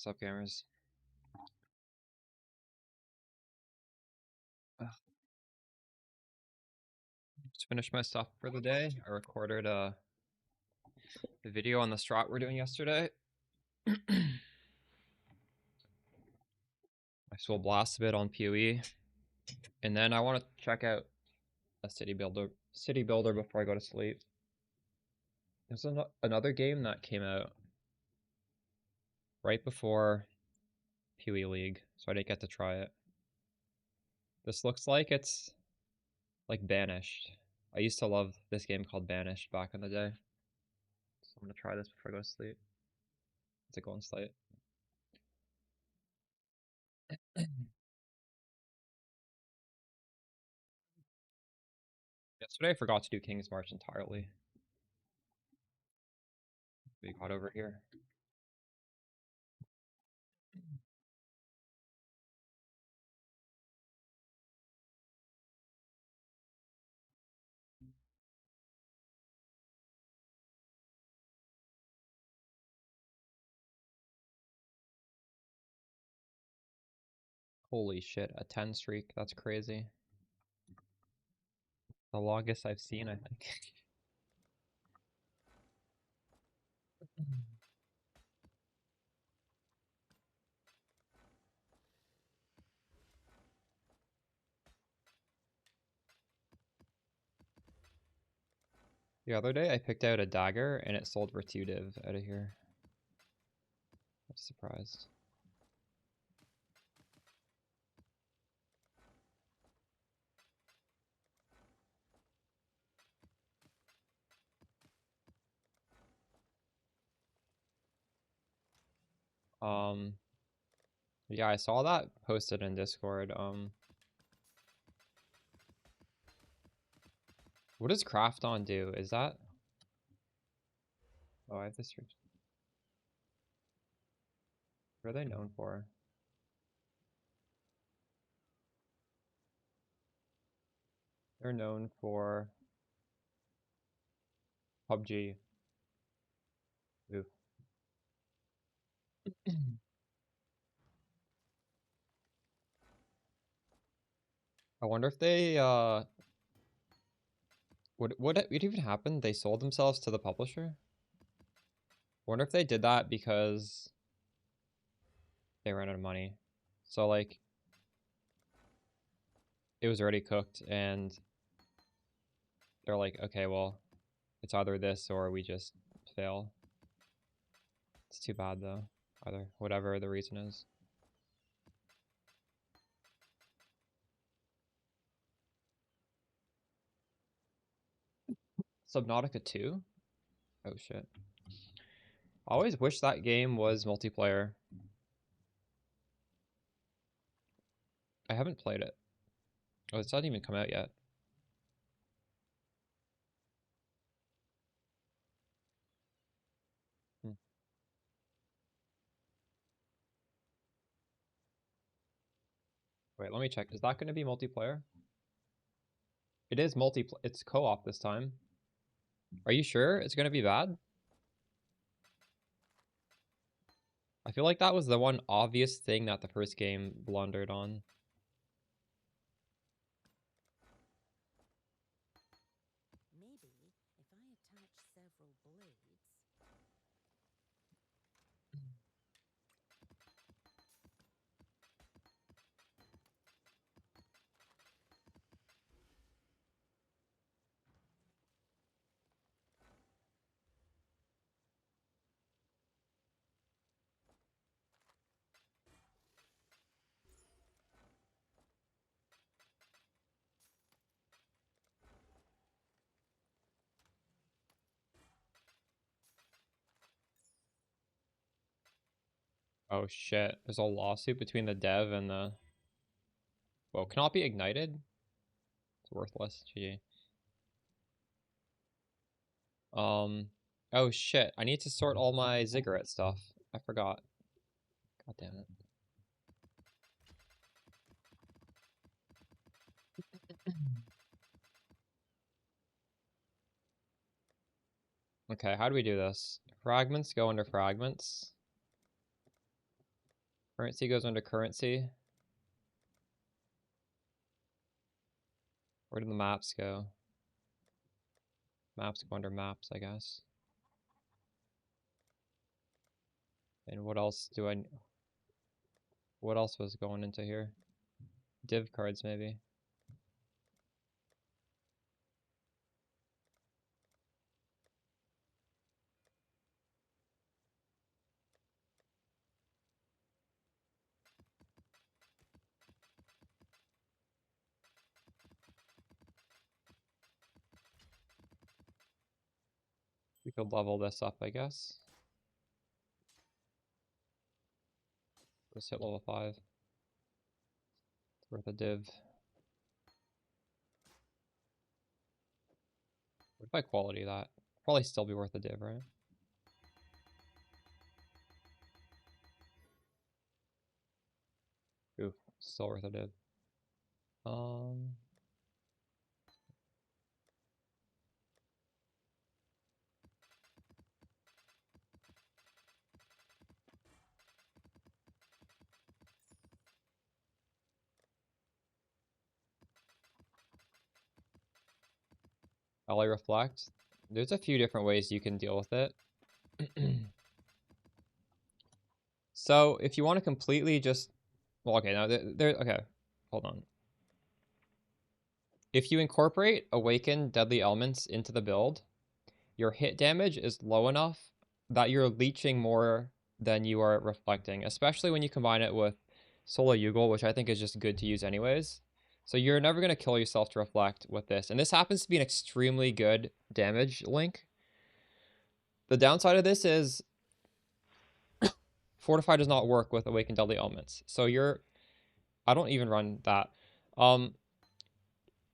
What's up, gamers? Just finished my stuff for the day. I recorded a video on the strat we're doing yesterday. I will blast a bit on PoE, and then I want to check out a city builder before I go to sleep. There's another game that came out right before PoE League, so I didn't get to try it. This looks like it's like Banished. I used to love this game called Banished back in the day. So I'm gonna try this before I go to sleep. It's a golden slate. Yesterday I forgot to do King's March entirely. We got over here. Holy shit, a 10 streak. That's crazy. The longest I've seen, I think. The other day I picked out a dagger and it sold for 2 div out of here. I was surprised. Yeah, I saw that posted in Discord. What does Craft On do? Is that... Oh, I have this... What are they known for? They're known for... PUBG. Ooh. I wonder if they, what even happened? They sold themselves to the publisher? I wonder if they did that because they ran out of money. So, like, it was already cooked and they're like, okay, well, it's either this or we just fail. It's too bad though, either, whatever the reason is. Subnautica 2? Oh shit. I always wish that game was multiplayer. I haven't played it. Oh, it's not even come out yet. Wait, let me check. Is that going to be multiplayer? It is it's co-op this time. Are you sure it's going to be bad? I feel like that was the one obvious thing that the first game blundered on. Maybe if I attach several blades. Oh shit, there's a lawsuit between the dev and the... Whoa, cannot be ignited? It's worthless, GG. Oh shit, I need to sort all my ziggurat stuff. I forgot. God damn it. Okay, how do we do this? Fragments go under fragments. Currency goes under currency. Where did the maps go? Maps go under maps, I guess. And what else do I... What else was going into here? Div cards, maybe. We could level this up, I guess. Let's hit level 5. It's worth a div. What if I quality that? Probably still be worth a div, right? Oof, still worth a div. LA Reflect. There's a few different ways you can deal with it. So if you want to completely just, well, okay, now okay, hold on. If you incorporate Awaken Deadly Elements into the build, your hit damage is low enough that you're leeching more than you are reflecting, especially when you combine it with Solo Yugal, which I think is just good to use anyways. So you're never going to kill yourself to reflect with this. And this happens to be an extremely good damage link. The downside of this is Fortify does not work with Awakened Deadly Elements. So I don't even run that.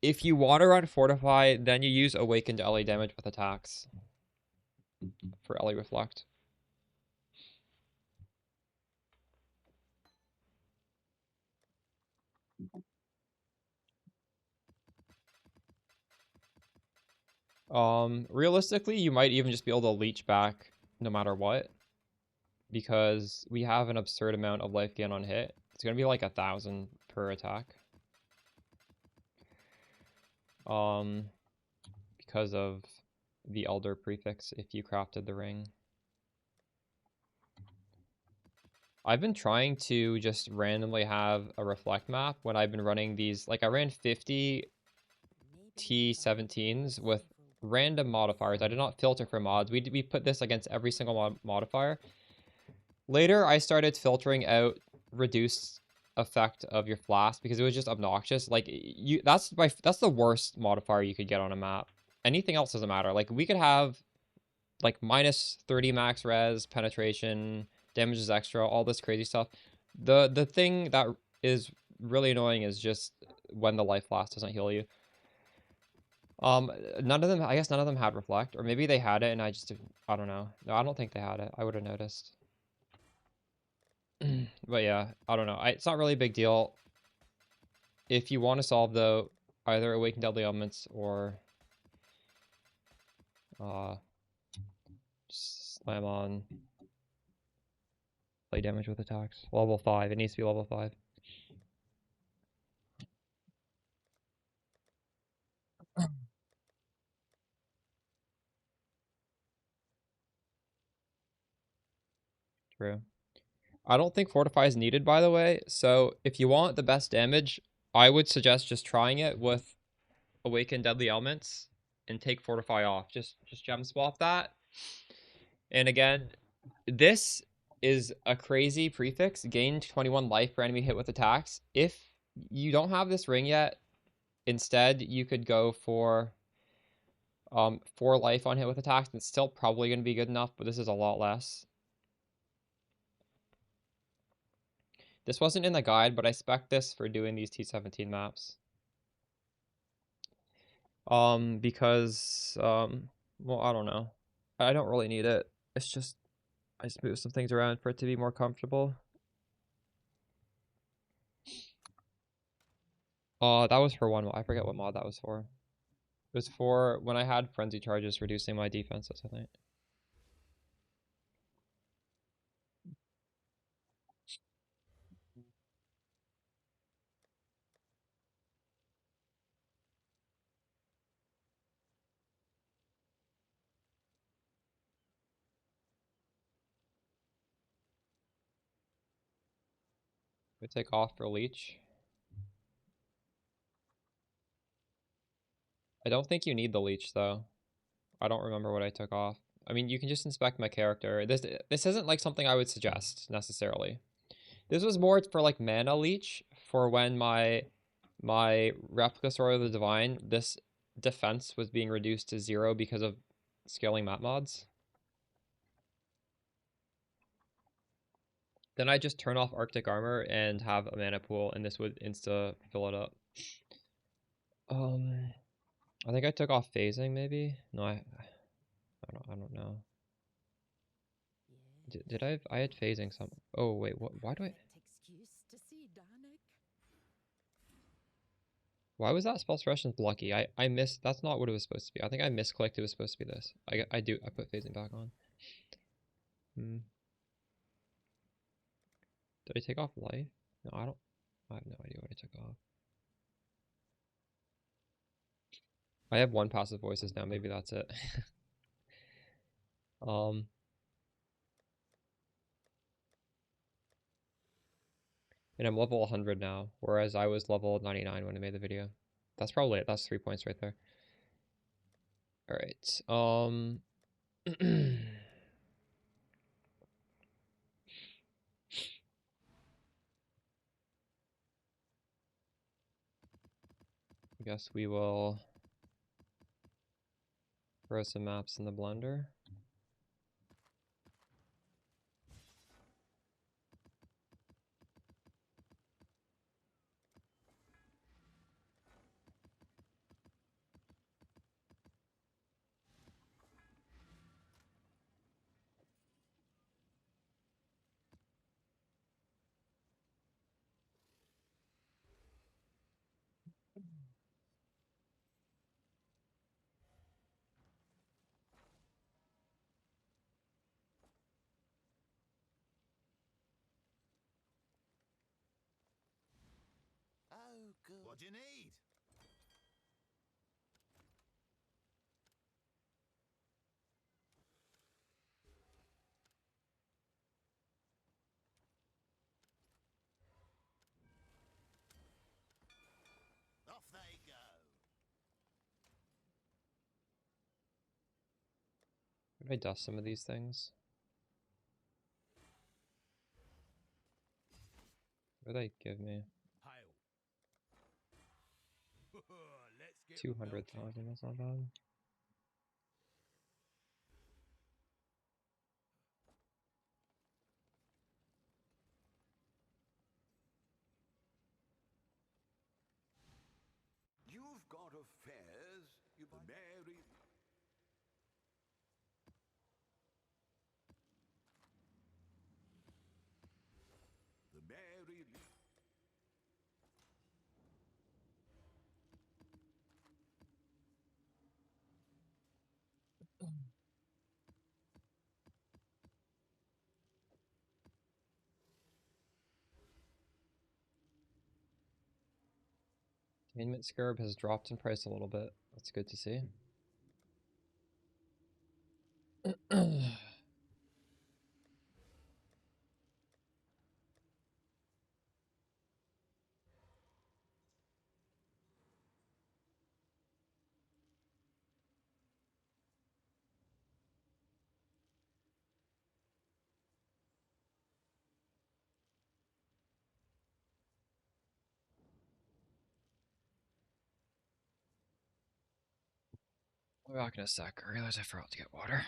If you want to run Fortify, then you use Awakened LA damage with attacks for LA Reflect. Realistically, you might even just be able to leech back no matter what, because we have an absurd amount of life gain on hit. It's gonna be like 1,000 per attack. Because of the Elder prefix if you crafted the ring. I've been trying to just randomly have a reflect map when I've been running these, like I ran 50 T17s with random modifiers. I did not filter for mods. We put this against every single modifier. Later, I started filtering out reduced effect of your flask because it was just obnoxious. Like that's the worst modifier you could get on a map. Anything else doesn't matter. Like we could have like minus 30 max res, penetration, damage is extra, all this crazy stuff. The thing that is really annoying is just when the life flask doesn't heal you. None of them, I guess none of them had reflect, or maybe they had it and I just didn't, I don't know. No, I don't think they had it. I would have noticed. But yeah, I don't know. It's not really a big deal. If you want to solve though, either Awaken Deadly Elements or just slam on play damage with attacks. Level 5. It needs to be level 5. True. I don't think Fortify is needed, by the way. So if you want the best damage, I would suggest just trying it with Awaken Deadly Elements and take Fortify off. Just gem swap that. And again, this is a crazy prefix. Gain 21 life per enemy hit with attacks. If you don't have this ring yet, instead you could go for 4 life on hit with attacks. It's still probably going to be good enough, but this is a lot less. This wasn't in the guide, but I spec this for doing these T17 maps. Because, well, I don't know. I don't really need it. It's just, I just move some things around for it to be more comfortable. That was for one mod. I forget what mod that was for. It was for when I had frenzy charges reducing my defenses, I think. I take off for leech. I don't think you need the leech though. I don't remember what I took off. I mean, you can just inspect my character. This isn't like something I would suggest necessarily. This was more for like mana leech for when my replica sword of the divine, this defense was being reduced to 0 because of scaling map mods. Then I just turn off Arctic armor and have a mana pool, and this would insta fill it up. I think I took off phasing maybe. No, I don't know. Did I had phasing some? Oh wait, what? Why do I? Excuse to see Danik. Why was that spell suppression lucky? I missed. That's not what it was supposed to be. I think I misclicked. It was supposed to be this. I put phasing back on. Did I take off life? No, I don't. I have no idea what I took off. I have one passive voices now. Maybe that's it. And I'm level 100 now, whereas I was level 99 when I made the video. That's probably it. That's 3 points right there. All right. I guess we will throw some maps in the blender. Oh, good. What do you need? Off they go. Could I dust some of these things? What did they give me? Hail. Let's get 200,000, that's not bad. You've got affairs, you marry. The married. Containment Scarab has dropped in price a little bit. That's good to see. I'll be back in a sec. I realized I forgot to get water.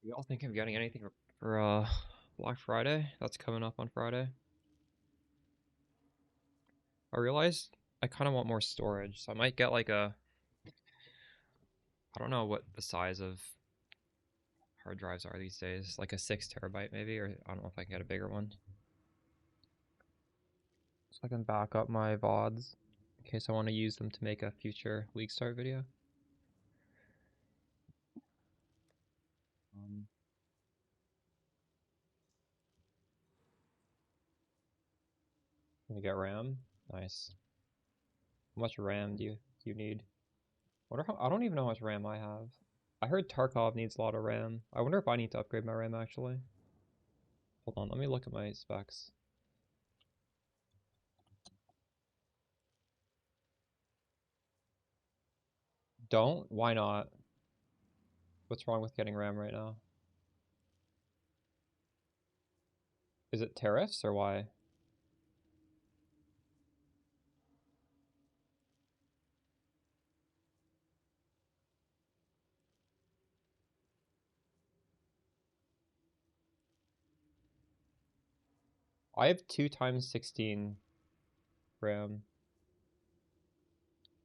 Y'all think of getting anything for Black Friday? That's coming up on Friday. I realized I kind of want more storage, so I might get like a, I don't know what the size of hard drives are these days, like a 6 terabyte maybe, or I don't know if I can get a bigger one. So I can back up my VODs in case I want to use them to make a future League Start video. Can you get RAM? Nice. How much RAM do you need? Wonder how, I don't even know how much RAM I have. I heard Tarkov needs a lot of RAM. I wonder if I need to upgrade my RAM actually. Hold on, let me look at my specs. Don't? Why not? What's wrong with getting RAM right now? Is it tariffs or why? I have 2 times 16 RAM.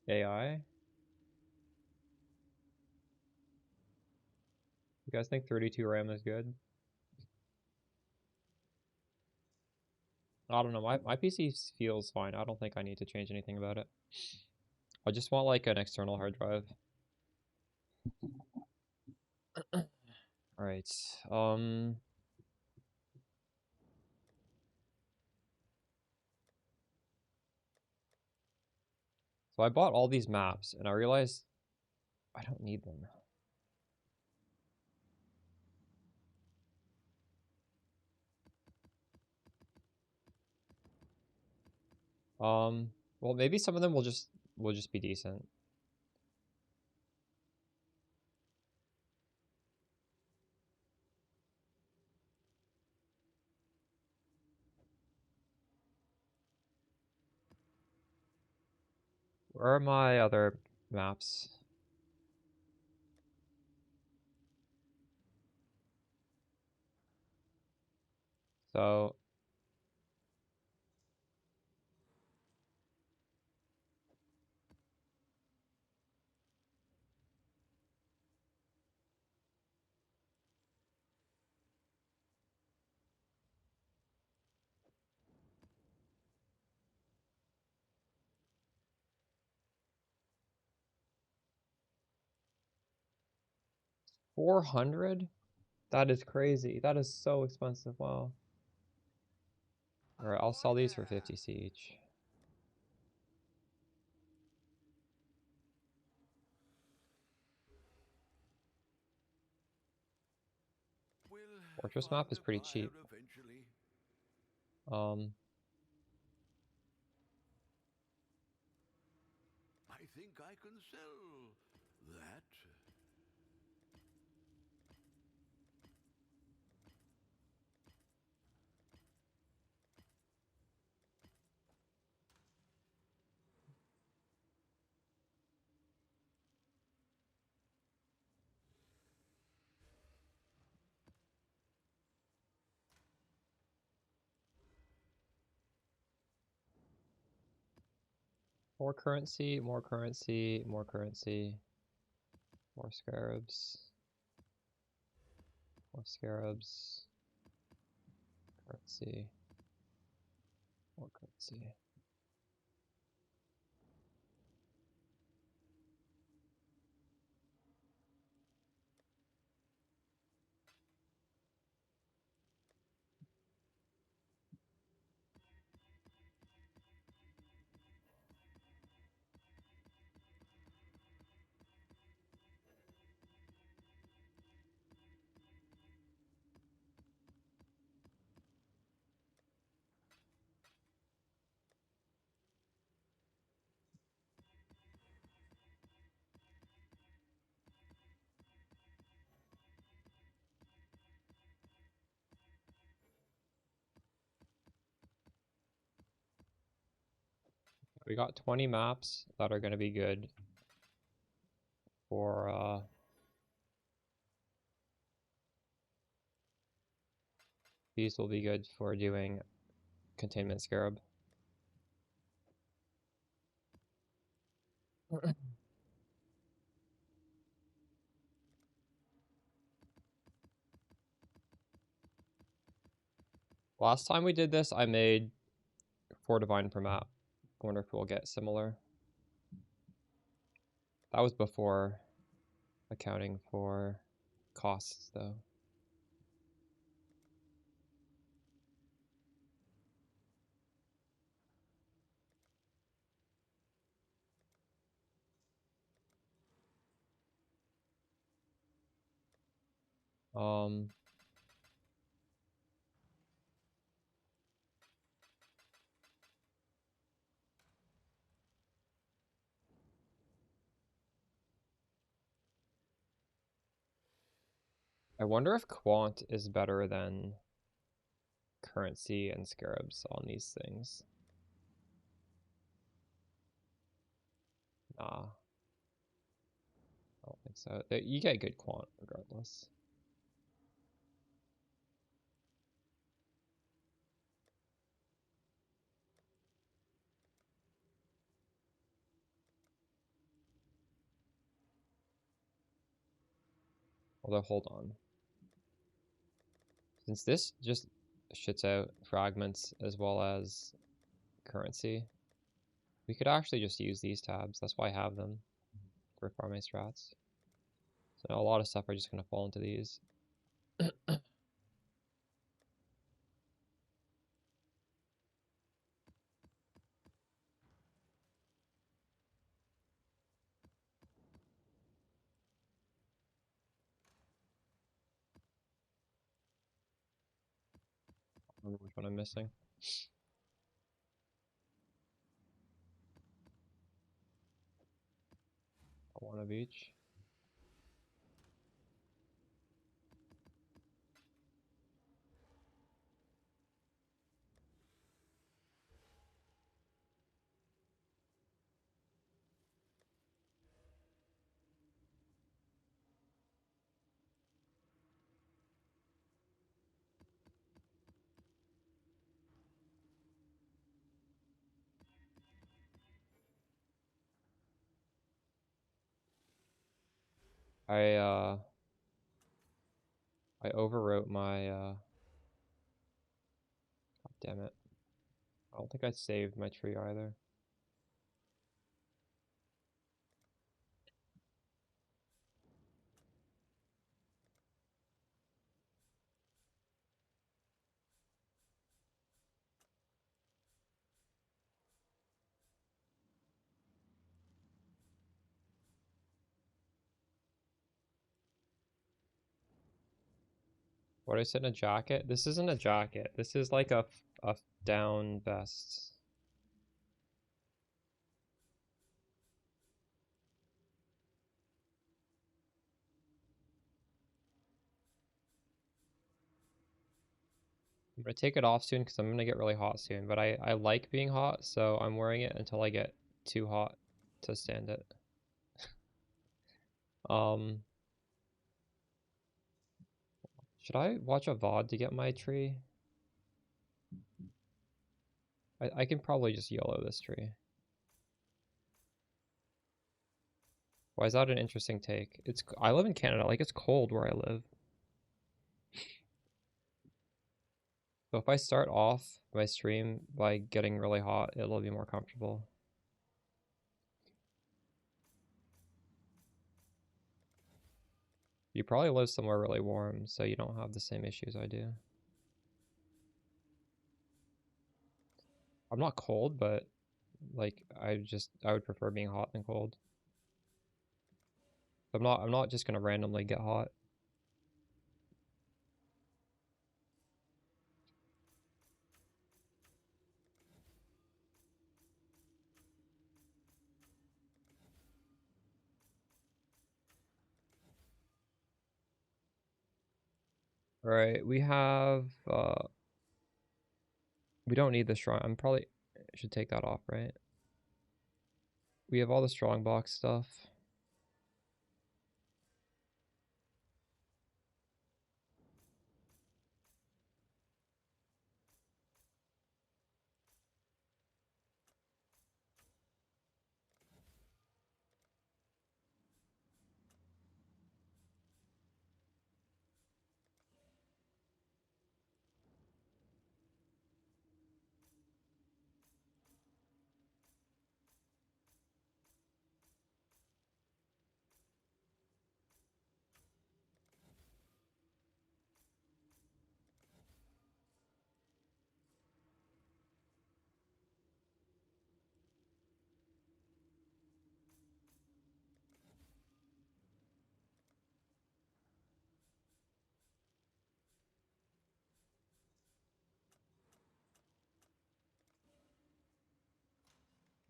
AI? You guys think 32 RAM is good? I don't know, my PC feels fine. I don't think I need to change anything about it. I just want like an external hard drive. Alright, so I bought all these maps and I realized I don't need them. Well maybe some of them will just be decent. Where are my other maps? So 400? That is crazy. That is so expensive. Wow. Alright, I'll sell these for 50 each. We'll Fortress find map is a pretty buyer cheap. eventually. Um, I think I can sell that. more currency, more currency, more currency, more scarabs, more scarabs, currency, more currency. We got 20 maps that are going to be good for These will be good for doing Containment Scarab. Last time we did this, I made 4 divine per map. I wonder if we'll get similar. That was before accounting for costs, though. Um, I wonder if Quant is better than currency and scarabs on these things. Nah, I don't think so. You get good Quant regardless. Although, hold on. Since this just shits out fragments as well as currency, we could actually just use these tabs. That's why I have them for farming strats. So now a lot of stuff are just going to fall into these. I don't remember which one I'm missing. One of each. I overwrote my God damn it. I don't think I saved my tree either. What, I said in a jacket? This isn't a jacket. This is like a down vest. I'm gonna take it off soon because I'm gonna get really hot soon. But I like being hot, so I'm wearing it until I get too hot to stand it. Should I watch a VOD to get my tree? I can probably just YOLO this tree. Why is that an interesting take? I live in Canada, like it's cold where I live. So if I start off my stream by getting really hot, it'll be more comfortable. You probably live somewhere really warm, so you don't have the same issues I do. I'm not cold, but like I would prefer being hot than cold. I'm not just gonna randomly get hot. All right, we have we don't need the strong. I'm probably should take that off, right? We have all the strong box stuff.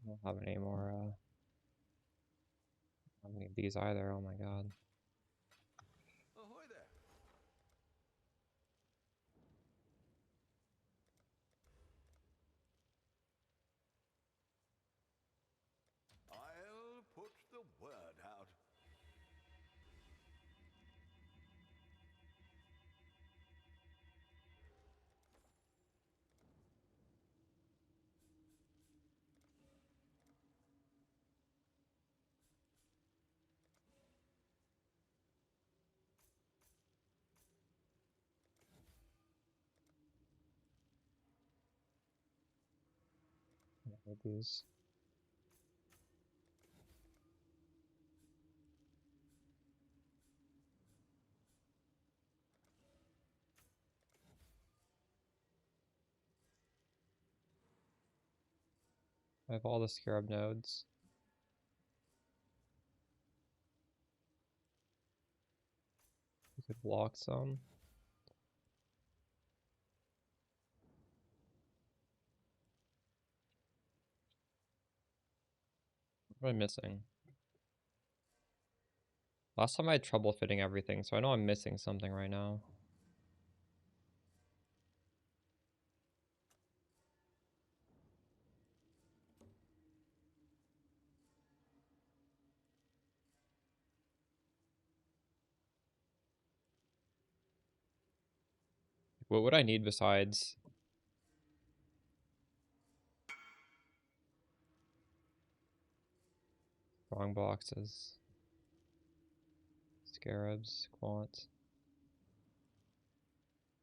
don't have any more, how many of these either, oh my god. Ahoy there. I'll put the word out. I need these. I have all the scarab nodes. We could block some. What am I missing? Last time I had trouble fitting everything, so I know I'm missing something right now. What would I need besides strong boxes, scarabs, quant,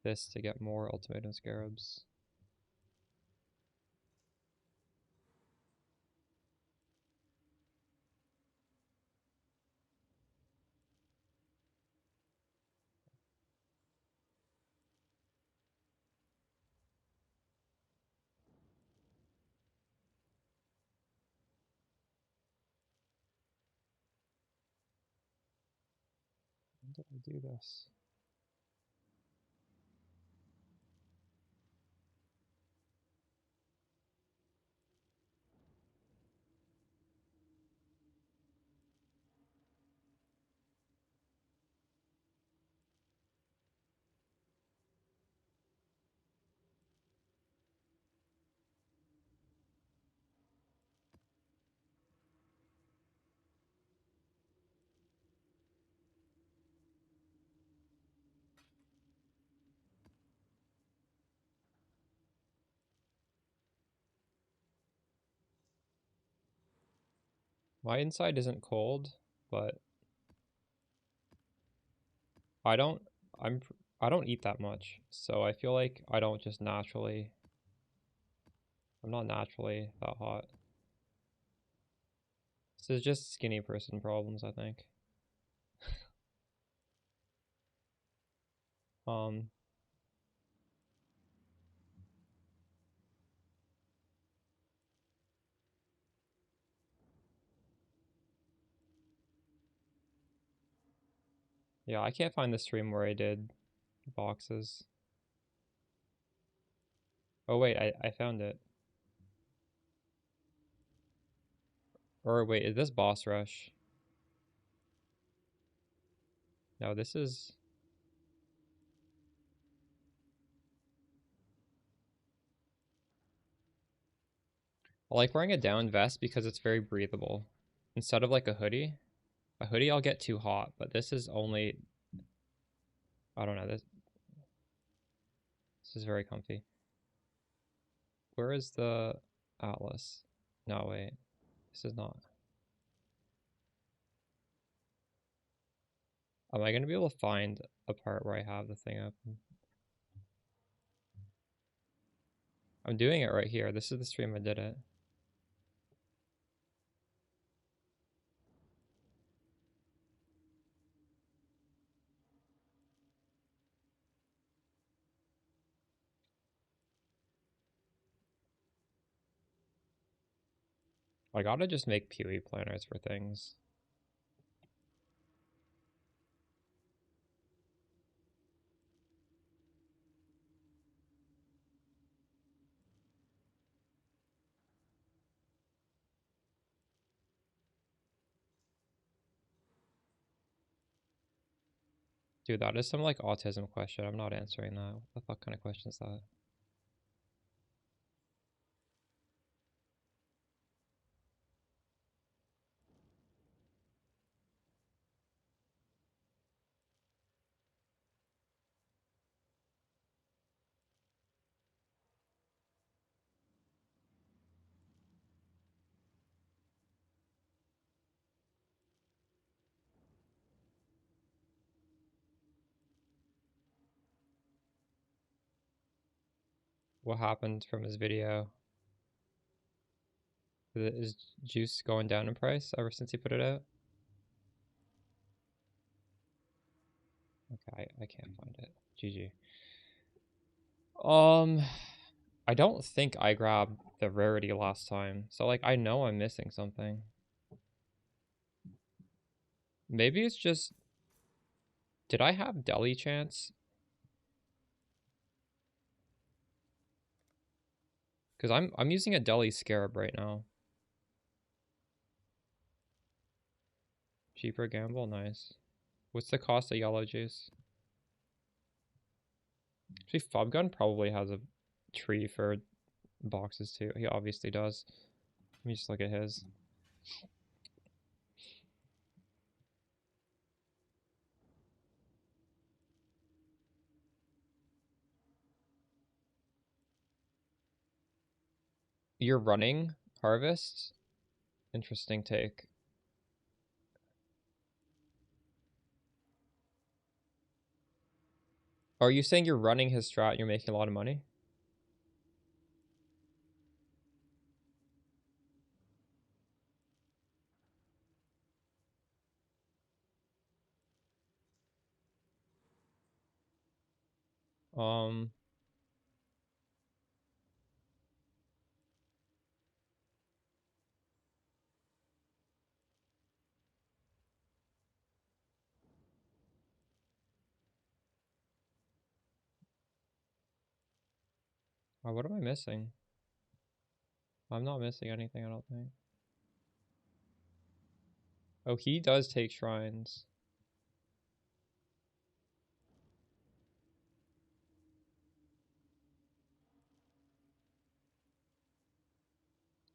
this to get more ultimatum scarabs? When did I do this? My inside isn't cold, but I don't I don't eat that much, so I feel like I don't just naturally I'm not naturally that hot. This is just skinny person problems, I think. Um yeah, I can't find the stream where I did boxes. Oh wait, I found it. Or wait, is this boss rush? No, this is... I like wearing a down vest because it's very breathable. Instead of like a hoodie I'll get too hot, but this is only... I don't know, this is very comfy. Where is the Atlas? No, wait. This is not... Am I going to be able to find a part where I have the thing open? I'm doing it right here. This is the stream I did it. I gotta just make PoE planners for things. Dude, that is some like autism question. I'm not answering that. What the fuck kind of question is that? What happened from his video? Is juice going down in price ever since he put it out? Okay, I can't find it. GG. I don't think I grabbed the rarity last time, so like I know I'm missing something. Maybe it's just, did I have deli chance? Because I'm using a deli scarab right now. Cheaper gamble, nice. What's the cost of yellow juice? Actually, Fobgun probably has a tree for boxes too. He obviously does. Let me just look at his. You're running harvest? Interesting take. Are you saying you're running his strat and you're making a lot of money? Um, what am I missing? I'm not missing anything, I don't think. Oh, he does take shrines.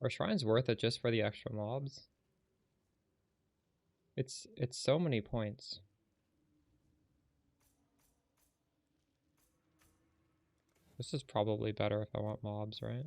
Are shrines worth it just for the extra mobs? It's so many points. This is probably better if I want mobs, right?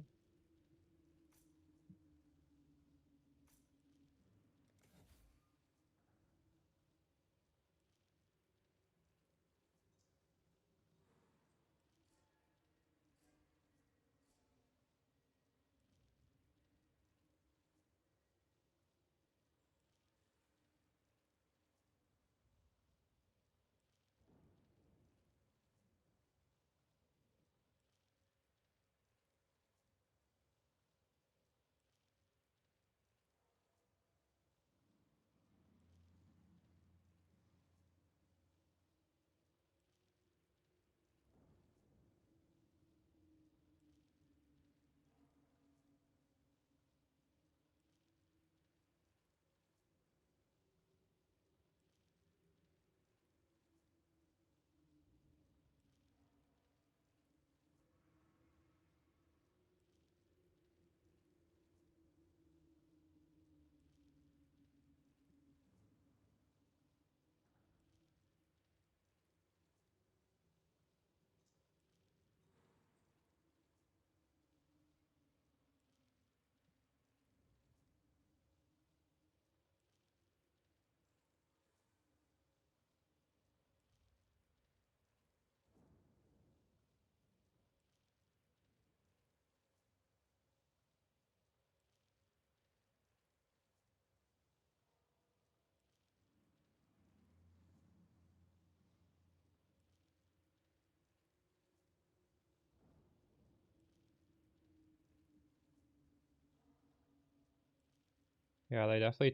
Yeah, they definitely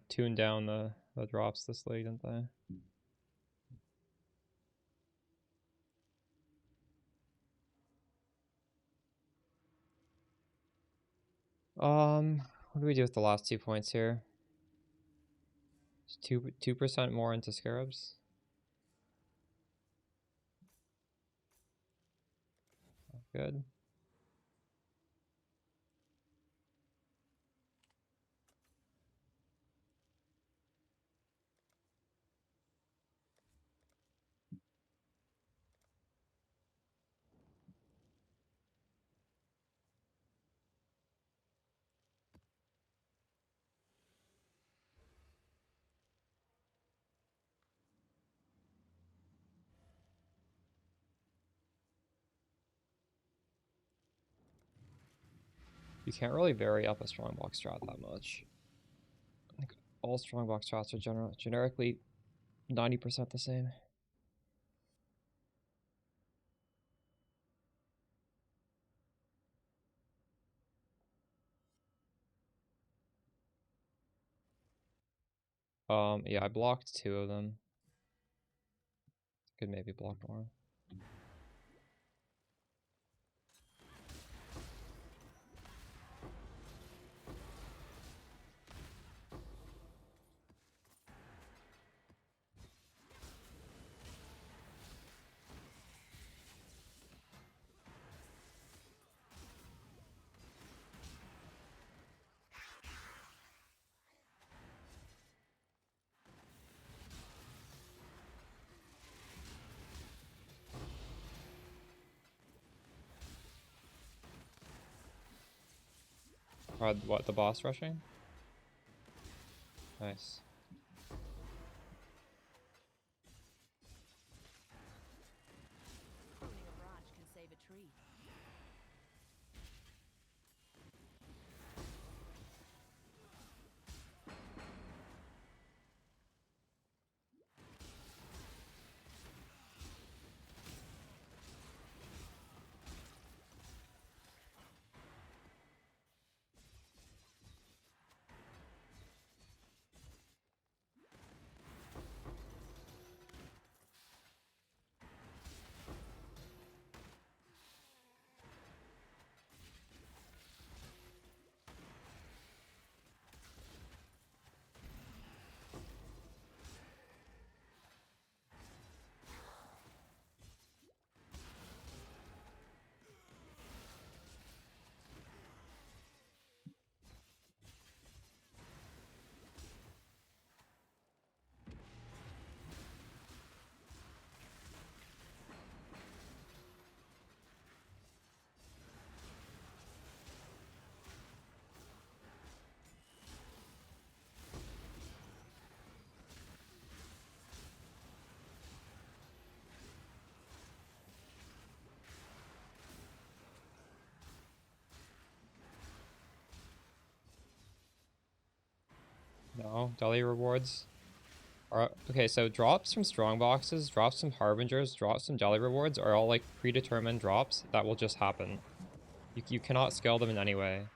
tuned down the drops this league, didn't they? What do we do with the last 2 points here? Just 2% more into scarabs. Good. You can't really vary up a strongbox strat that much. I think all strongbox strats are generically 90% the same. Yeah, I blocked 2 of them. Could maybe block more. What, the boss rushing? Nice. Pruning a branch can save a tree. No, daily rewards are okay. So drops from strong boxes, drops from harbingers, drops from daily rewards are all like predetermined drops that will just happen. You cannot scale them in any way.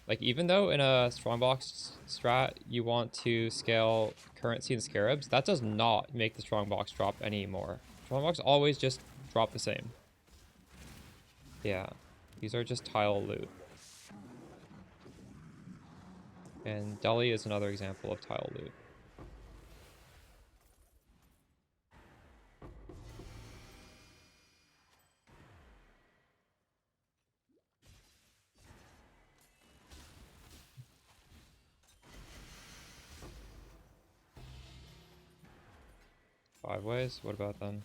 Like, even though in a strongbox strat you want to scale currency and scarabs, that does not make the strongbox drop anymore. Strongbox always just drop the same. Yeah, these are just tile loot. And Delhi is another example of tile loot. Five ways? What about them?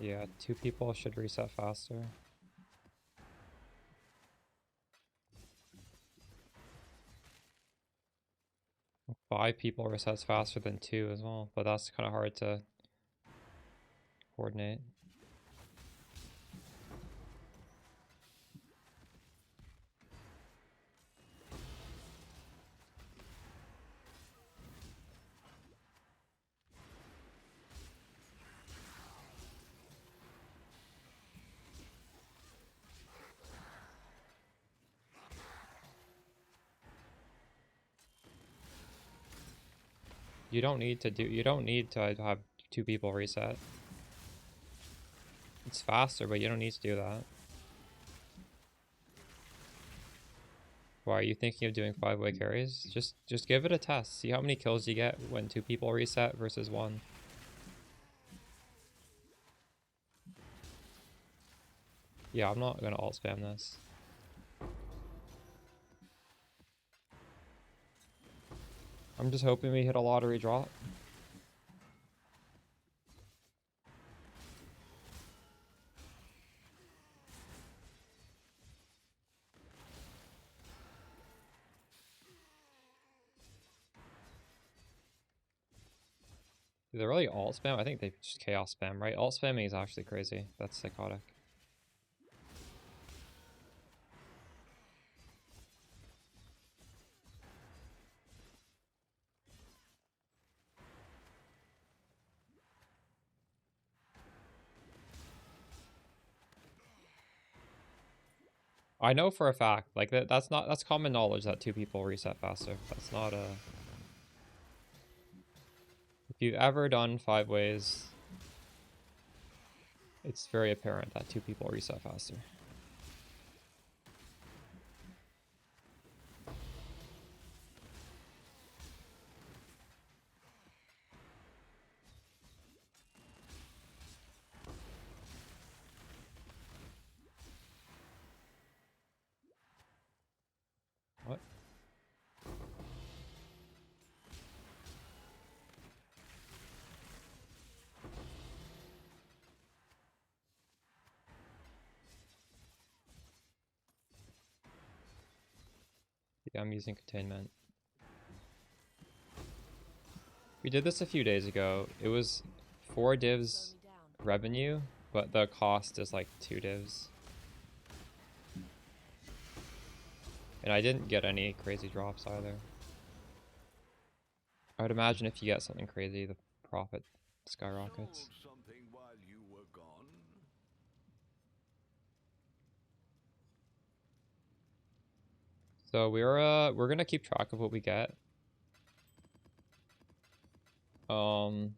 Yeah, 2 people should reset faster. Five people resets faster than 2 as well, but that's kind of hard to coordinate. You don't need to have 2 people reset. It's faster, but you don't need to do that. Why are you thinking of doing 5-way carries? Just give it a test. See how many kills you get when 2 people reset versus 1. Yeah, I'm not gonna alt spam this. I'm just hoping we hit a lottery drop. Do they really alt spam? I think they just chaos spam, right? Alt spamming is actually crazy. That's psychotic. I know for a fact, like that's common knowledge that 2 people reset faster. That's not a... If you've ever done 5 ways, it's very apparent that 2 people reset faster. What? Yeah, I'm using Containment. We did this a few days ago. It was 4 divs revenue, but the cost is like 2 divs. And I didn't get any crazy drops either. I would imagine if you get something crazy, the profit skyrockets. Sold something while you were gone. So we're gonna keep track of what we get. So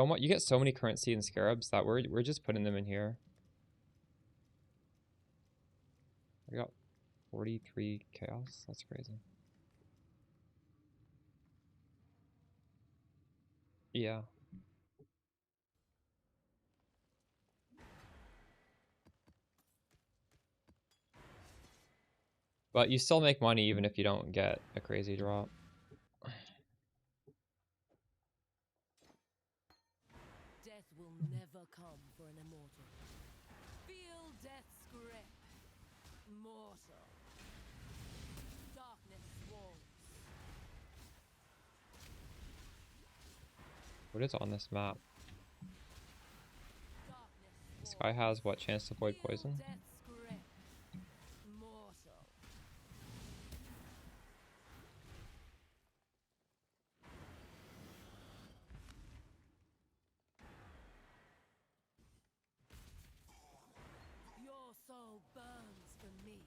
much, you get so many currency and scarabs that we're just putting them in here. We got 43 chaos. That's crazy. Yeah. But you still make money even if you don't get a crazy drop. Death will never come for an immortal. Feel death's grip. Mortal. Darkness swarms. What is on this map? Darkness This swarms. guy has what, chance to avoid poison? Feel death's grip. Mortal. Your soul burns for me.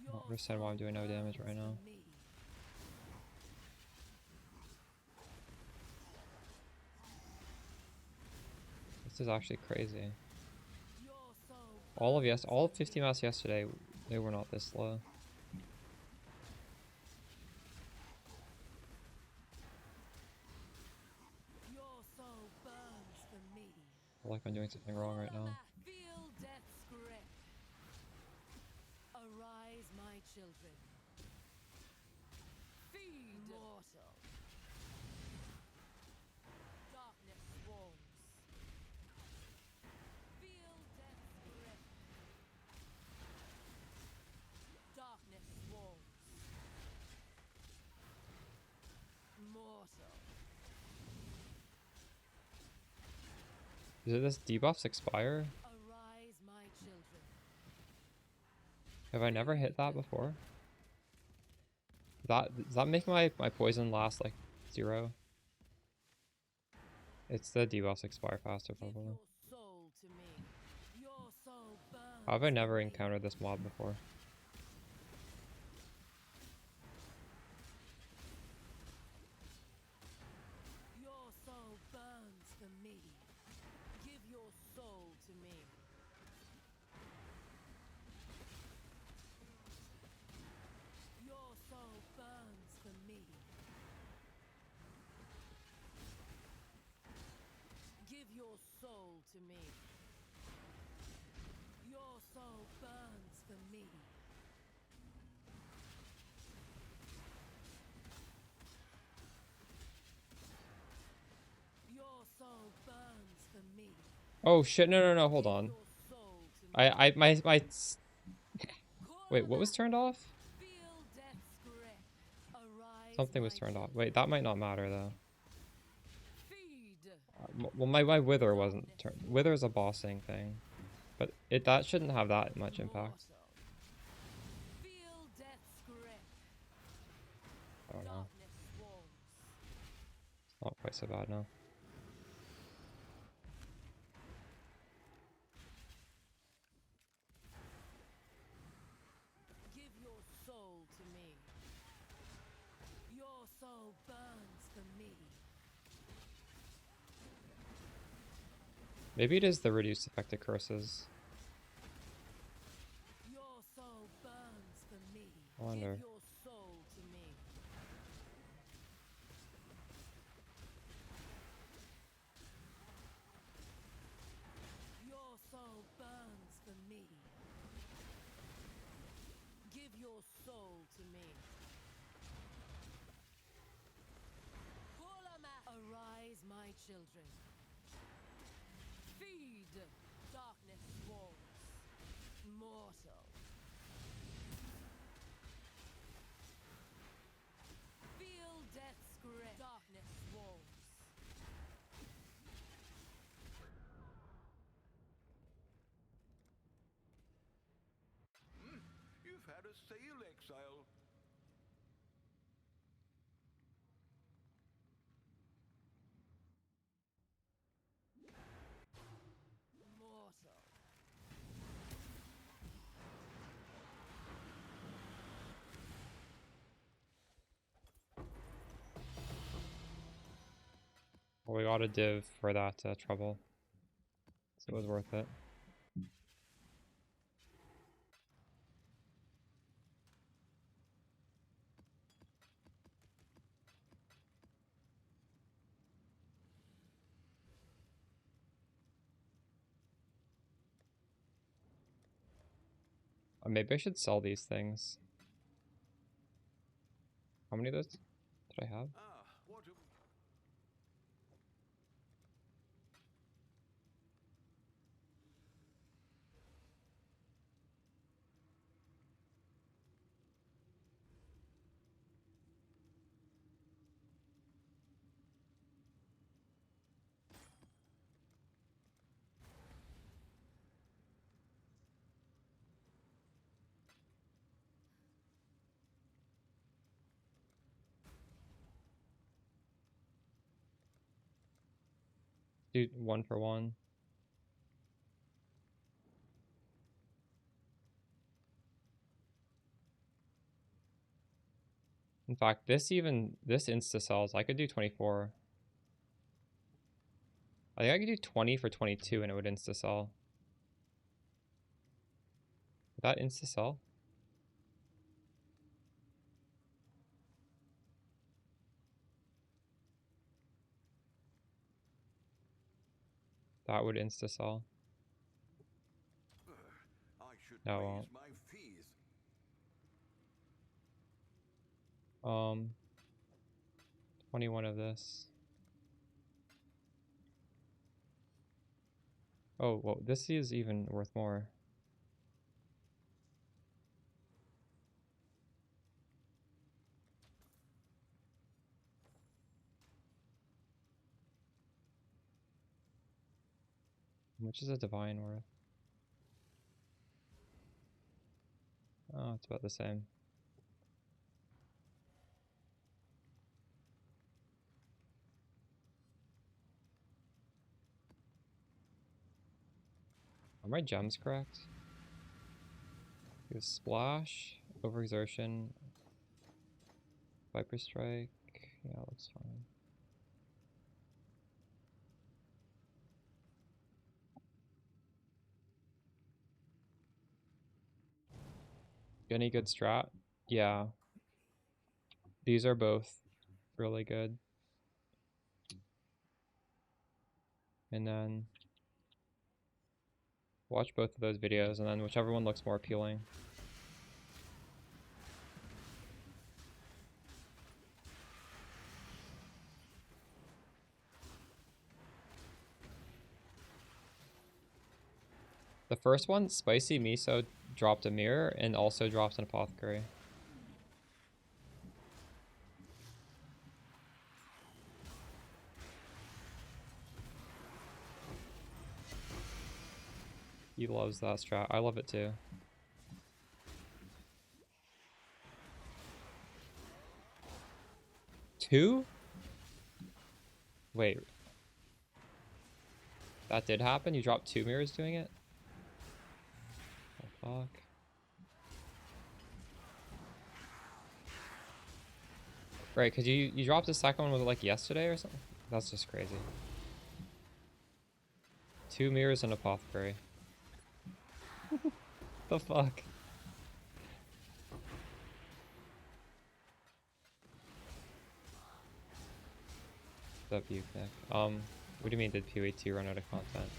I don't understand why I'm doing no damage right now. This is actually crazy. All of 50 maps yesterday, they were not this low. Your soul burns for me. I feel like I'm doing something wrong right now. Feel death's grip. Arise, my children. Feed mortal. Darkness swarms. Feel death's grip. Darkness swarms. Mortal. Did this debuffs expire? Arise, my children. Have I never hit that before? Does that make my poison last like 0? It's the debuffs expire faster Give probably. your soul to me. Your soul burns How have I never encountered this mob before? Your soul burns for me. Give your soul to me. Your soul burns for me. Give your soul to me. Your soul burns for me. Your soul burns for me. Oh shit! No! Hold Give on. your soul to me. Wait, what was turned off? Feel death's grip. Arise, Something was my turned off. children. Wait, that might not matter though. Feed. Well, my wither wasn't turned. Wither is a bossing thing, but that shouldn't have that much impact. Mortal. Feel death's grip. I don't know. Darkness swarms. It's not quite so bad now. Give your soul to me. Your soul burns for me. Maybe it is the reduced effective curses. Your soul burns for me. I wonder. Give your soul to me. Your soul burns for me. Give your soul to me. Arise, my children. Feed. Darkness swarms. Mortal. Feel death's grip. Darkness swarms. You've had a sail exile. Mortal. Well, we got a div for that trouble, so it was worth it. Maybe I should sell these things. How many of those did I have? Ah, what a... Do 1 for 1. In fact, this insta sells. I could do 24. I think I could do 20 for 22 and it would insta sell. Would that insta sell? That would insta sell. I should No, it raise won't. my fees. 21 of this. Oh, well, this is even worth more. How much is a divine worth? Oh, it's about the same. Are my gems correct? Do a splash, overexertion, Viper strike. Yeah, looks fine. Any good strat? Yeah. These are both really good. And then watch both of those videos, and then whichever one looks more appealing. The first one, Spicy Miso, dropped a mirror and also dropped an apothecary. He loves that strat. I love it too. Two? Wait. That did happen? You dropped 2 mirrors doing it? Oh, fuck. Right, because you dropped the second one, was it like yesterday or something? That's just crazy. 2 mirrors and apothecary. The fuck? What's up, you Nick? What do you mean did PoE 2 run out of content?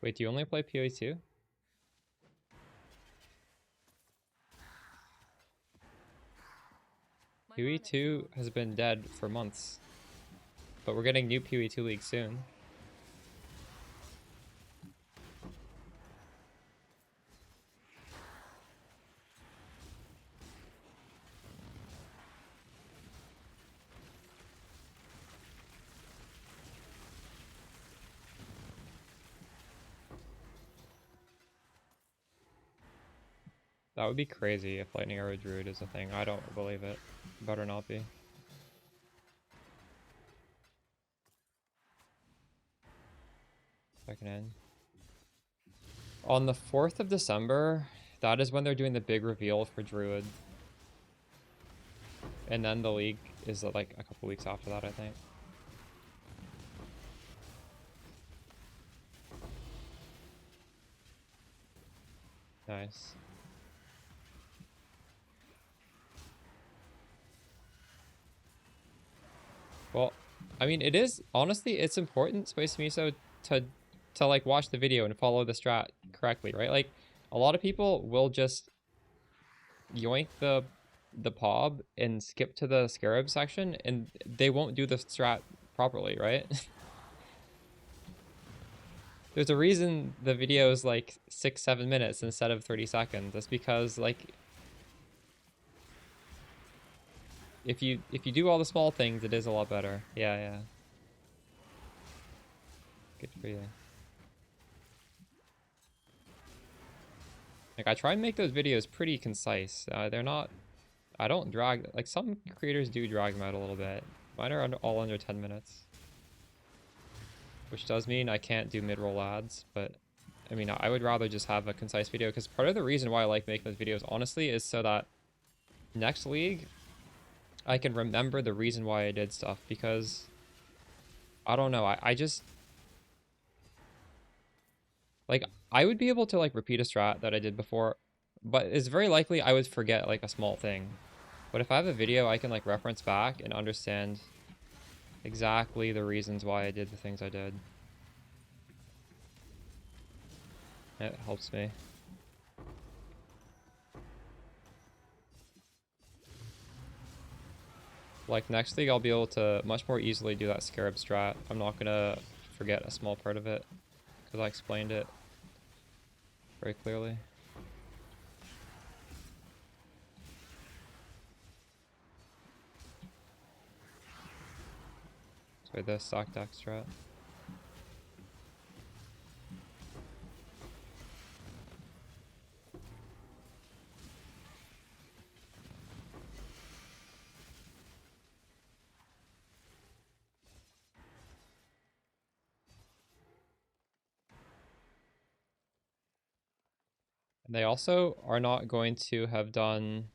Wait, do you only play PoE 2? PoE 2 has been dead for months. But we're getting new PoE 2 leagues soon. That would be crazy if Lightning Arrow Druid is a thing. I don't believe it. Better not be. Second in. On the 4th of December, that is when they're doing the big reveal for Druid. And then the league is like a couple weeks after that, I think. Nice. Well, I mean, it is, honestly, it's important, Space Miso, to like watch the video and follow the strat correctly, right? Like, a lot of people will just yoink the POB and skip to the Scarab section, and they won't do the strat properly, right? There's a reason the video is like 6-7 minutes instead of 30 seconds. That's because, like, if you do all the small things, it is a lot better. Yeah, yeah. Good for you. Like, I try and make those videos pretty concise. They're not... I don't drag... Like, some creators do drag them out a little bit. Mine are all under 10 minutes. Which does mean I can't do mid-roll ads, but... I mean, I would rather just have a concise video, because part of the reason why I like making those videos, honestly, is so that next league, I can remember the reason why I did stuff, because... I don't know, I just... Like, I would be able to, like, repeat a strat that I did before, but it's very likely I would forget, like, a small thing. But if I have a video, I can, like, reference back and understand exactly the reasons why I did the things I did. It helps me. Like, next league, I'll be able to much more easily do that Scarab strat. I'm not gonna forget a small part of it, because I explained it very clearly. Sorry, the stock deck strat. And they also are not going to have done...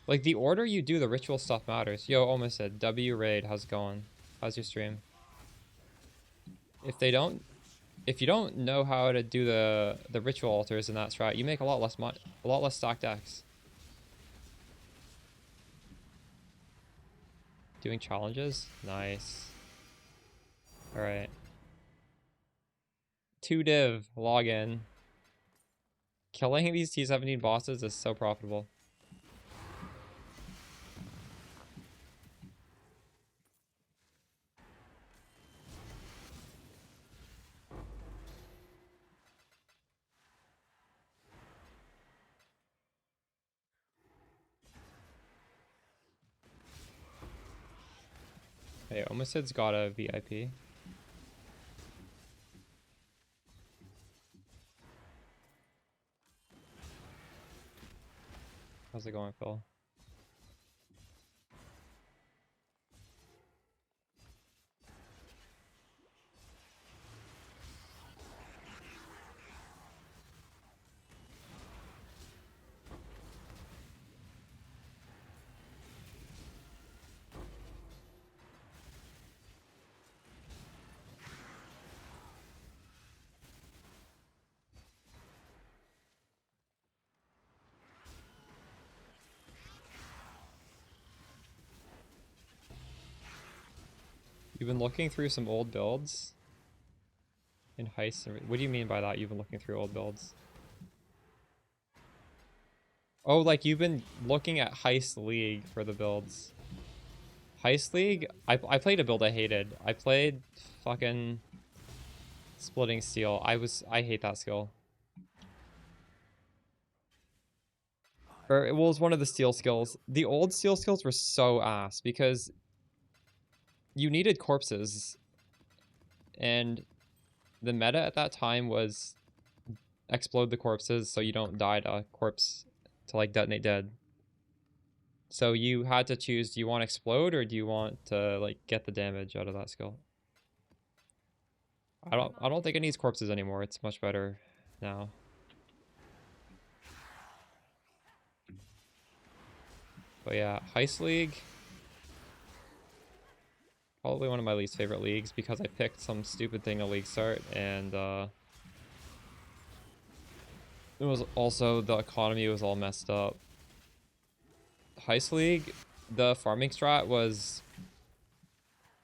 Like, the order you do the ritual stuff matters. Yo, almost said, W Raid, how's it going? How's your stream? If they don't... If you don't know how to do the ritual altars in that strat, you make a lot less stacked decks. Doing challenges? Nice. Alright. 2div, login. Killing these T17 bosses is so profitable. Hey, Omicid's got a VIP. How's it going, Phil? You've been looking through some old builds in Heist. What do you mean by that? You've been looking through old builds? Oh, like you've been looking at Heist League for the builds. Heist League? I played a build I hated. I played fucking Splitting Steel. I hate that skill. Or it was one of the steel skills. The old steel skills were so ass because you needed corpses. And the meta at that time was explode the corpses so you don't die to a corpse to like detonate dead. So you had to choose, do you want to explode or do you want to like get the damage out of that skill? I don't think it needs corpses anymore. It's much better now. But yeah, Heist League. Probably one of my least favorite leagues because I picked some stupid thing at league start and it was also the economy was all messed up. Heist League, the farming strat was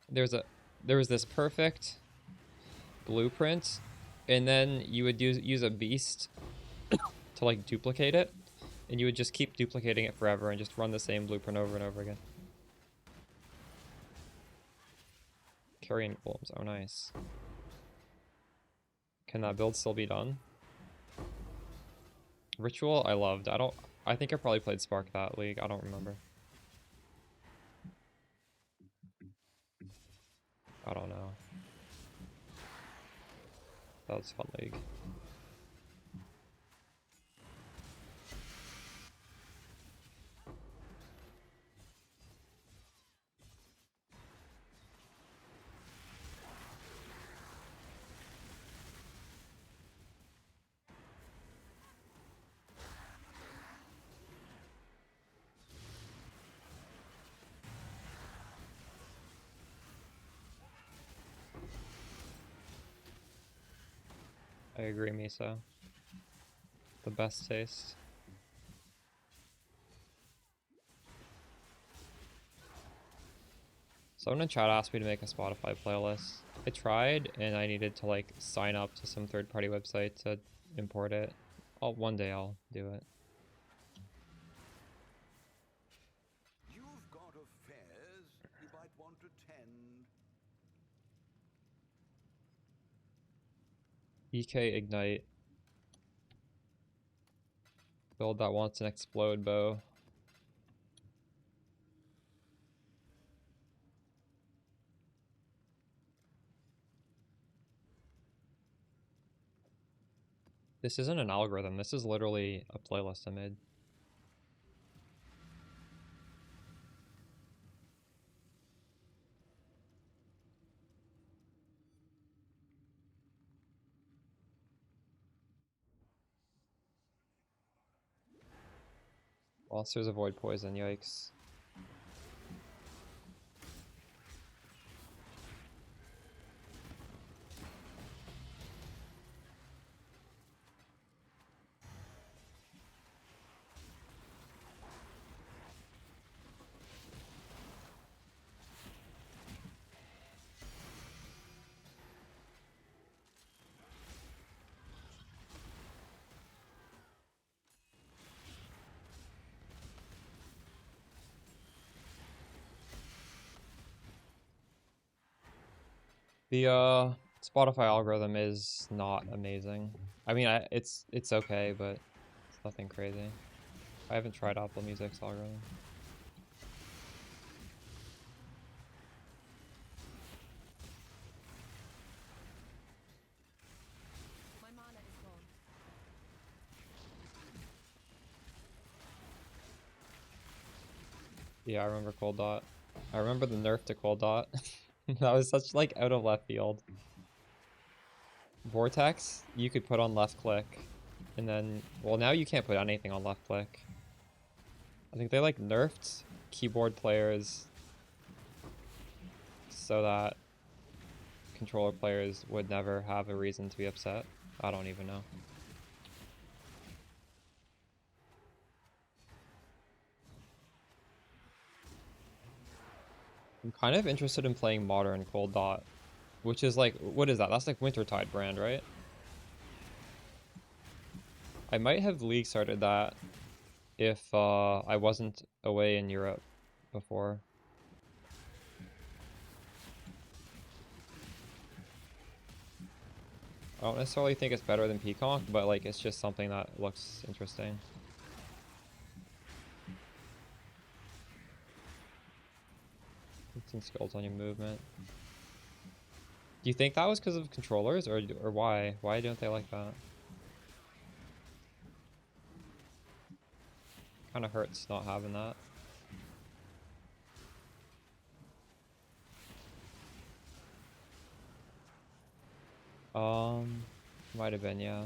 there was this perfect blueprint, and then you would use a beast to like duplicate it, and you would just keep duplicating it forever and just run the same blueprint over and over again. Carrion golems, oh nice. Can that build still be done? Ritual, I loved. I think I probably played Spark that league. I don't remember. I don't know. That was a fun league. I agree, Misa. The best taste. Someone in chat asked me to make a Spotify playlist. I tried, and I needed to like sign up to some third-party website to import it. One day I'll do it. You've got affairs you might want to tend. EK Ignite. Build that wants an explode bow. This isn't an algorithm, this is literally a playlist I made. Monsters avoid poison, yikes. The Spotify algorithm is not amazing. I mean, it's okay, but it's nothing crazy. I haven't tried Apple Music's algorithm. My mana is gone. Yeah, I remember Cold Dot. I remember the nerf to Cold Dot. That was such like out of left field. Vortex, you could put on left click, and then, well, now you can't put anything on left click. I think they like nerfed keyboard players so that controller players would never have a reason to be upset. I don't even know. I'm kind of interested in playing Modern Cold Dot, which is like, what is that? That's like Wintertide brand, right? I might have league started that if I wasn't away in Europe before. I don't necessarily think it's better than Peacock, but like it's just something that looks interesting. Some skills on your movement. Do you think that was because of controllers, or why? Why don't they like that? Kind of hurts not having that. Might have been, yeah.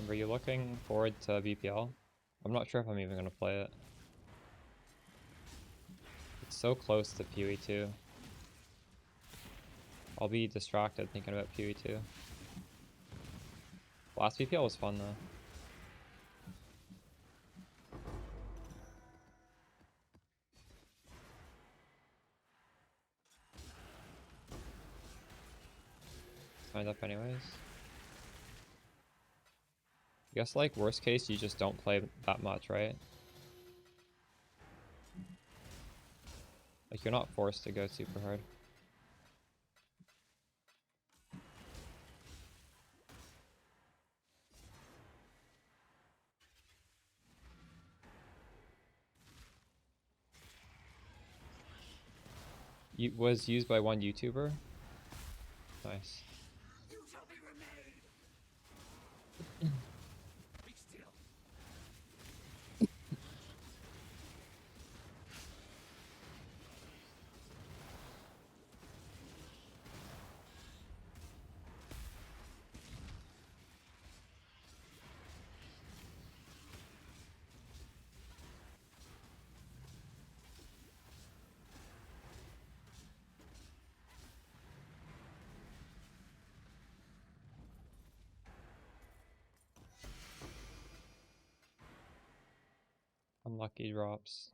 Are you looking forward to BPL? I'm not sure if I'm even gonna play it. It's so close to PoE 2. I'll be distracted thinking about PoE 2. Last BPL was fun though. Signed up anyways. I guess like worst case you just don't play that much, right? Like you're not forced to go super hard. Was used by one YouTuber. Nice. You shall be remade. Be still. Unlucky drops.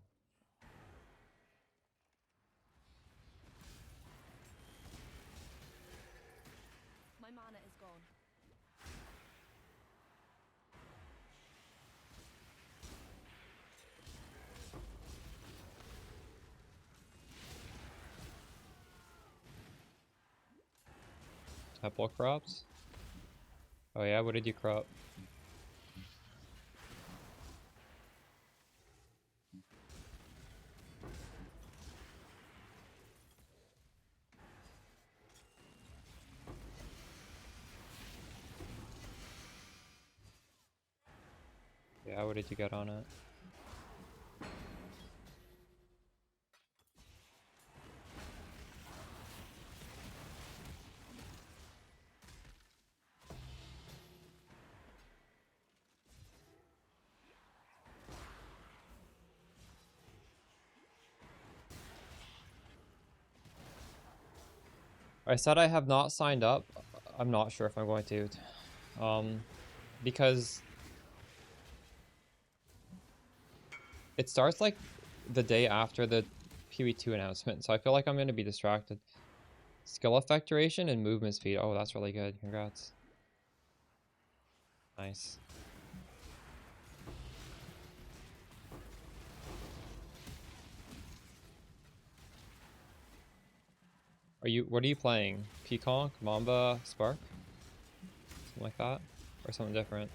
My mana is gone. Temple crops? Oh yeah, what did you crop? Yeah, what did you get on it? I said I have not signed up. I'm not sure if I'm going to. Because it starts like the day after the PoE 2 announcement, so I feel like I'm going to be distracted. Skill effect duration and movement speed. Oh, that's really good. Congrats. Nice. What are you playing? Peaconk, Mamba, Spark? Something like that? Or something different?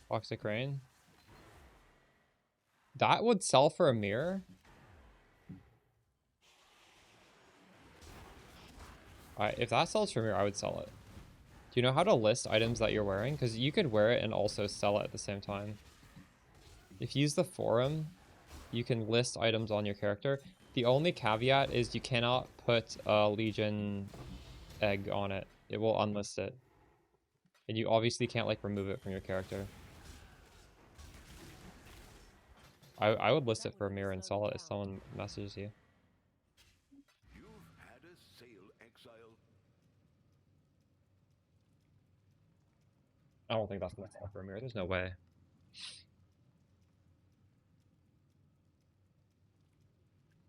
Toxic Rain? That would sell for a mirror? If that sells for a mirror, I would sell it. Do you know how to list items that you're wearing? Because you could wear it and also sell it at the same time. If you use the forum, you can list items on your character. The only caveat is you cannot put a Legion egg on it. It will unlist it. And you obviously can't like remove it from your character. I would list it for a mirror and sell it if someone messages you. You've had a sale, exile. I don't think that's gonna sell for a mirror. There's no way.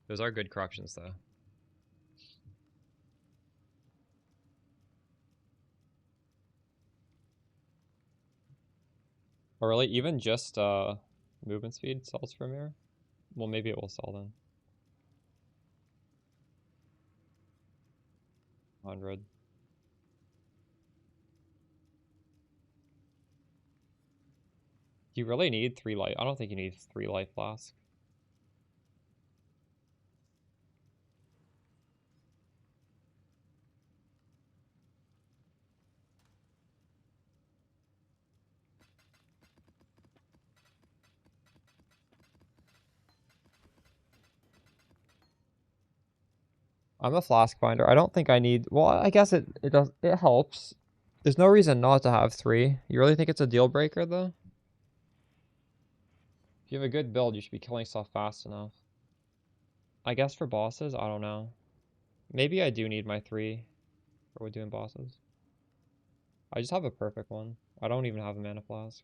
Those are good corruptions though. Or really, even just movement speed sells for a mirror? Well, maybe it will sell then. 100. Do you really need 3 life? I don't think you need 3 life flasks. I'm a flask finder. I don't think I need. Well, I guess it does. It helps. There's no reason not to have 3. You really think it's a deal breaker though? If you have a good build, you should be killing stuff fast enough. I guess for bosses, I don't know. Maybe I do need my 3 for doing bosses. I just have a perfect one. I don't even have a mana flask.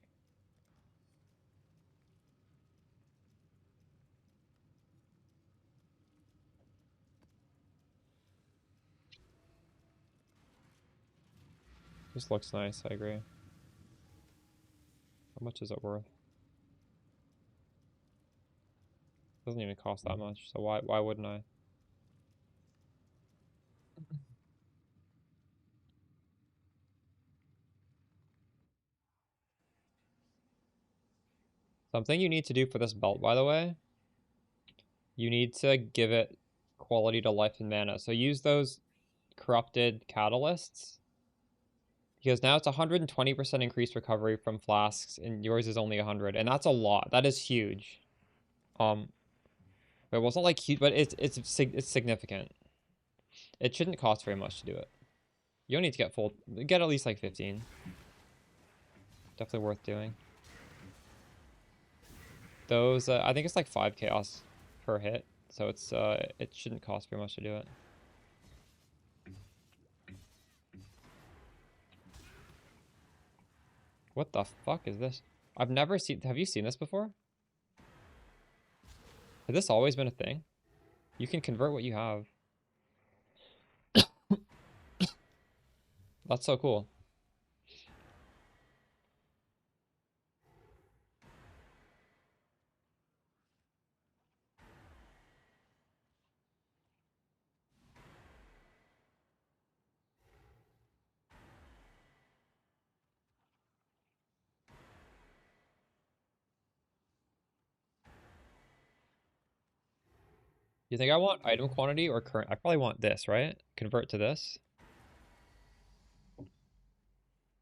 This looks nice, I agree. How much is it worth? Doesn't even cost that much, so why wouldn't I? Something you need to do for this belt, by the way, you need to give it quality to life and mana. So use those corrupted catalysts, because now it's 120% increased recovery from flasks, and yours is only 100, and that's a lot. That is huge. It wasn't like huge, but it's significant. It shouldn't cost very much to do it. You don't need to get full. Get at least like 15. Definitely worth doing. Those, I think it's like 5 chaos per hit, so it shouldn't cost very much to do it. What the fuck is this? I've never seen. Have you seen this before? Has this always been a thing? You can convert what you have. That's so cool. You think I want item quantity or current? I probably want this, right? Convert to this. I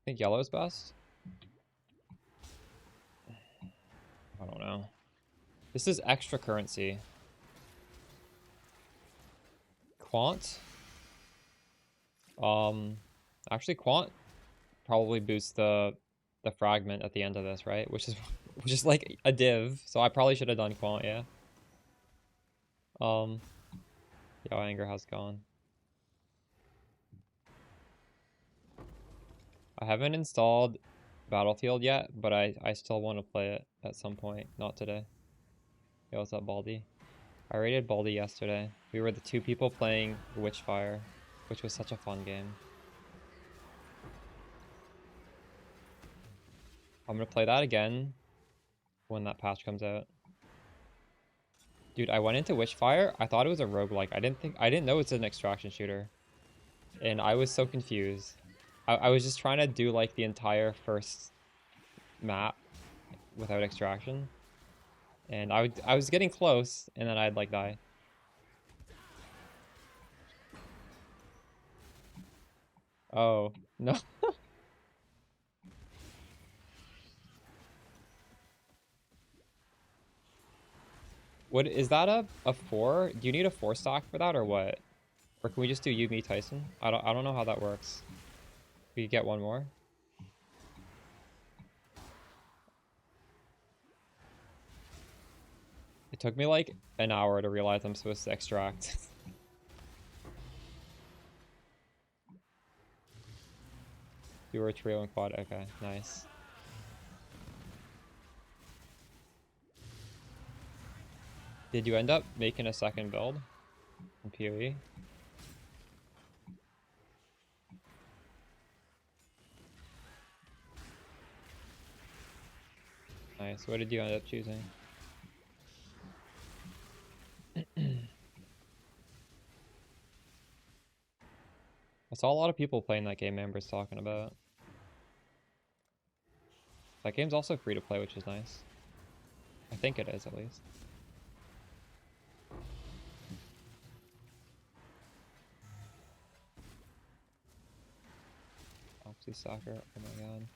think yellow's best. I don't know. This is extra currency. Quant. Actually quant probably boosts the fragment at the end of this, right? Which is like a div. So I probably should have done quant, yeah. Yeah, anger has gone. I haven't installed Battlefield yet, but I still want to play it at some point. Not today. Yo, what's up, Baldy? I rated Baldy yesterday. We were the 2 people playing Witchfire, which was such a fun game. I'm gonna play that again when that patch comes out. Dude, I went into Witchfire. I thought it was a roguelike. I didn't know it's an extraction shooter. And I was so confused. I was just trying to do like the entire first map without extraction. And I was getting close, and then I'd like die. Oh, no. What is that a 4? Do you need a 4 stock for that or what? Or can we just do you, me, Tyson? I don't know how that works. We get one more. It took me like an hour to realize I'm supposed to extract. You were a trio and quad. Okay, nice. Did you end up making a second build in PoE? Nice. What did you end up choosing? I saw a lot of people playing that game Amber's talking about. That game's also free to play, which is nice. I think it is, at least. Oxy Soccer. Oh my god.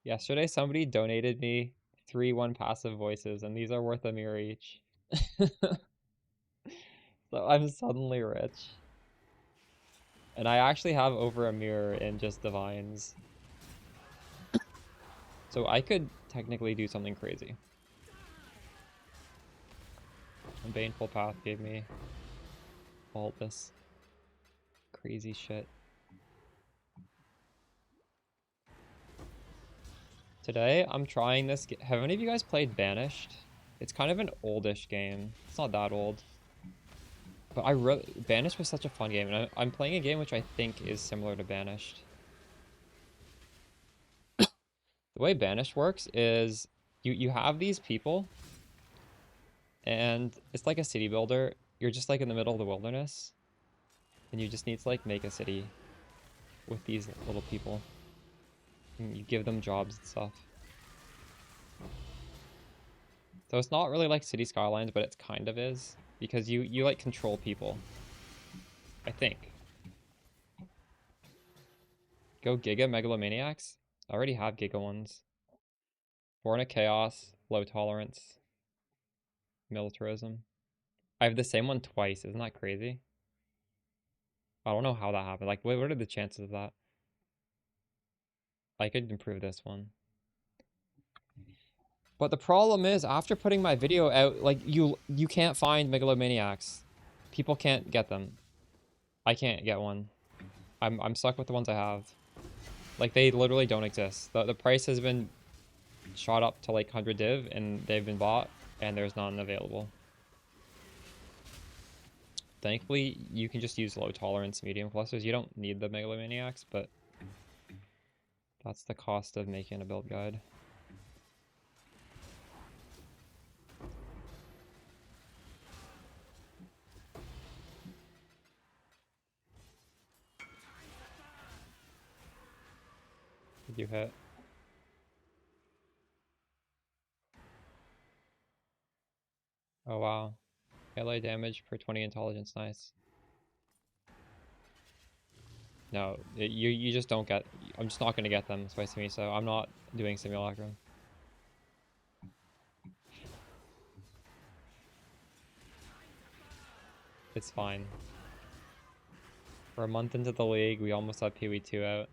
Yesterday, somebody donated me 3 1 passive voices, and these are worth a mirror each. So I'm suddenly rich. And I actually have over a mirror in just divines. So I could technically do something crazy. And Baneful Path gave me all this crazy shit. Today, I'm trying this. Have any of you guys played Banished? It's kind of an oldish game. It's not that old. But Banished was such a fun game. And I'm playing a game which I think is similar to Banished. The way Banished works is you have these people. And it's like a city builder. You're just like in the middle of the wilderness. And you just need to like make a city with these little people. And you give them jobs and stuff. So it's not really like City Skylines, but it kind of is. Because you like control people. I think. Go Giga Megalomaniacs? I already have Giga ones. Born of Chaos, Low Tolerance, Militarism. I have the same one twice, isn't that crazy? I don't know how that happened. Like, what are the chances of that? I could improve this one. But the problem is, after putting my video out, like, you can't find Megalomaniacs. People can't get them. I can't get one. I'm stuck with the ones I have. Like, they literally don't exist. The price has been shot up to like 100 div, and they've been bought, and there's none available. Thankfully, you can just use low tolerance medium clusters. You don't need the Megalomaniacs, but that's the cost of making a build guide. Did you hit? Oh wow. Melee damage per 20 intelligence, nice. No, you just don't get... I'm just not gonna get them, Spicy Me, so I'm not doing Simulacrum. It's fine. We're a month into the league, we almost have PoE 2 out.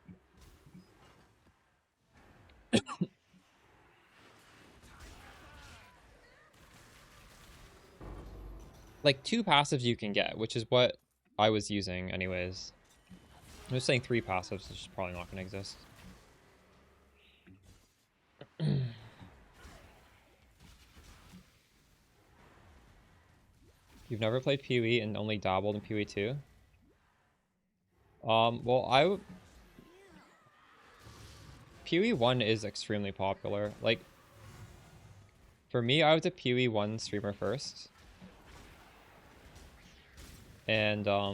Like 2 passives you can get, which is what I was using anyways. I'm just saying 3 passives, which is probably not gonna exist. You've never played PoE and only dabbled in PoE 2? Well, PoE 1 is extremely popular. Like, for me, I was a PoE 1 streamer first. And, I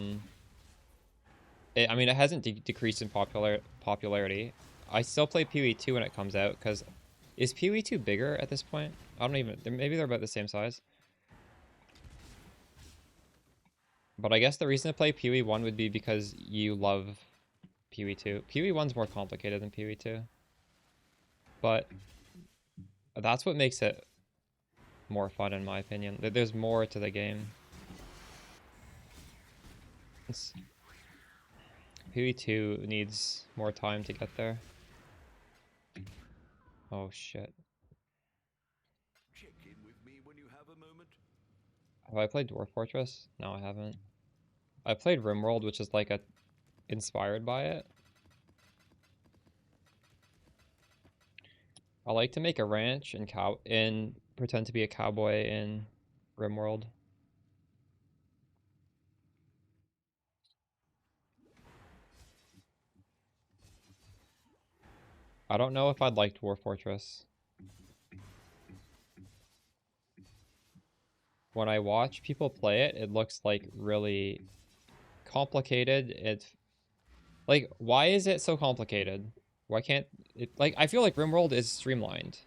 mean, it hasn't decreased in popularity. I still play PoE 2 when it comes out, because... Is PoE 2 bigger at this point? I don't even... Maybe they're about the same size. But I guess the reason to play PoE 1 would be because you love PoE 2. PoE 1's more complicated than PoE 2. But that's what makes it more fun, in my opinion. There's more to the game. PoE 2 needs more time to get there. Oh shit. Check in with me when you have a moment. Have I played Dwarf Fortress? No, I haven't. I played RimWorld, which is like inspired by it. I like to make a ranch and pretend to be a cowboy in RimWorld. I don't know if I'd like Dwarf Fortress. When I watch people play it, it looks like really complicated. It's like, why is it so complicated? Why can't it... Like, I feel like RimWorld is streamlined.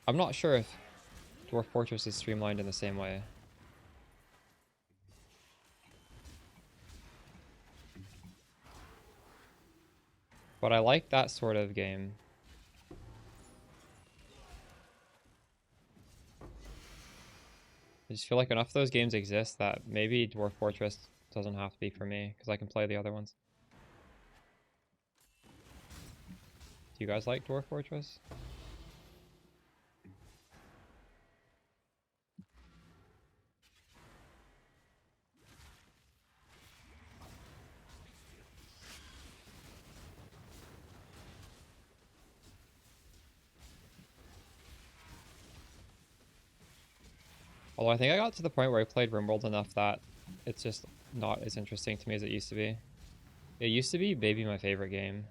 I'm not sure if Dwarf Fortress is streamlined in the same way. But I like that sort of game. I just feel like enough of those games exist that maybe Dwarf Fortress doesn't have to be for me, because I can play the other ones. Do you guys like Dwarf Fortress? Although I think I got to the point where I played RimWorld enough that it's just not as interesting to me as it used to be. It used to be maybe my favorite game.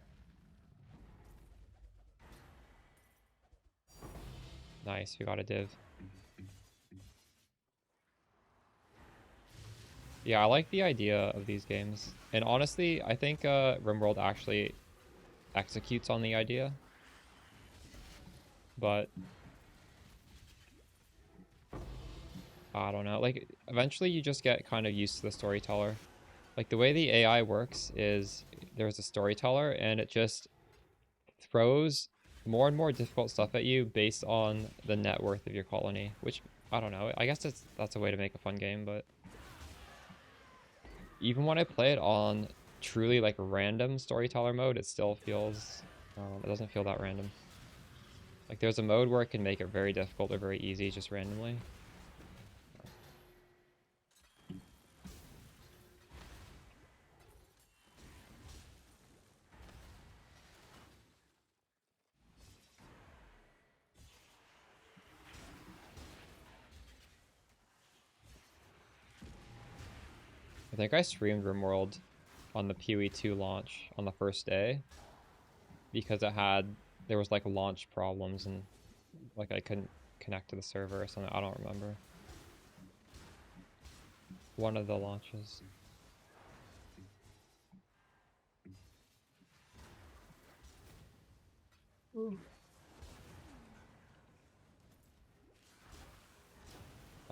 Nice, we got a div. Yeah, I like the idea of these games. And honestly, I think RimWorld actually executes on the idea. But I don't know. Like, eventually you just get kind of used to the storyteller. Like, the way the AI works is there's a storyteller, and it just throws more and more difficult stuff at you based on the net worth of your colony. Which, I don't know. I guess that's a way to make a fun game, but... Even when I play it on truly, like, random storyteller mode, it still feels... it doesn't feel that random. Like, there's a mode where it can make it very difficult or very easy just randomly. I think I streamed RimWorld on the PoE 2 launch on the first day because there was like launch problems and like I couldn't connect to the server or something. I don't remember. One of the launches.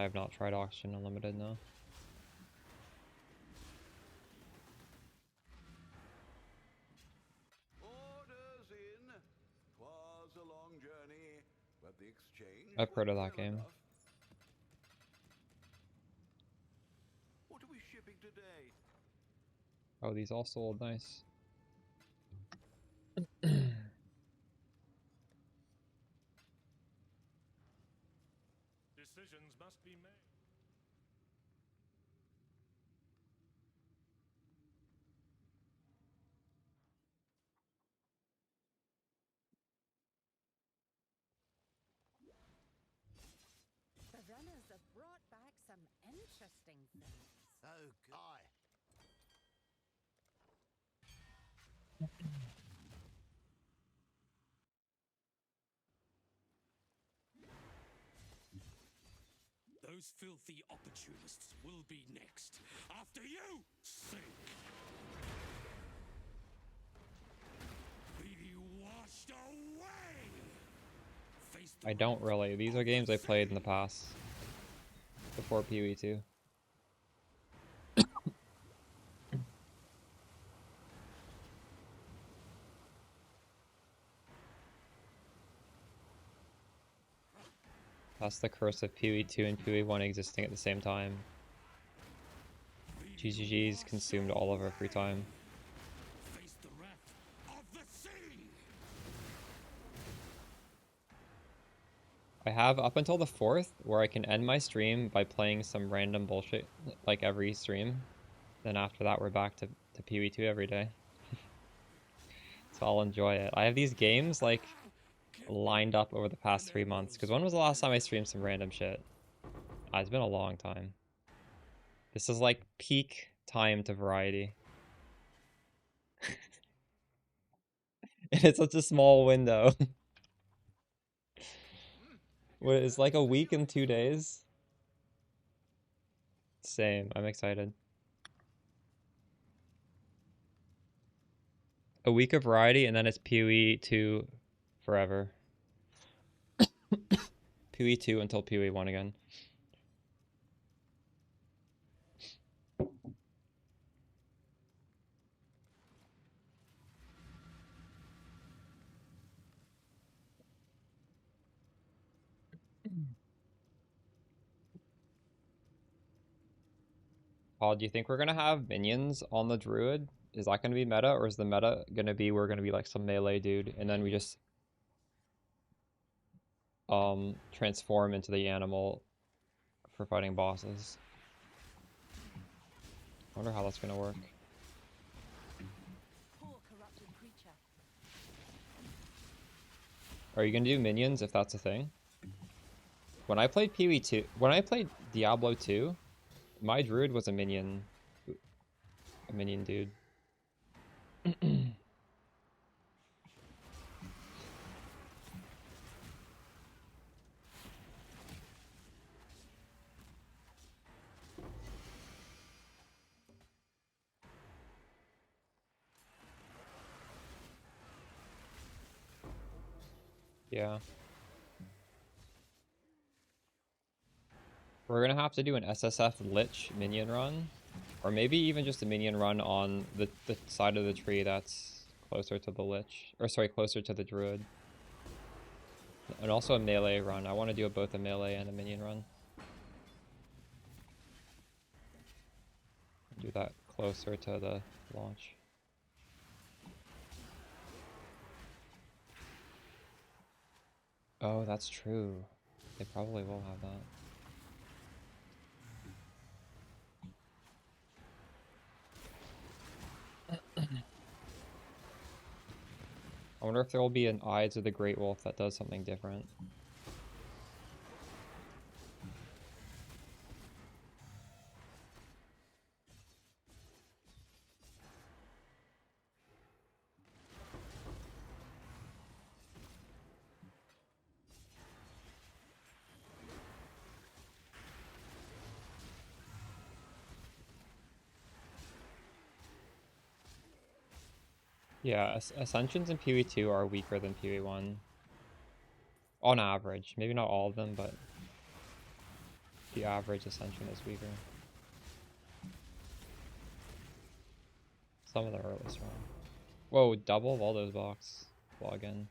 I have not tried Oxygen Unlimited, no. Orders in. 'Twas a long journey, but the exchange I've heard of went that well game. enough. What are we shipping today? Oh, these all sold, nice. Decisions must be made. The runners have brought back some interesting things. So good. Aye. Those filthy opportunists will be next. After you, sink. Be washed away. Face the I don't really. These are games I played in the past. Before PoE 2. That's the curse of PoE 2 and PoE 1 existing at the same time. GGG's consumed all of our free time. face the wrath of the sea. I have up until the 4th, where I can end my stream by playing some random bullshit, like every stream. Then after that, we're back to PoE 2 every day. So I'll enjoy it. I have these games, like, lined up over the past 3 months. Because when was the last time I streamed some random shit? It's been a long time. This is like peak time to variety. And it's such a small window. What, it's like a week and 2 days? Same, I'm excited. A week of variety and then it's PoE 2 forever. PoE 2 until PoE 1 again. Paul, do you think we're gonna have minions on the druid? Is that gonna be meta, or is the meta gonna be we're gonna be like some melee dude and then we just transform into the animal for fighting bosses? I wonder how that's gonna work. Poor corrupted creature. Are you gonna do minions if that's a thing? When I played PoE 2, when I played Diablo 2, my druid was a minion dude. Yeah. We're gonna have to do an SSF Lich minion run. Or maybe even just a minion run on the side of the tree that's closer to the Lich. Or sorry, closer to the Druid. And also a melee run. I want to do both a melee and a minion run. Do that closer to the launch. Oh, that's true. They probably will have that. I wonder if there will be an Ides of the Great Wolf that does something different. Yeah, Ascensions in PoE 2 are weaker than PoE 1. On average. Maybe not all of them, but... The average Ascension is weaker. Some of them are really strong. Whoa, double Waldo's box. Log in.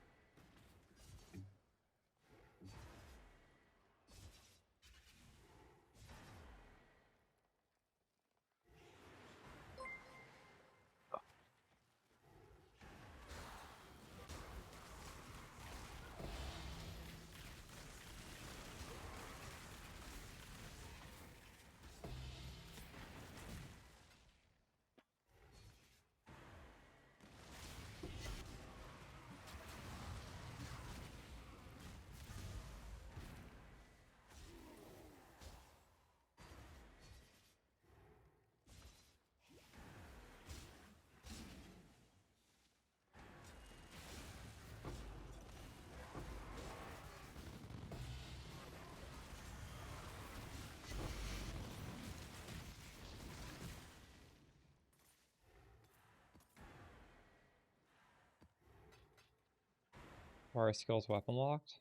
Why are skills weapon locked?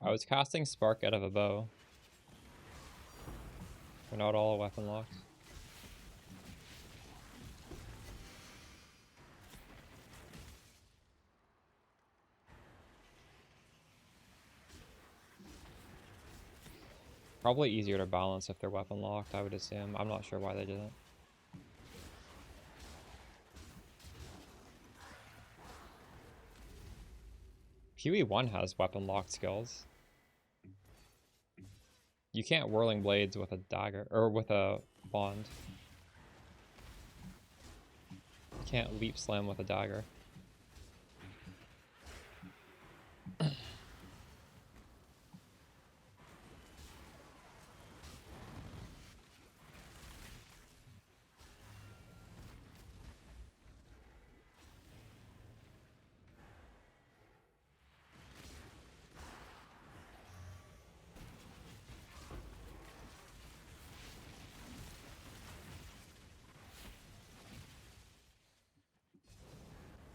I was casting Spark out of a bow. They're not all weapon locked. Probably easier to balance if they're weapon locked, I would assume. I'm not sure why they did it. PoE 1 has weapon locked skills. You can't Whirling Blades with a dagger, or with a bond. You can't Leap Slam with a dagger.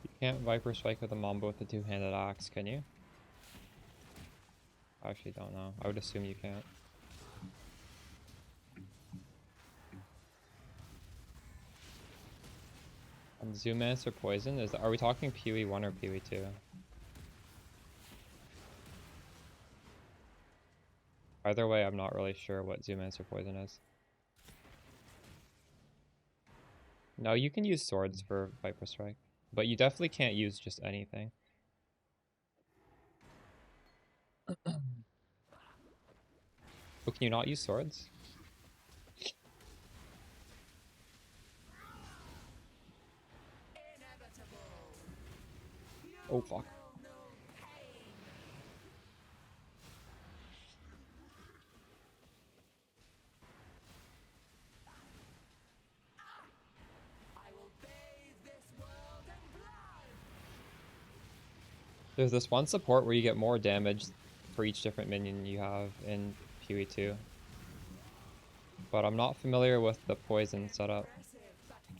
You can't Viper Strike with a Mamba with a two-handed axe, can you? I actually don't know. I would assume you can't. And Zoomancer Poison, are we talking PoE 1 or PoE 2? Either way, I'm not really sure what Zoomancer Poison is. No, you can use swords for Viper Strike, but you definitely can't use just anything. Oh, can you not use swords? Oh, fuck. There's this one support where you get more damage for each different minion you have in PoE 2. But I'm not familiar with the poison setup.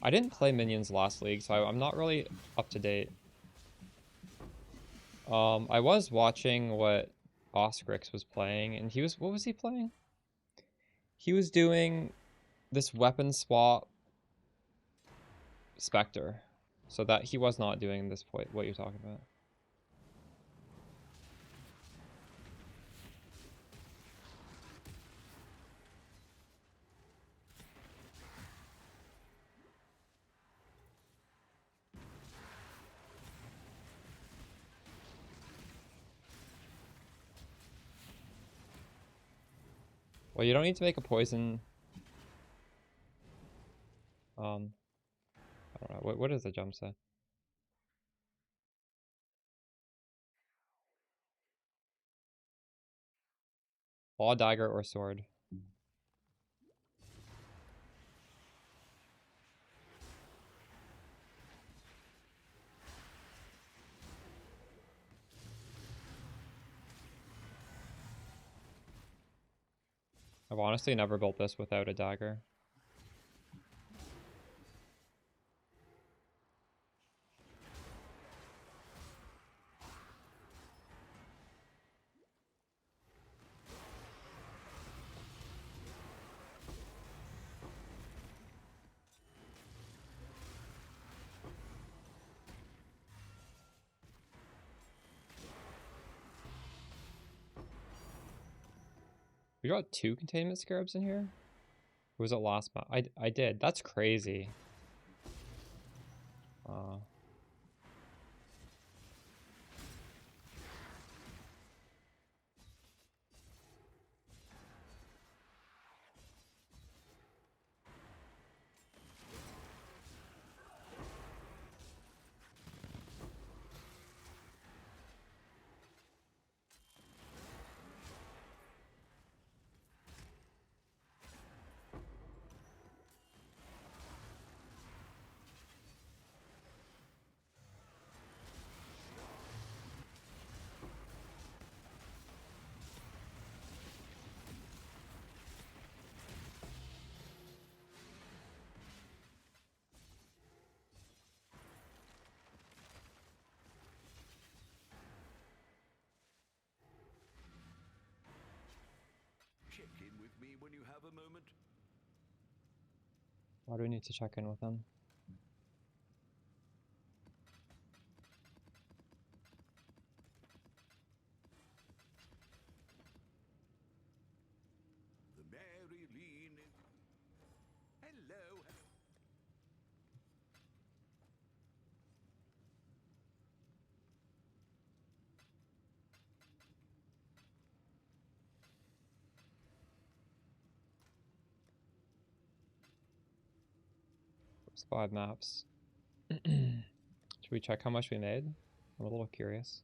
I didn't play minions last league, so I'm not really up to date. I was watching what Oscrix was playing, and what was he playing? He was doing this weapon swap Spectre. So that he was not doing this point, what you're talking about. Well, you don't need to make a poison. I don't know. What does the jump say? Claw, dagger, or sword? I've honestly never built this without a dagger. We got 2 containment scarabs in here? Or was it last map? I did. That's crazy. Check in with me when you have a moment. Why do we need to check in with them? The Mary Lean. Hello. It's 5 maps. Should we check how much we made? I'm a little curious.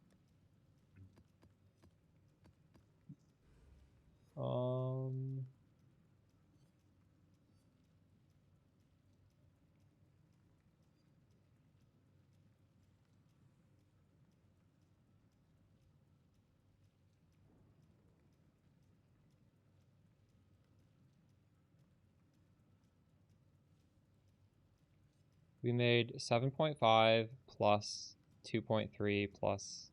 We made 7.5 plus 2.3 plus,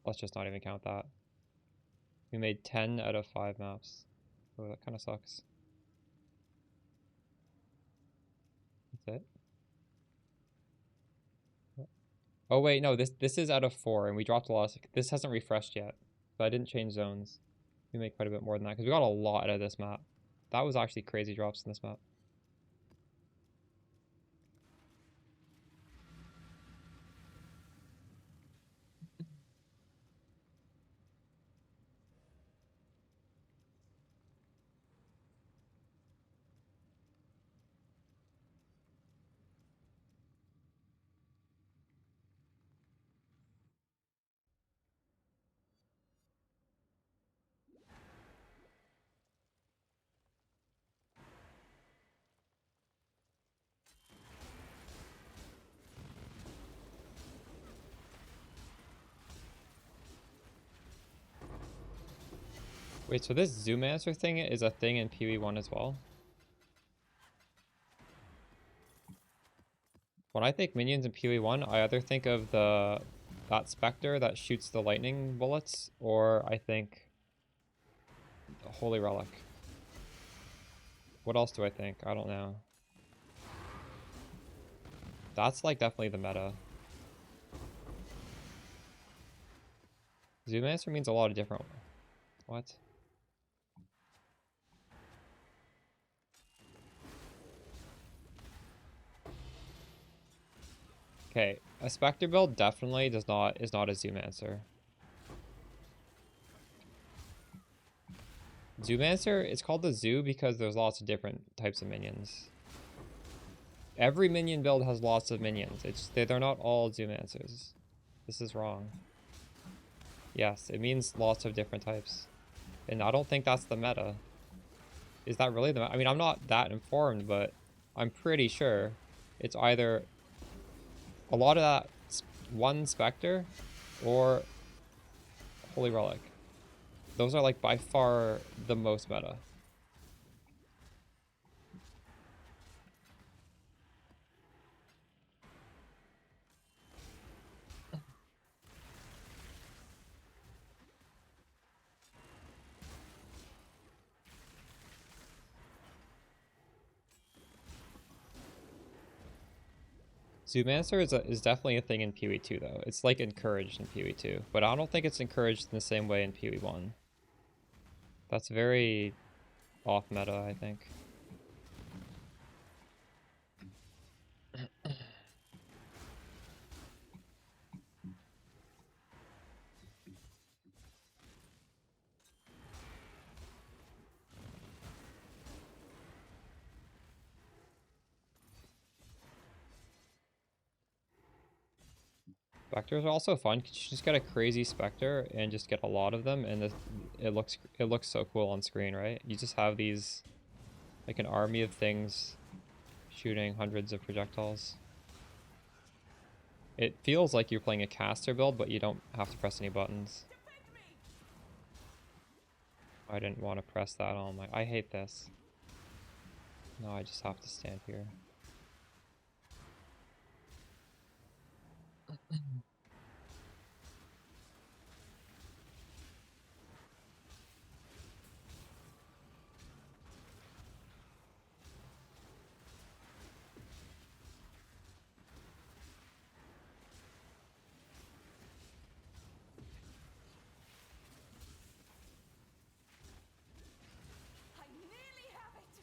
let's just not even count that. We made 10 out of 5 maps. Oh, that kind of sucks. That's it. Oh wait, no, this is out of 4, and we dropped a lot. This hasn't refreshed yet, but I didn't change zones. We made quite a bit more than that, because we got a lot out of this map. That was actually crazy drops in this map. Wait, so this zoom answer thing is a thing in PoE 1 as well? When I think minions in PoE 1, I either think of that Spectre that shoots the lightning bullets, or I think the Holy Relic. What else do I think? I don't know. That's like definitely the meta. Zoom answer means a lot of different... What? Okay, a Spectre build definitely is not a zoom answer. Zoom answer, it's called the zoo because there's lots of different types of minions. Every minion build has lots of minions. They're not all zoom answers. This is wrong. Yes, it means lots of different types. And I don't think that's the meta. Is that really the meta? I mean, I'm not that informed, but I'm pretty sure it's either a lot of that one Spectre or Holy Relic. Those are like by far the most meta. Zoomancer is definitely a thing in PoE 2 though. It's like encouraged in PoE 2, but I don't think it's encouraged in the same way in PoE 1. That's very off meta, I think. Specters are also fun because you just get a crazy Spectre and just get a lot of them, and it looks so cool on screen, right? You just have these like an army of things shooting hundreds of projectiles. It feels like you're playing a caster build, but you don't have to press any buttons. I didn't want to press that on my... I hate this. No, I just have to stand here. I nearly have it!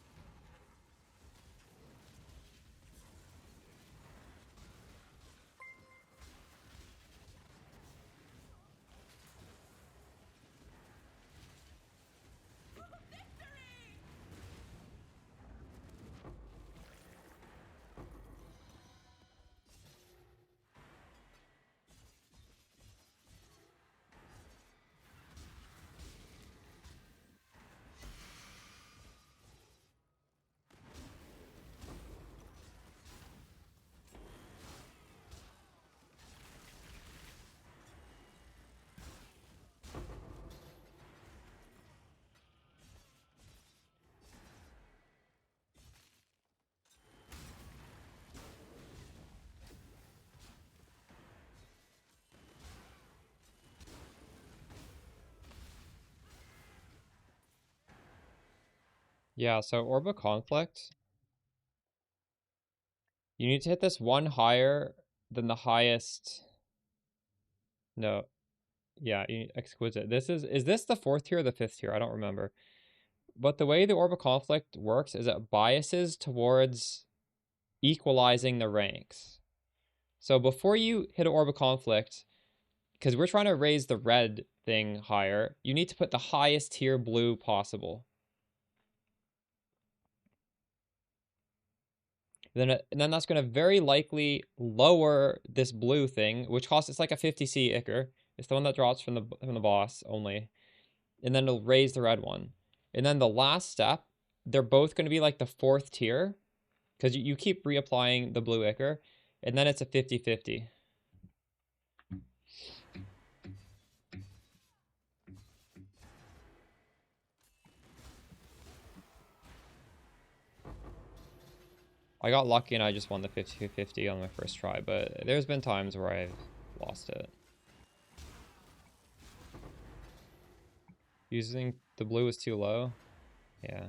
Yeah, so Orb of Conflict, you need to hit this one higher than the highest... No. Yeah, Exquisite. Is this the 4th tier or the 5th tier? I don't remember. But the way the Orb of Conflict works is it biases towards equalizing the ranks. So before you hit an Orb of Conflict, because we're trying to raise the red thing higher, you need to put the highest tier blue possible. And then that's going to very likely lower this blue thing, which costs, it's like a 50C Ichor. It's the one that drops from the boss only. And then it'll raise the red one. And then the last step, they're both going to be like the 4th tier, because you keep reapplying the blue Ichor, and then it's a 50-50. I got lucky and I just won the 50-50 on my first try, but there's been times where I've lost it. Using the blue is too low? Yeah.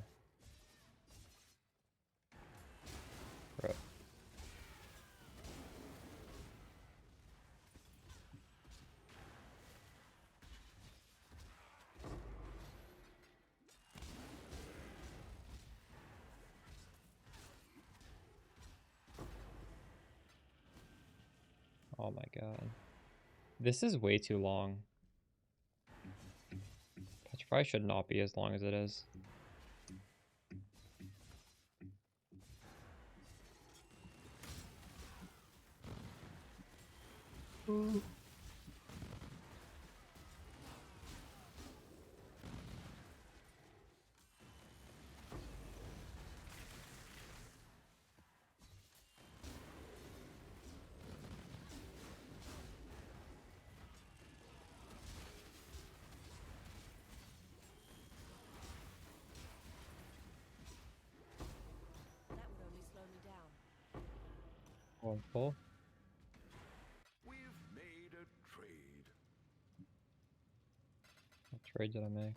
Rip. Oh my god. This is way too long. Petrify should not be as long as it is. That would only slow me down. Going full? We've made a trade. What trade did I make?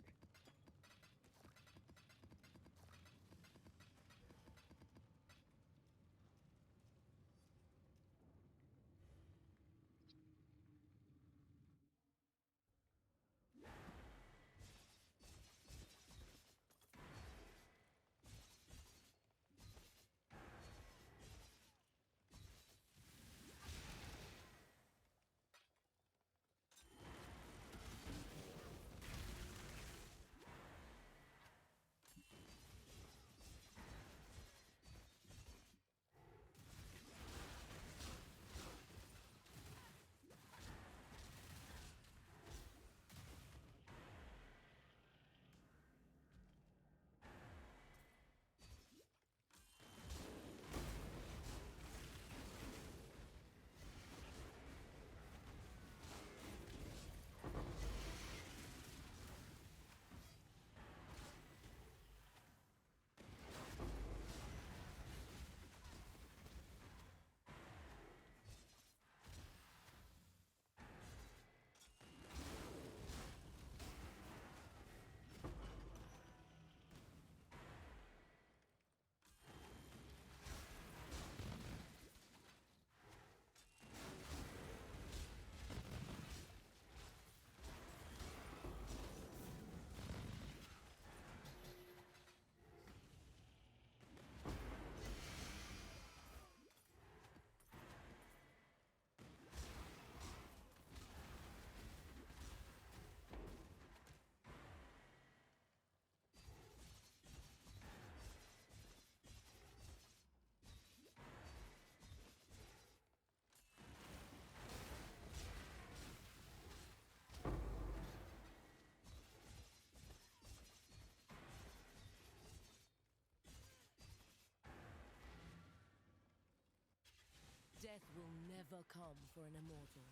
Death will never come for an immortal.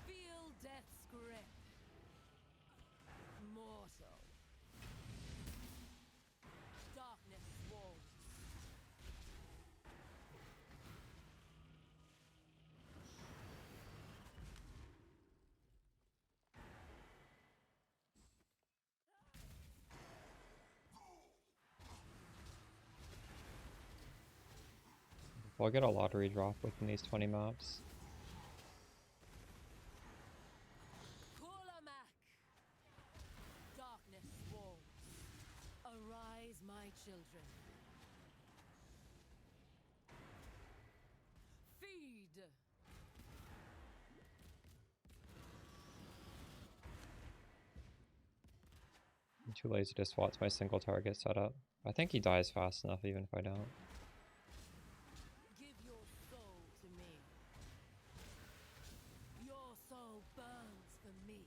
Feel death's grip. Mortal. Darkness swarms. We'll get a lottery drop within these 20 maps. Darkness swarms. Arise, my children. Feed. I'm too lazy to swat my single target setup. I think he dies fast enough even if I don't. Give your soul to me. Your soul burns for me.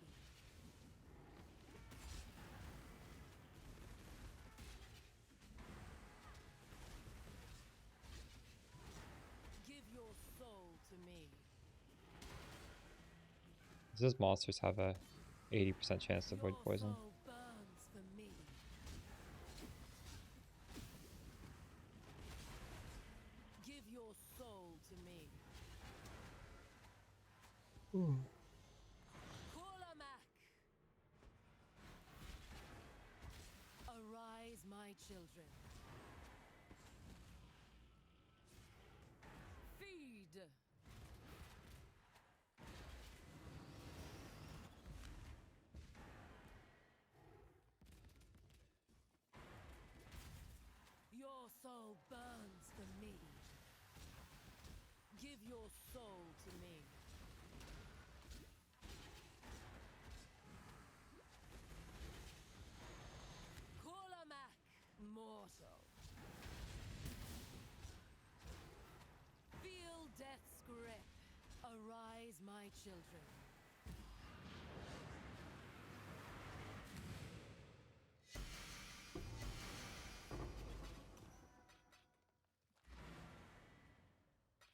Give your soul to me. These monsters have a 80% chance to avoid poison. Your soul burns for me. Give your soul to me. Kulamak. Arise, my children. Feed. Your soul burns for me. Give your soul to me. Kulamak, mortal. Feel death's grip. Arise, my children.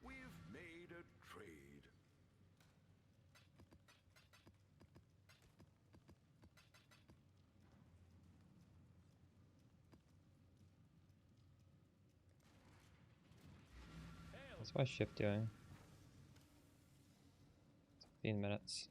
We've made a trade. What's my shift doing? 15 minutes.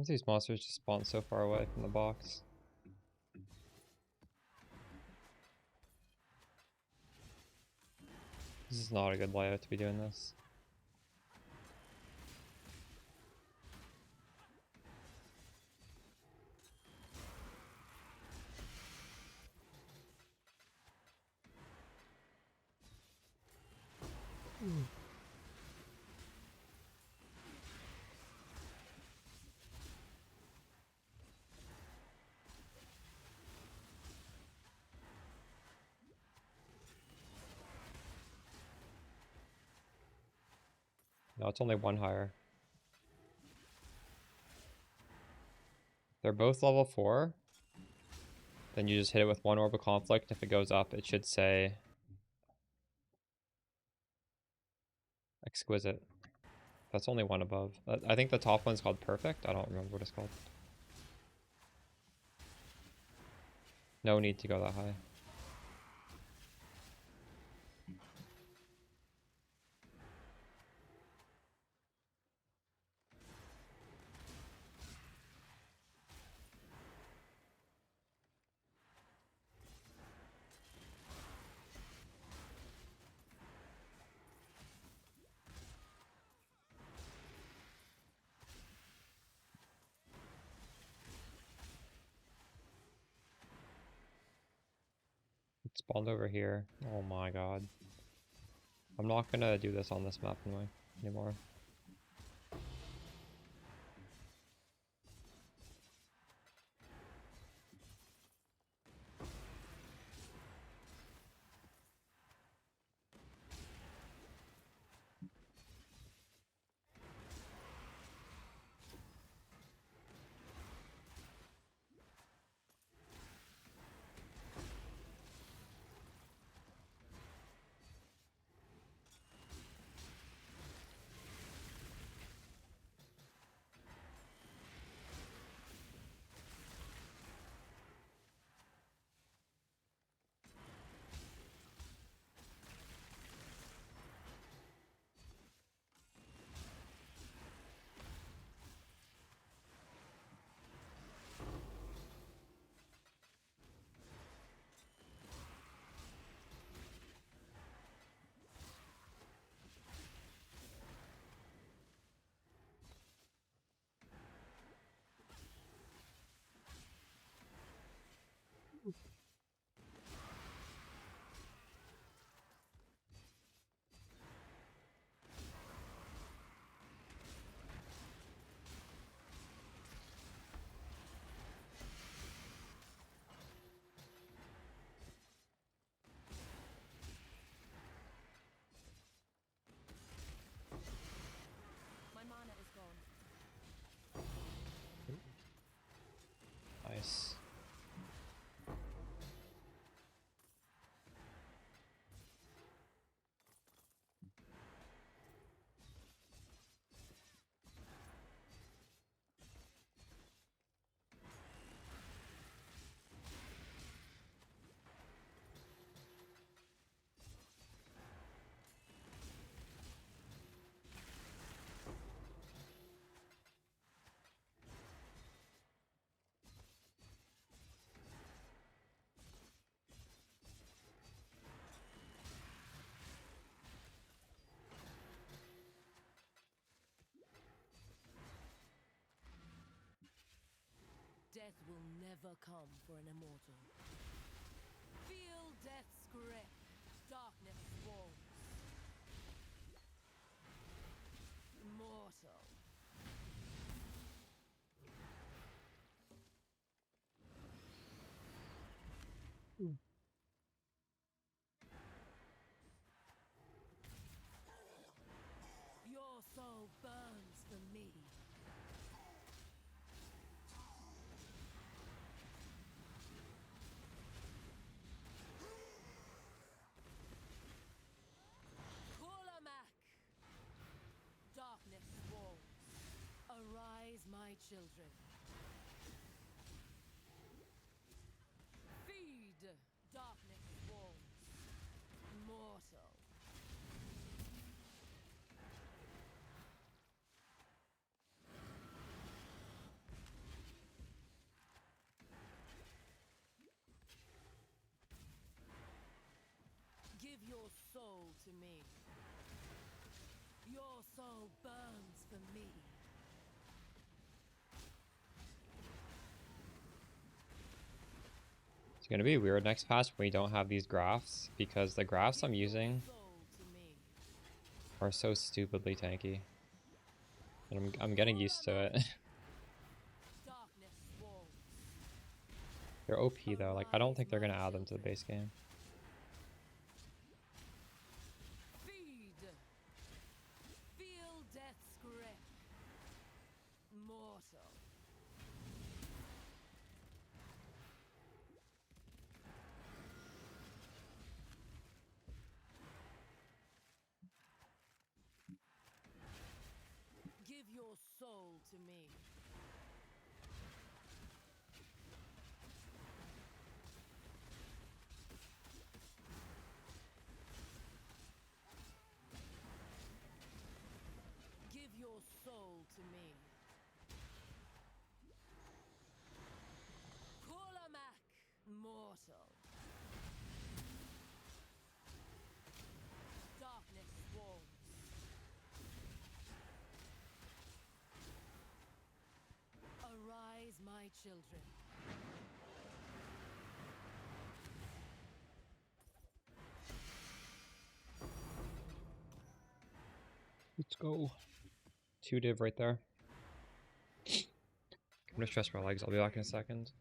Sometimes these monsters just spawn so far away from the box. This is not a good layout to be doing this. No, it's only one higher. They're both level 4. Then you just hit it with one Orb of Conflict. If it goes up, it should say Exquisite. That's only one above. I think the top one's called Perfect. I don't remember what it's called. No need to go that high. It spawned over here. Oh my god. I'm not gonna do this on this map anymore. My mana is gone. Nice. Death will never come for an immortal. Feel death's grip. Darkness swarms. Immortal. Your soul burns for me. Darkness swarms. Arise, my children. Feed. Darkness swarms. Mortal. soul to me. Your soul burns for me. It's gonna be weird next patch when we don't have these graphs, because the graphs I'm using Soul to me. are so stupidly tanky. And I'm getting used to it. Darkness walls. They're OP though, like I don't think they're gonna add them to the base game. Feed. Feel death's grip. Mortal. Give your soul to me. Give your soul to me. Kulamak, mortal. Darkness walls. Arise, my children. Let's go. 2 div right there. I'm gonna stretch my legs, I'll be back in a second.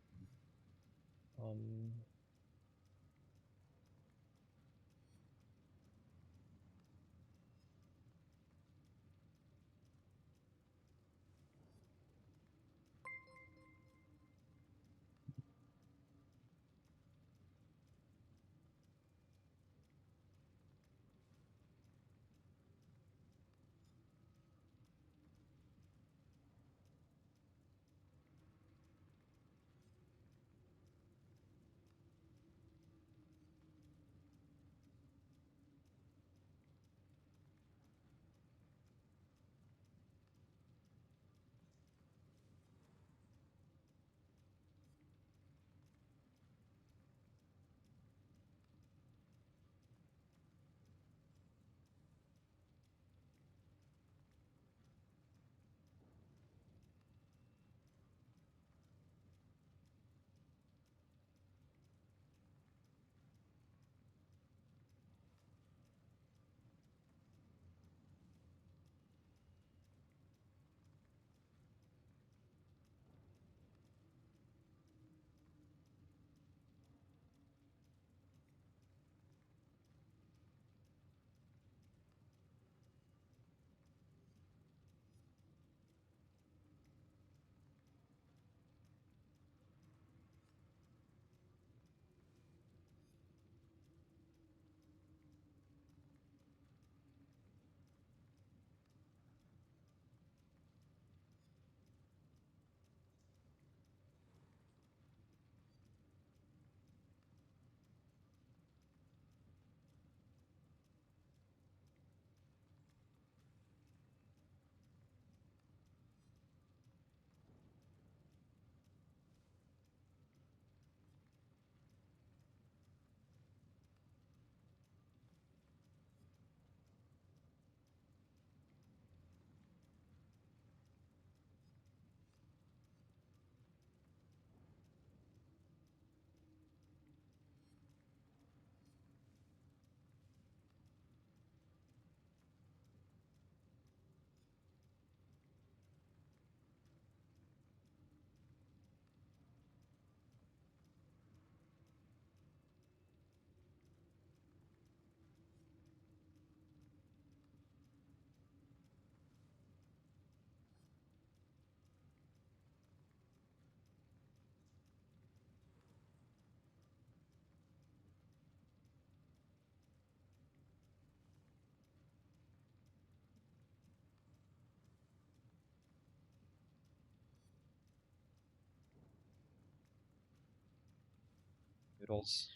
Noodles.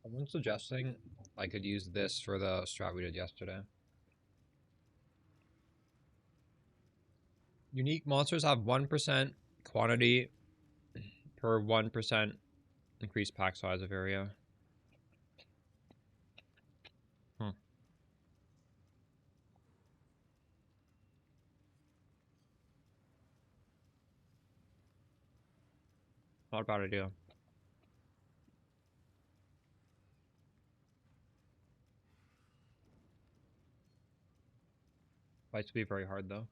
Someone's suggesting I could use this for the strat we did yesterday. Unique monsters have 1% quantity per 1% increased pack size of area. Not a bad idea. Fights will be very hard though.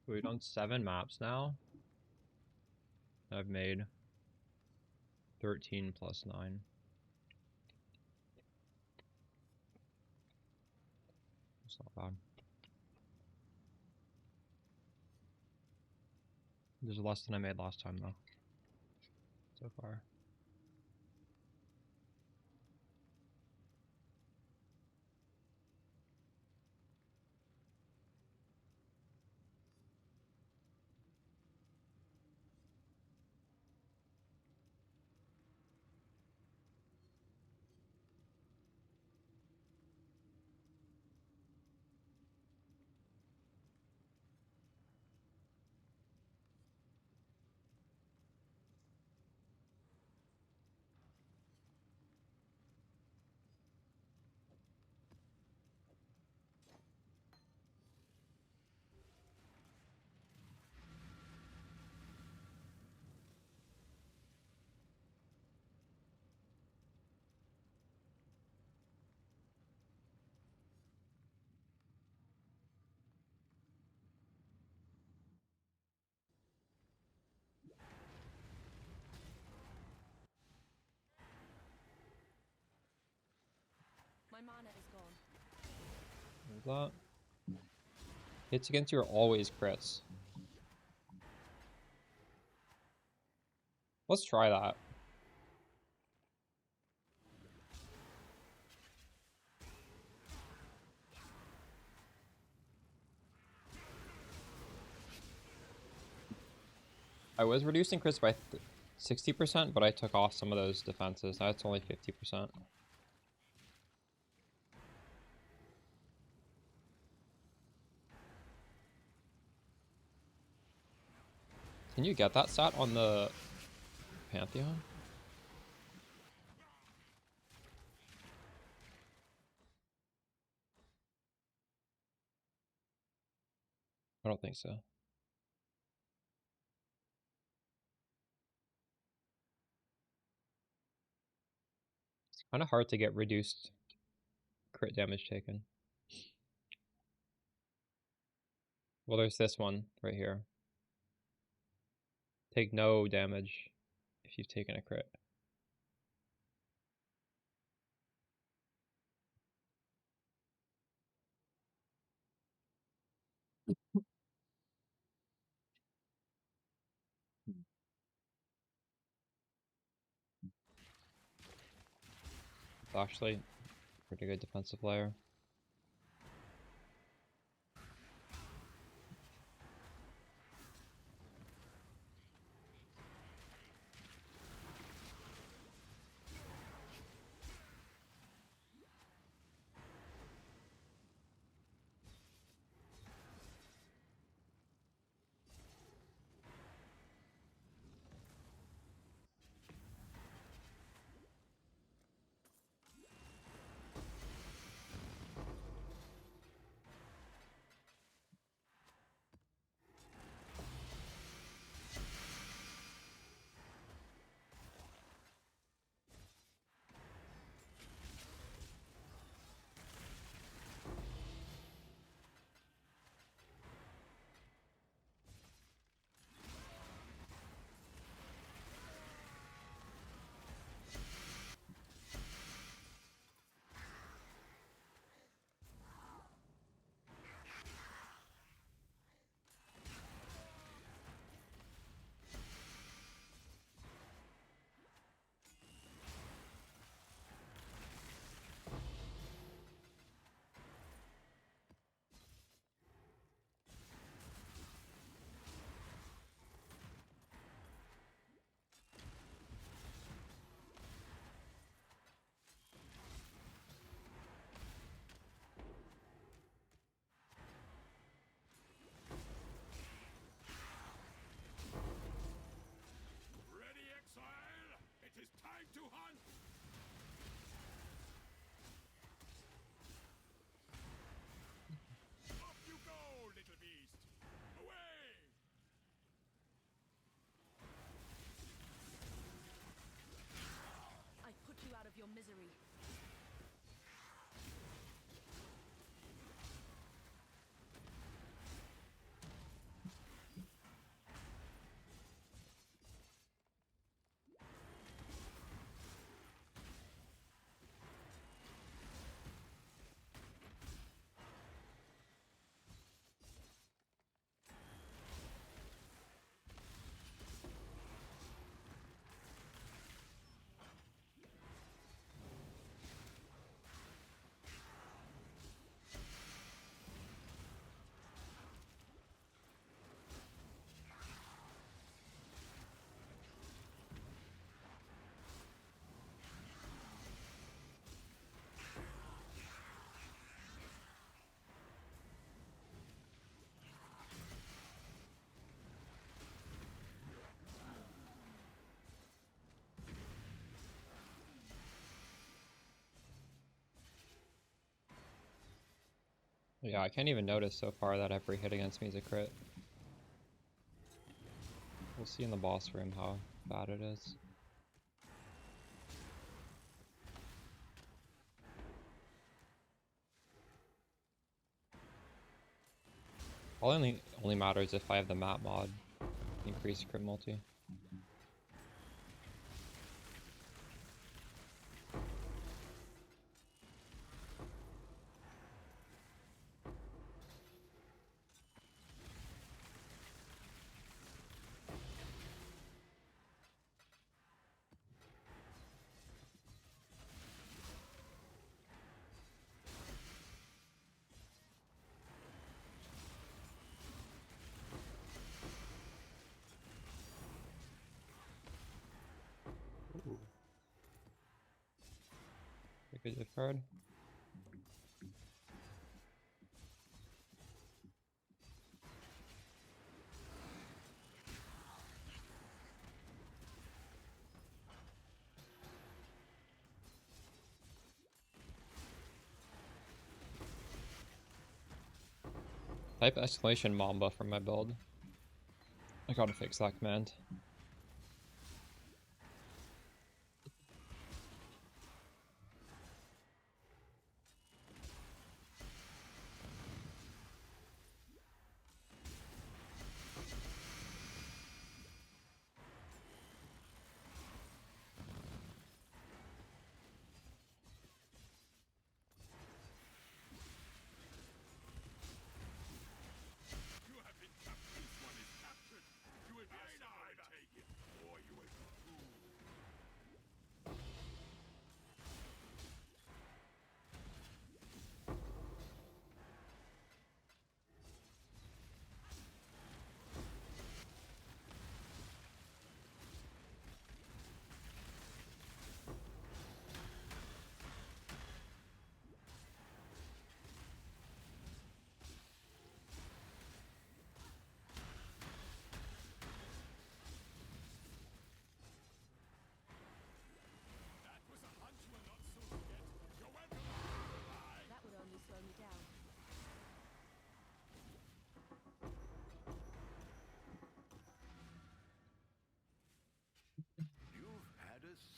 We've done 7 maps now. I've made 13 plus 9. It's not bad. There's less than I made last time though. So far. My mana is gone. What was that? Hits against you are always crits. Let's try that. I was reducing crits by 60%, but I took off some of those defenses. Now it's only 50%. Can you get that stat on the Pantheon? I don't think so. It's kind of hard to get reduced crit damage taken. Well, there's this one right here. Take no damage if you've taken a crit. It's actually a pretty good defensive player. Ready, exile? It is time to hunt! Off you go, little beast! Away! I put you out of your misery. Yeah, I can't even notice so far that every hit against me is a crit. We'll see in the boss room how bad it is. Only matters if I have the map mod, increase crit multi. Take a gift card. Type exclamation Mamba from my build. I gotta fix that command.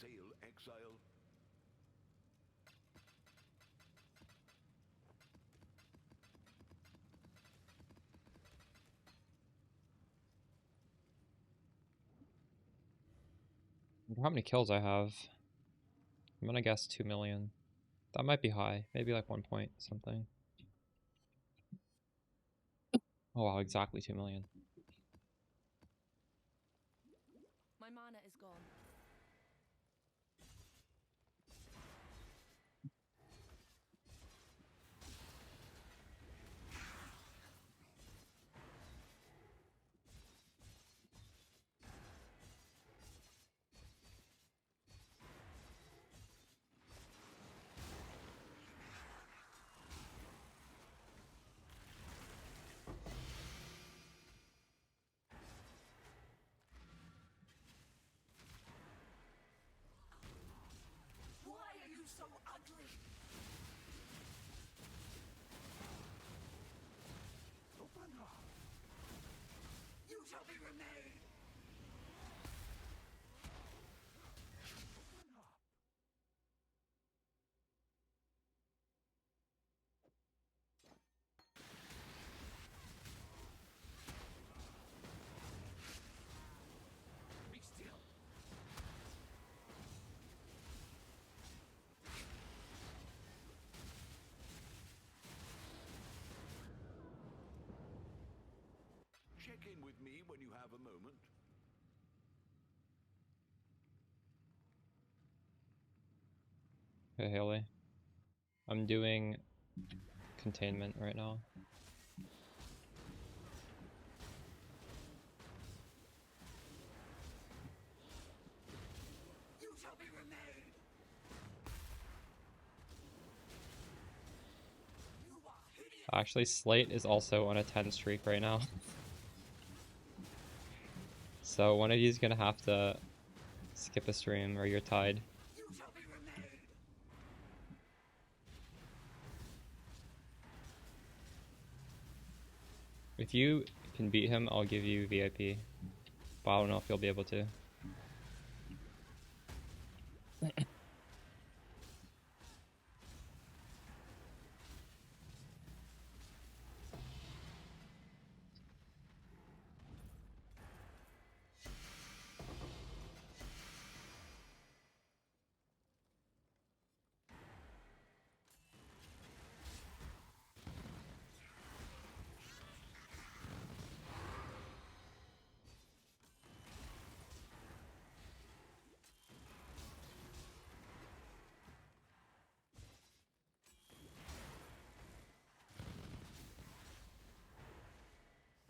sail, exile. I wonder how many kills I have. I'm gonna guess 2 million. That might be high. Maybe like 1 point something. Oh wow, exactly 2 million. My mana is gone. Why are you so ugly? Open up. You shall be remade. Open up. Be still. Check in with me when you have a moment. Hey Haley. I'm doing containment right now. You shall be remade. You are hideous. Actually, Slate is also on a 10 streak right now. So one of you's gonna have to skip a stream or you're tied. You shall be remade. If you can beat him, I'll give you VIP. But I don't know if you'll be able to.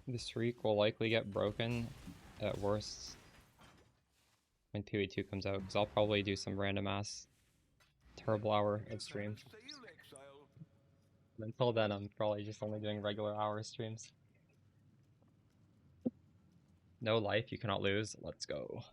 The streak will likely get broken at worst when PoE 2 comes out, because I'll probably do some random ass terrible hour of stream. Sail, exile. Until then, I'm probably just only doing regular hour streams. No life, you cannot lose. Let's go.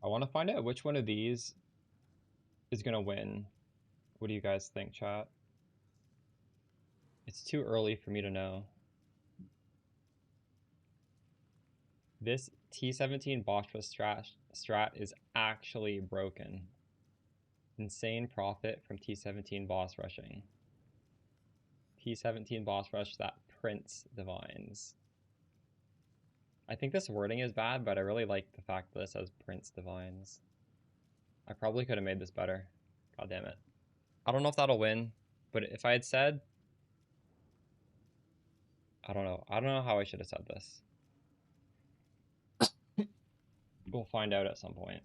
I want to find out which one of these is going to win. What do you guys think, chat? It's too early for me to know. This T17 Boschra strat is actually broken. Insane profit from T17 boss rushing. T17 boss rush that prints divines. I think this wording is bad, but I really like the fact that it says prints divines. I probably could have made this better. God damn it. I don't know if that'll win, but if I had said... I don't know. I don't know how I should have said this. We'll find out at some point.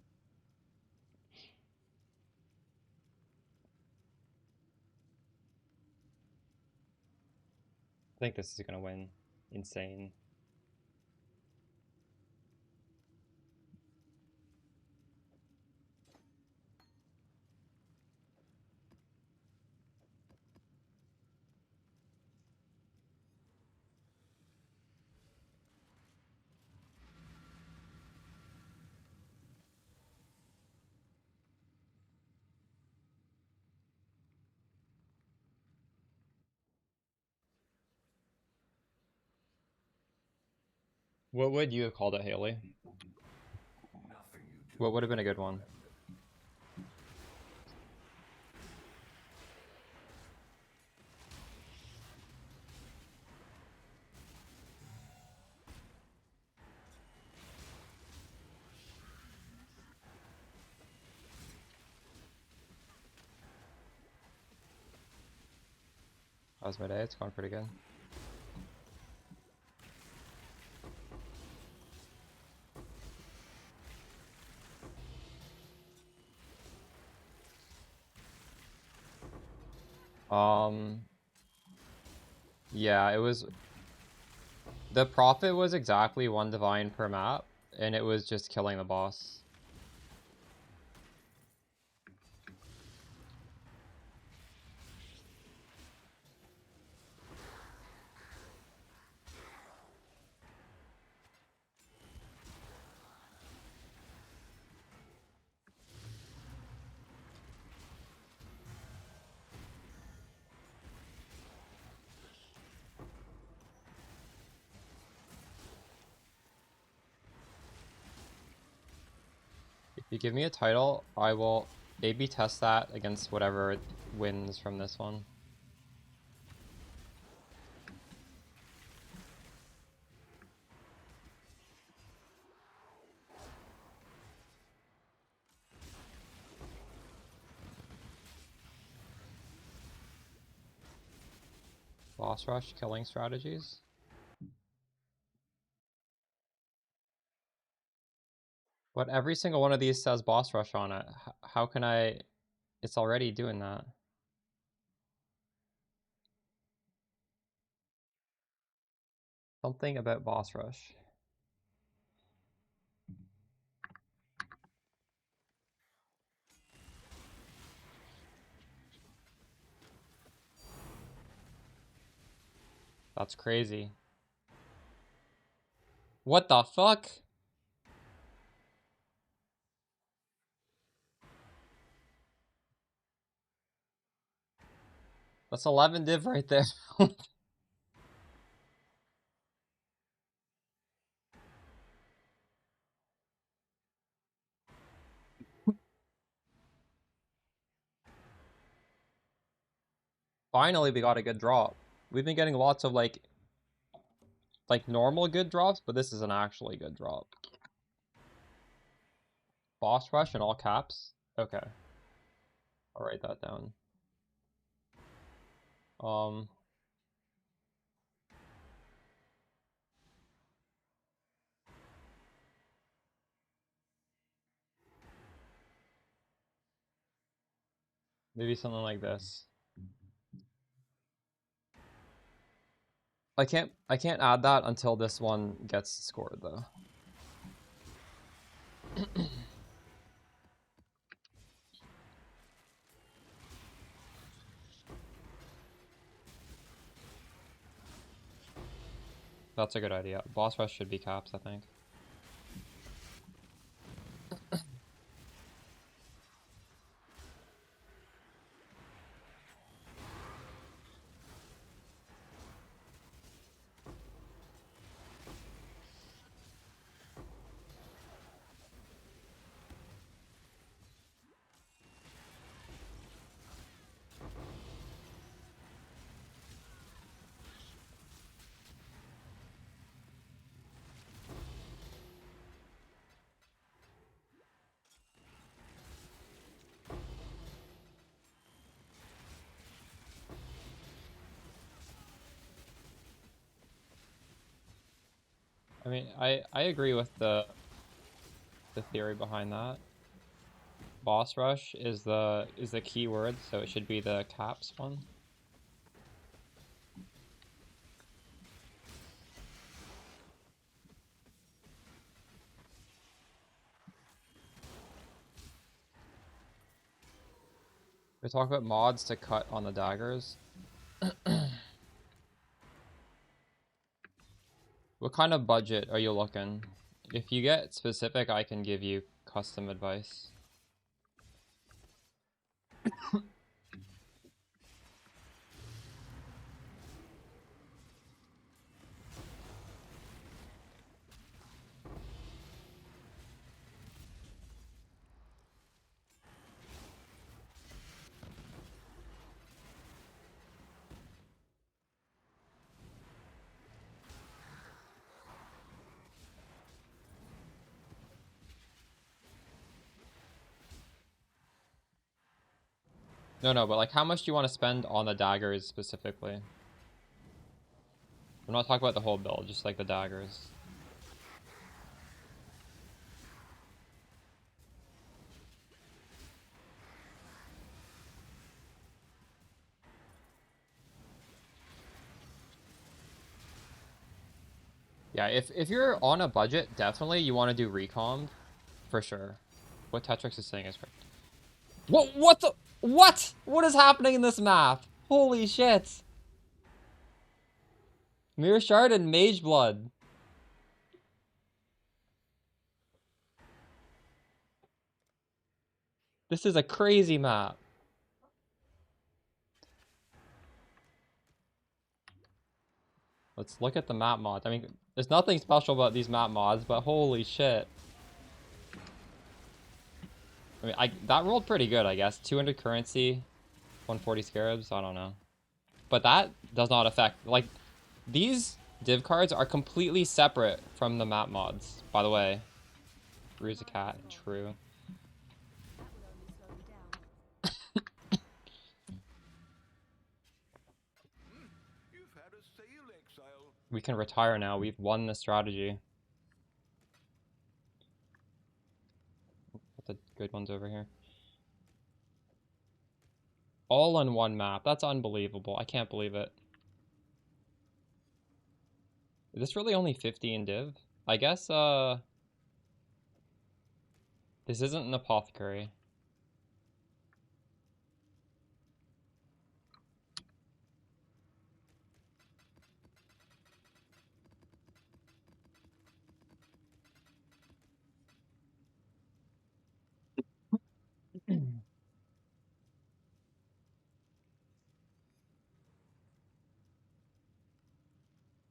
I think this is going to win. Insane. What would you have called it, Haley? Nothing you do. What would have been a good one? How's my day? It's going pretty good. Yeah, it was... The profit was exactly 1 divine per map, and it was just killing the boss. If you give me a title, I will A/B test that against whatever wins from this one. Boss rush killing strategies. But every single one of these says boss rush on it. How can I... It's already doing that. Something about boss rush. That's crazy. What the fuck? That's 11 div right there. Finally, we got a good drop. We've been getting lots of like normal good drops, but this is an actually good drop. Boss rush in all caps. Okay, I'll write that down. Maybe something like this. I can't add that until this one gets scored though. That's a good idea. Boss rush should be caps, I think. I mean, I agree with the theory behind that. Boss rush is the key word, so it should be the caps one. We talk about mods to cut on the daggers. What kind of budget are you looking? If you get specific, I can give you custom advice. No, no, but like how much do you want to spend on the daggers specifically? I'm not talking about the whole build, just like the daggers. Yeah, if you're on a budget, definitely you want to do recomp, for sure. What Tetrix is saying is correct. What the? What? What is happening in this map? Holy shit. Mirror Shard and Mage Blood. This is a crazy map. Let's look at the map mods. I mean, there's nothing special about these map mods, but holy shit. I mean, that rolled pretty good, I guess. 200 currency, 140 scarabs, I don't know. But that does not affect, like, these div cards are completely separate from the map mods, by the way. Bruise a cat, true. You've had a sale, Exile. We can retire now, we've won the strategy. Put the good ones over here. All on one map, that's unbelievable, I can't believe it. Is this really only 50 in div? I guess, this isn't an apothecary.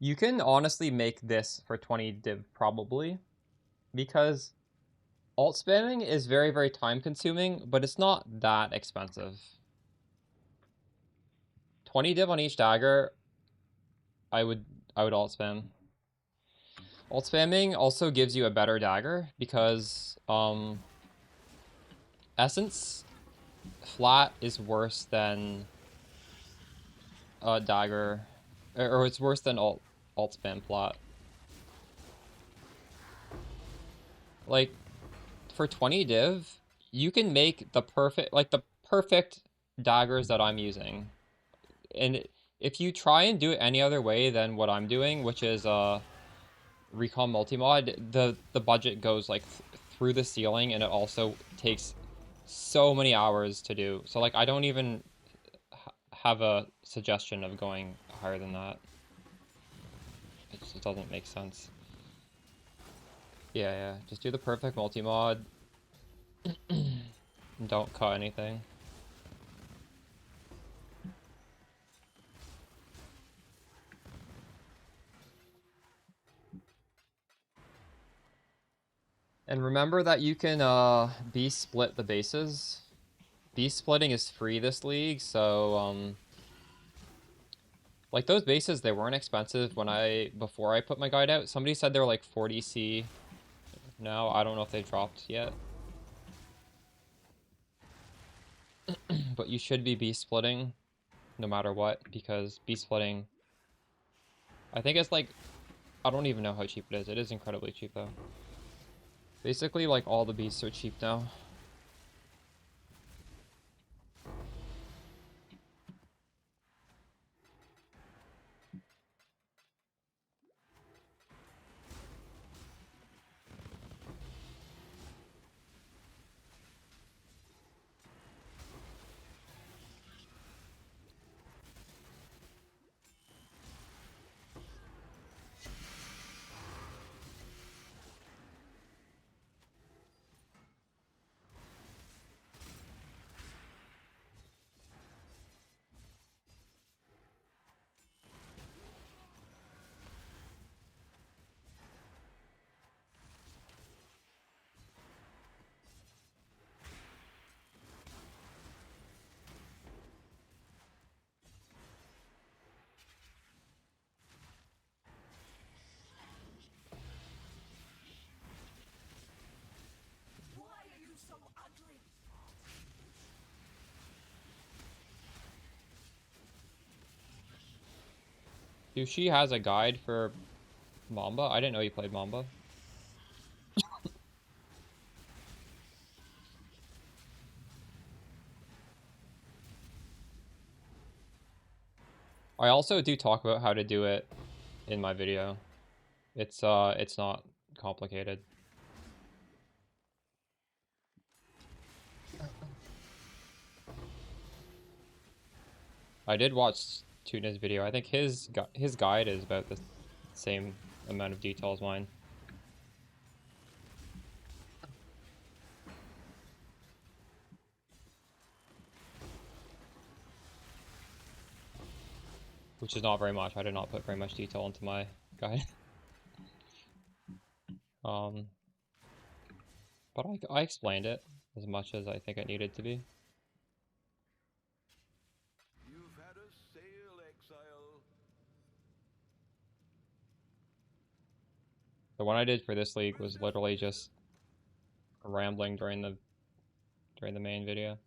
You can honestly make this for 20 div, probably. Because alt spamming is very, very time consuming, but it's not that expensive. 20 div on each dagger, I would alt spam. Alt spamming also gives you a better dagger because essence flat is worse than a dagger, or it's worse than alt spam flat. Like for 20 div, you can make the perfect daggers that I'm using. And if you try and do it any other way than what I'm doing, which is recon multimod, the budget goes like through the ceiling, and it also takes so many hours to do. So like I don't even have a suggestion of going higher than that. It just doesn't make sense. Yeah, just do the perfect multimod. Don't cut anything. And remember that you can beast split the bases. Beast splitting is free this league, so like those bases, they weren't expensive before I put my guide out. Somebody said they were like 40C. No, I don't know if they dropped yet. But you should be beast splitting no matter what, because beast splitting, I think it's like, I don't even know how cheap it is. It is incredibly cheap though. Basically, like all the beasts are cheap now. Sushi has a guide for Mamba? I didn't know you played Mamba. I also do talk about how to do it in my video. It's not complicated. I did watch Tuna's video. I think his guide is about the same amount of detail as mine. Which is not very much. I did not put very much detail into my guide. But I explained it as much as I think it needed to be. You've had a sail, exile. The one I did for this league was literally just rambling during the main video.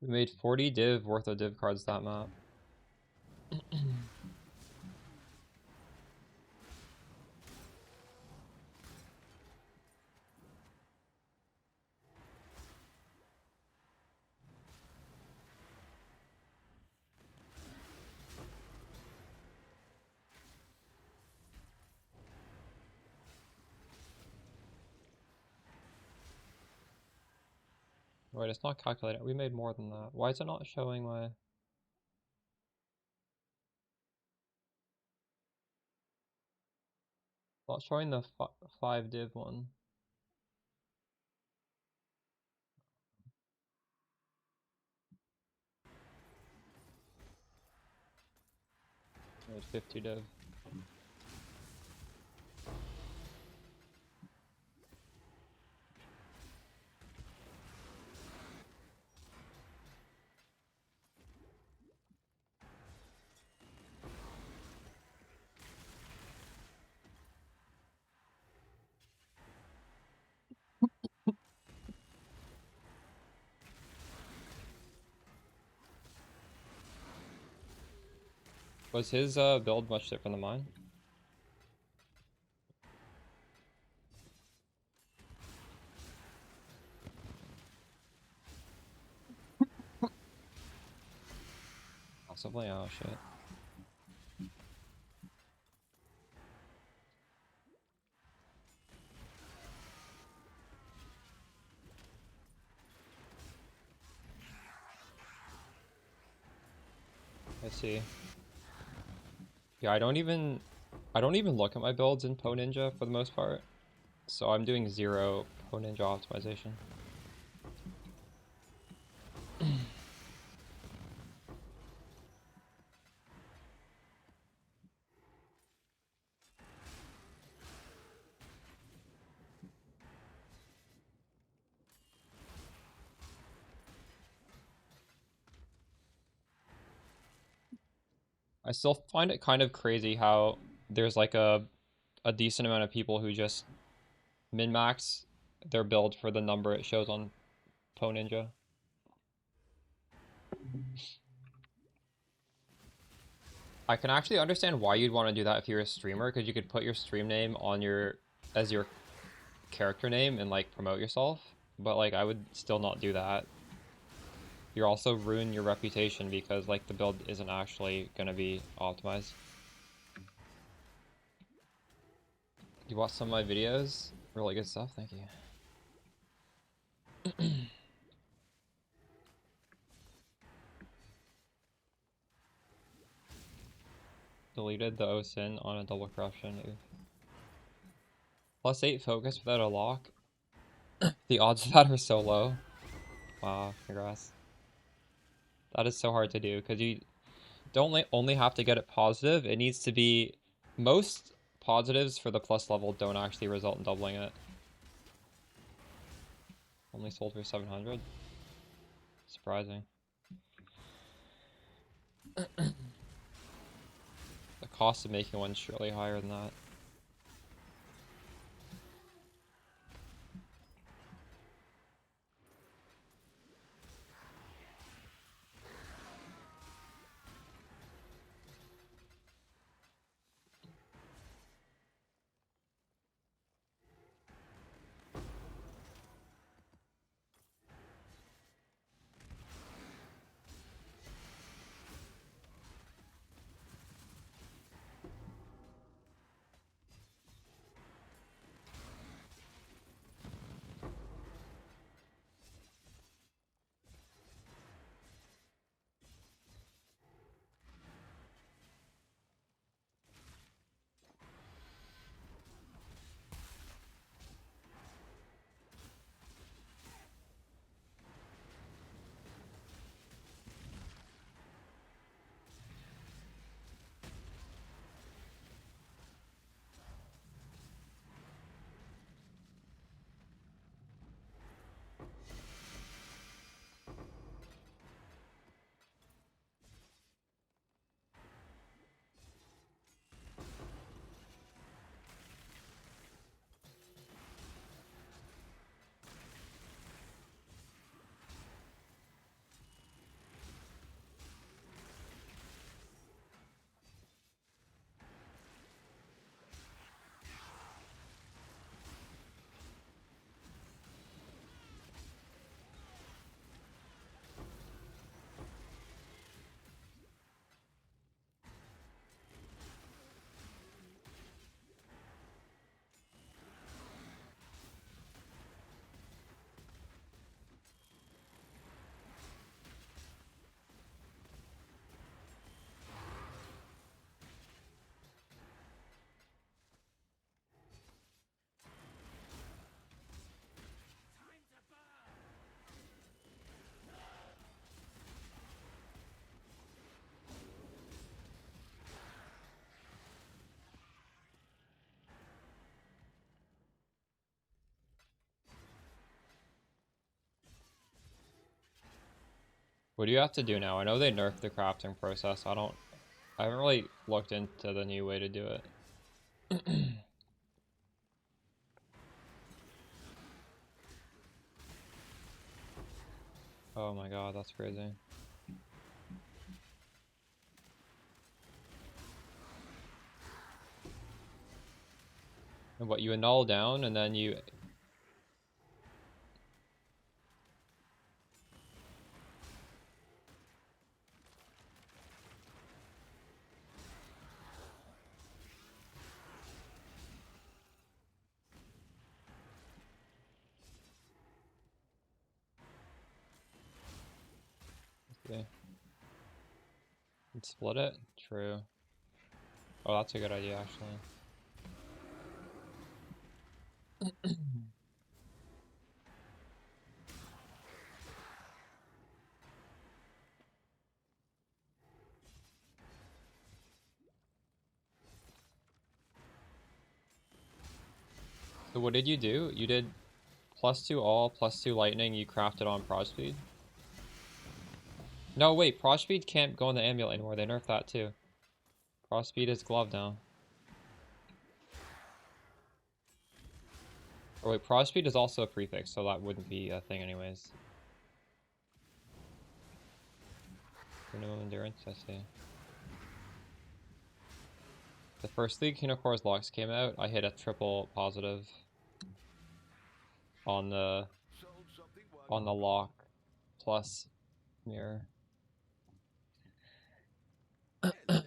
We made 40 div worth of div cards that map. Wait, it's not calculating. We made more than that. Why is it not showing my... Not showing the 5 div one. Made 50 div. Was his build much different than mine? Possibly, oh shit. I see. Yeah, I don't even look at my builds in PoE Ninja for the most part. So I'm doing 0 PoE Ninja optimization. I still find it kind of crazy how there's like a decent amount of people who just min-max their build for the number it shows on PoE Ninja. I can actually understand why you'd want to do that if you're a streamer, because you could put your stream name on as your character name and like promote yourself. But like I would still not do that. You also ruin your reputation because like the build isn't actually gonna be optimized. You watch some of my videos? Really good stuff, thank you. Deleted the OSIN on a double corruption. +8 focus without a lock. The odds of that are so low. Wow, congrats. That is so hard to do because you don't only have to get it positive. It needs to be... Most positives for the plus level don't actually result in doubling it. Only sold for 700. Surprising. The cost of making one's surely higher than that. What do you have to do now? I know they nerfed the crafting process. I haven't really looked into the new way to do it. Oh my god, that's crazy. And what, you annul down and then you... Okay. And split it? True. Oh, that's a good idea, actually. So what did you do? You did +2 all, +2 lightning, you crafted on prod speed? No, wait, prod speed can't go in the amulet anymore. They nerfed that too. Prod speed is glove now. Or wait, prod speed is also a prefix, so that wouldn't be a thing anyways. Minimum endurance, I see. The first League Kinocor's locks came out, I hit a triple positive on the lock plus mirror. I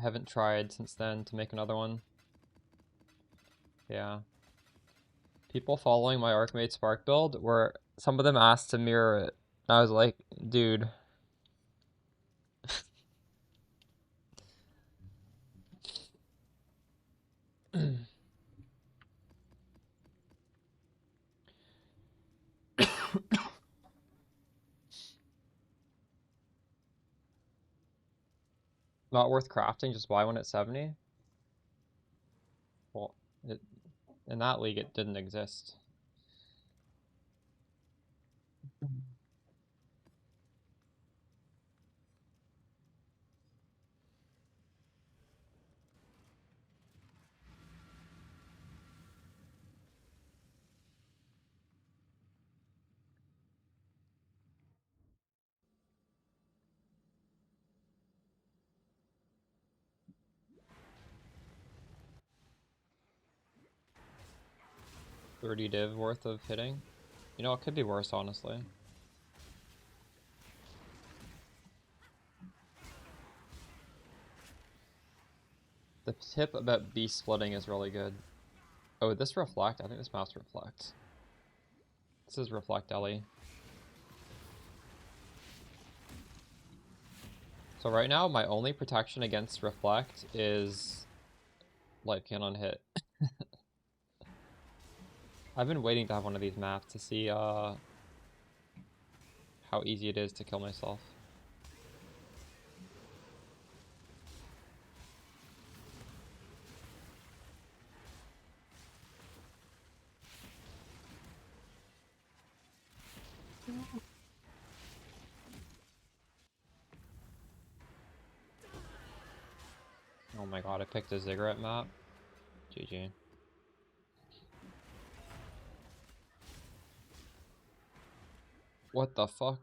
haven't tried since then to make another one. Yeah. People following my Archmage Spark build were, some of them asked to mirror it. I was like, dude. Not worth crafting, just buy one at 70? Well, in that league it didn't exist. $30 div worth of hitting. You know, it could be worse, honestly. The tip about B splitting is really good. Oh, this reflect? I think this map's reflect. This is reflect Ellie. So right now, my only protection against reflect is light cannon hit. I've been waiting to have one of these maps to see how easy it is to kill myself. Oh my god, I picked a ziggurat map. GG. What the fuck?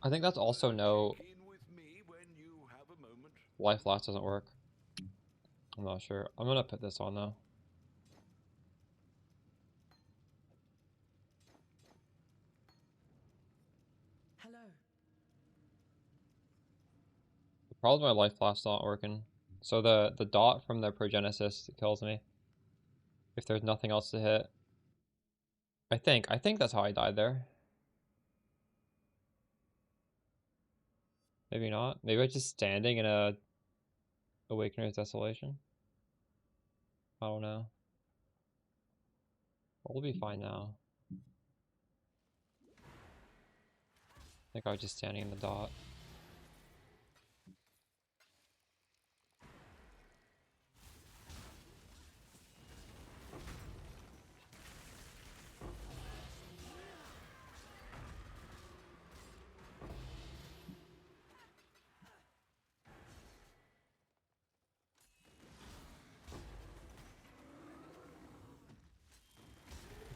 I think that's also no... Check in with me when you have a moment. Life last doesn't work. I'm not sure. I'm gonna put this on though. Hello. The problem with my life blast's not working. So the dot from the progenesis kills me. If there's nothing else to hit. I think that's how I died there. Maybe not. Maybe I'm just standing in a Awakener's Desolation. I don't know. We'll be fine now. I think I was just standing in the dot.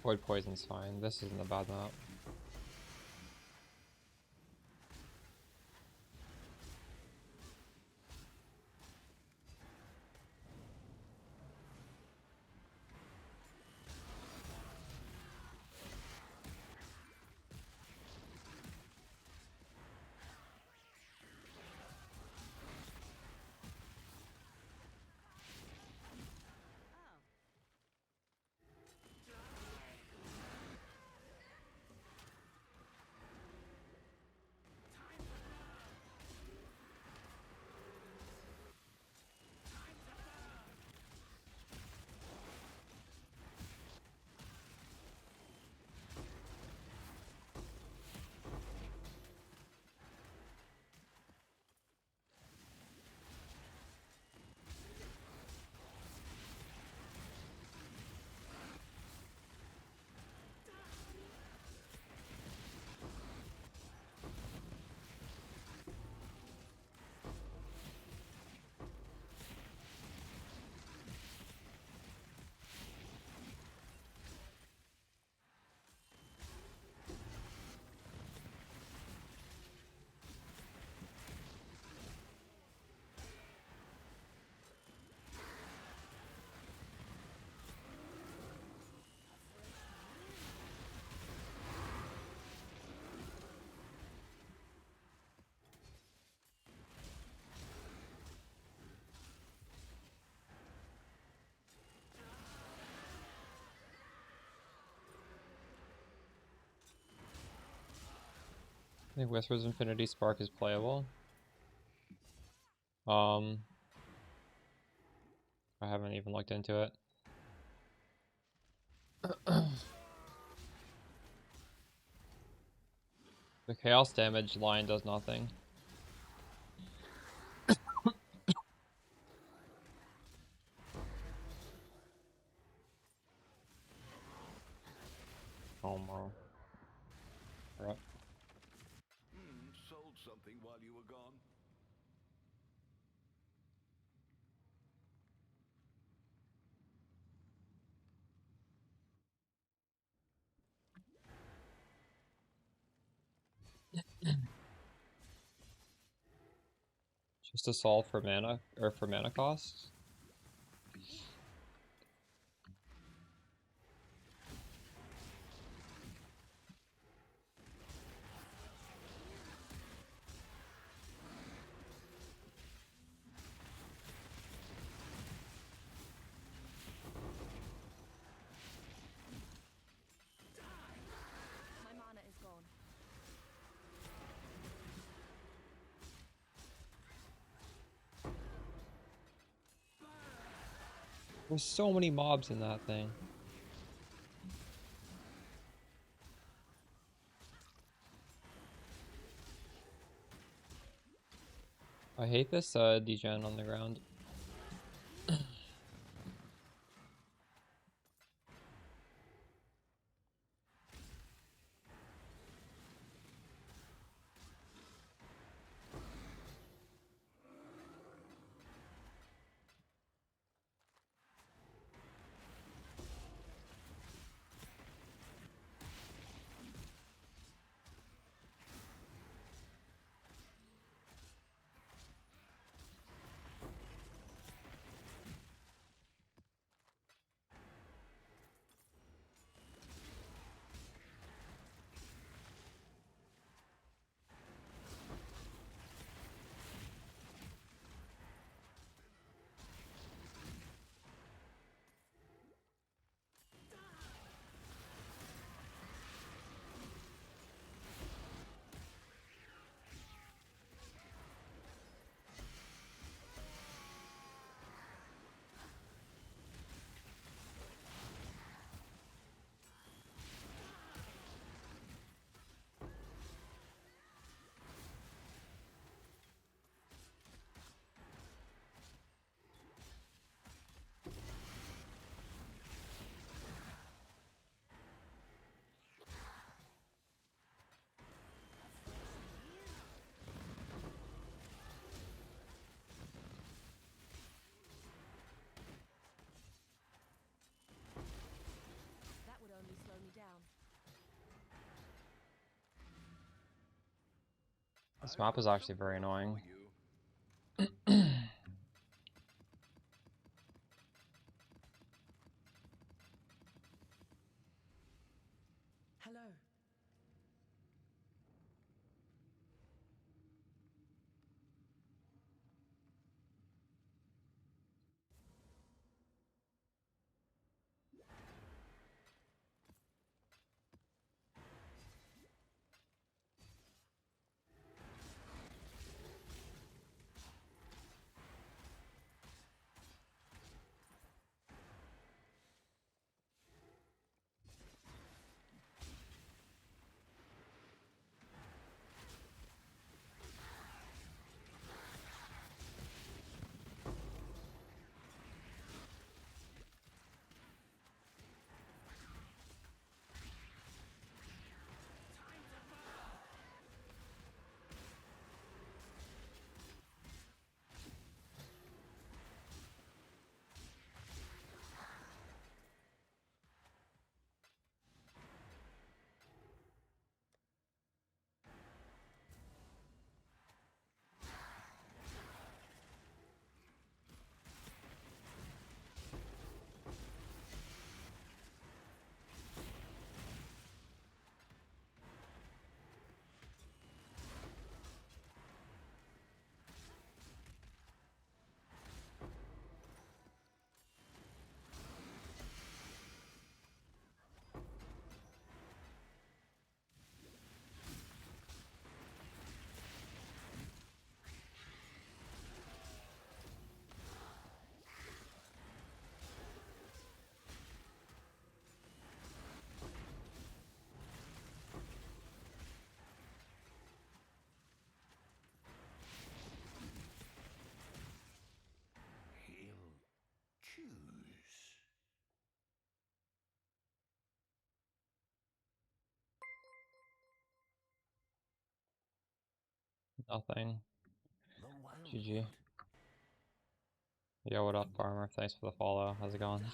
Void Poison's fine. This isn't a bad map. I think Whisper's Infinity Spark is playable. I haven't even looked into it. The chaos damage line does nothing. home, bro. Right. Sold something while you were gone. Just to solve for mana or for mana costs. My mana is gone. There's so many mobs in that thing. I hate this degen on the ground. That would only slow me down. This map is actually very annoying. Hello. He'll choose. Nothing. The wild GG. Yo, what up, farmer? Thanks for the follow. How's it going?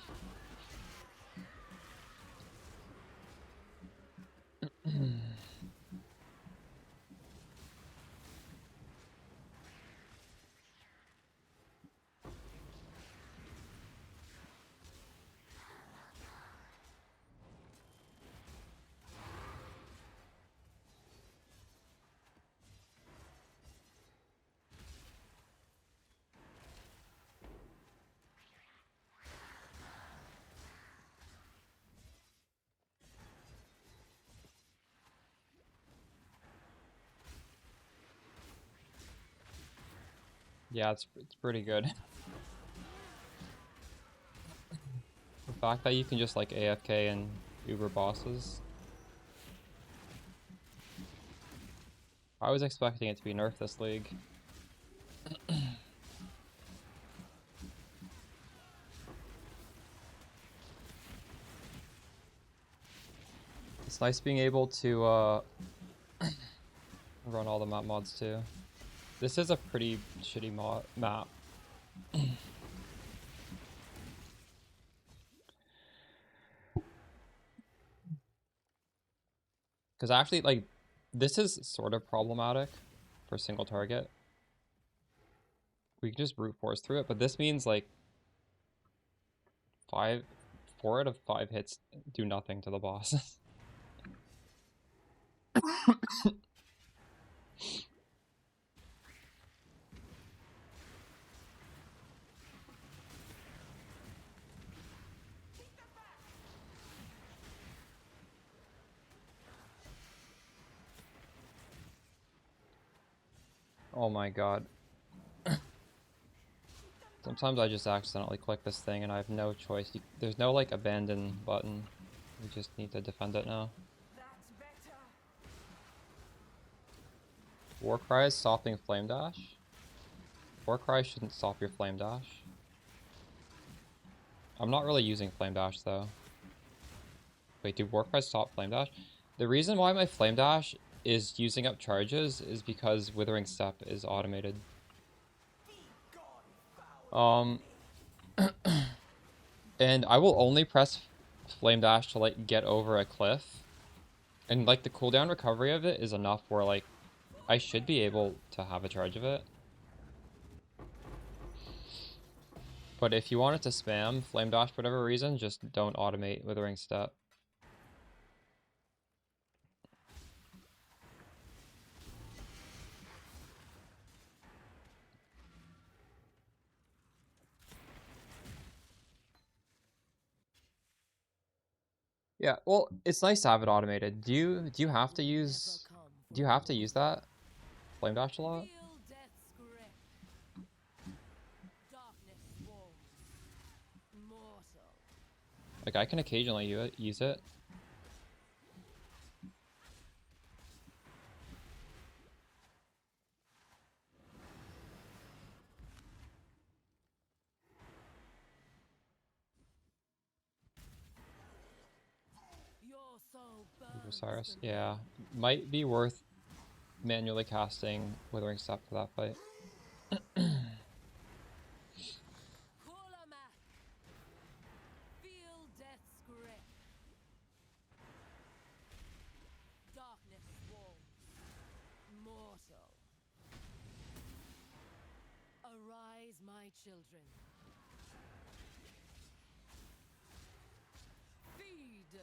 Yeah, it's pretty good. The fact that you can just like AFK and Uber bosses. I was expecting it to be nerfed this league. It's nice being able to run all the map mods too. This is a pretty shitty map. Because actually, like, this is sort of problematic for single target. We can just brute force through it, but this means like 4 out of 5 hits do nothing to the boss. Oh my god. Sometimes I just accidentally click this thing and I have no choice. There's no like abandon button. We just need to defend it now. That's better. Warcry is stopping flame dash. Warcry shouldn't stop your flame dash. I'm not really using flame dash though. Wait, do Warcry stop flame dash? The reason why my flame dash is using up charges is because Withering Step is automated. And I will only press flame dash to like get over a cliff. And like the cooldown recovery of it is enough where like I should be able to have a charge of it. But if you want it to spam flame dash for whatever reason, just don't automate Withering Step. Yeah, well, it's nice to have it automated. Do you have to use that flame dash a lot? Feel death's grip. Darkness swarms. Mortal. Like I can occasionally use it. Your soul burns Osiris, for me. yeah, might be worth manually casting Withering Step for that fight. Kulamak. Feel death's grip. Darkness swarms. Mortal. Arise, my children. Feed.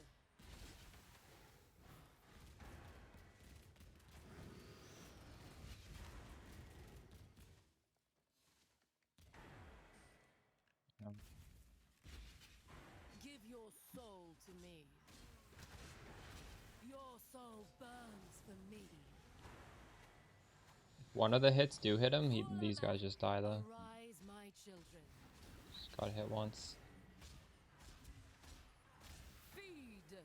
Give your soul to me. Your soul burns for me. One of the hits do hit him. These guys just die though. Arise, my children. Just got hit once. Feed.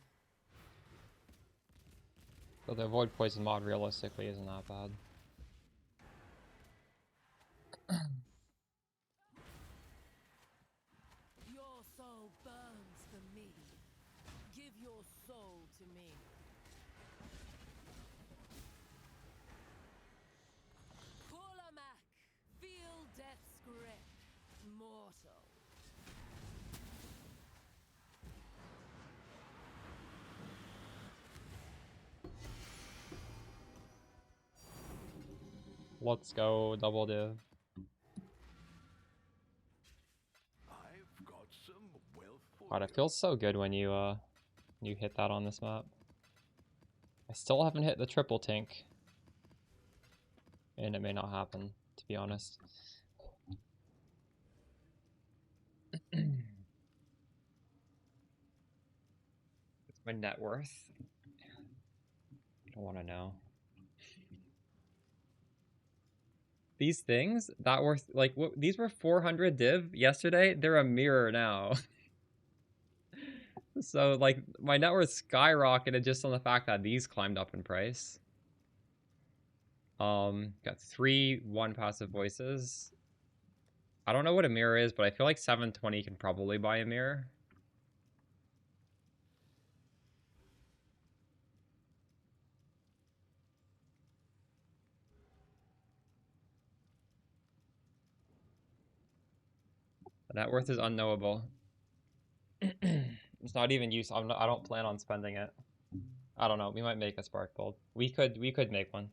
So the avoid poison mod realistically isn't that bad. Your soul burns for me. Give your soul to me. immortal. Let's go, double div. I've got some wealth for God, it you. feels so good when you hit that on this map. I still haven't hit the triple tank. And it may not happen, to be honest. What's my net worth? I don't want to know. These things that were like these were 400 div yesterday. They're a mirror now. So like my net worth skyrocketed just on the fact that these climbed up in price. Got 3 1 passive voices. I don't know what a mirror is, but I feel like 720 can probably buy a mirror. The net worth is unknowable. It's not even use. I don't plan on spending it. I don't know. We might make a spark gold. We could make one.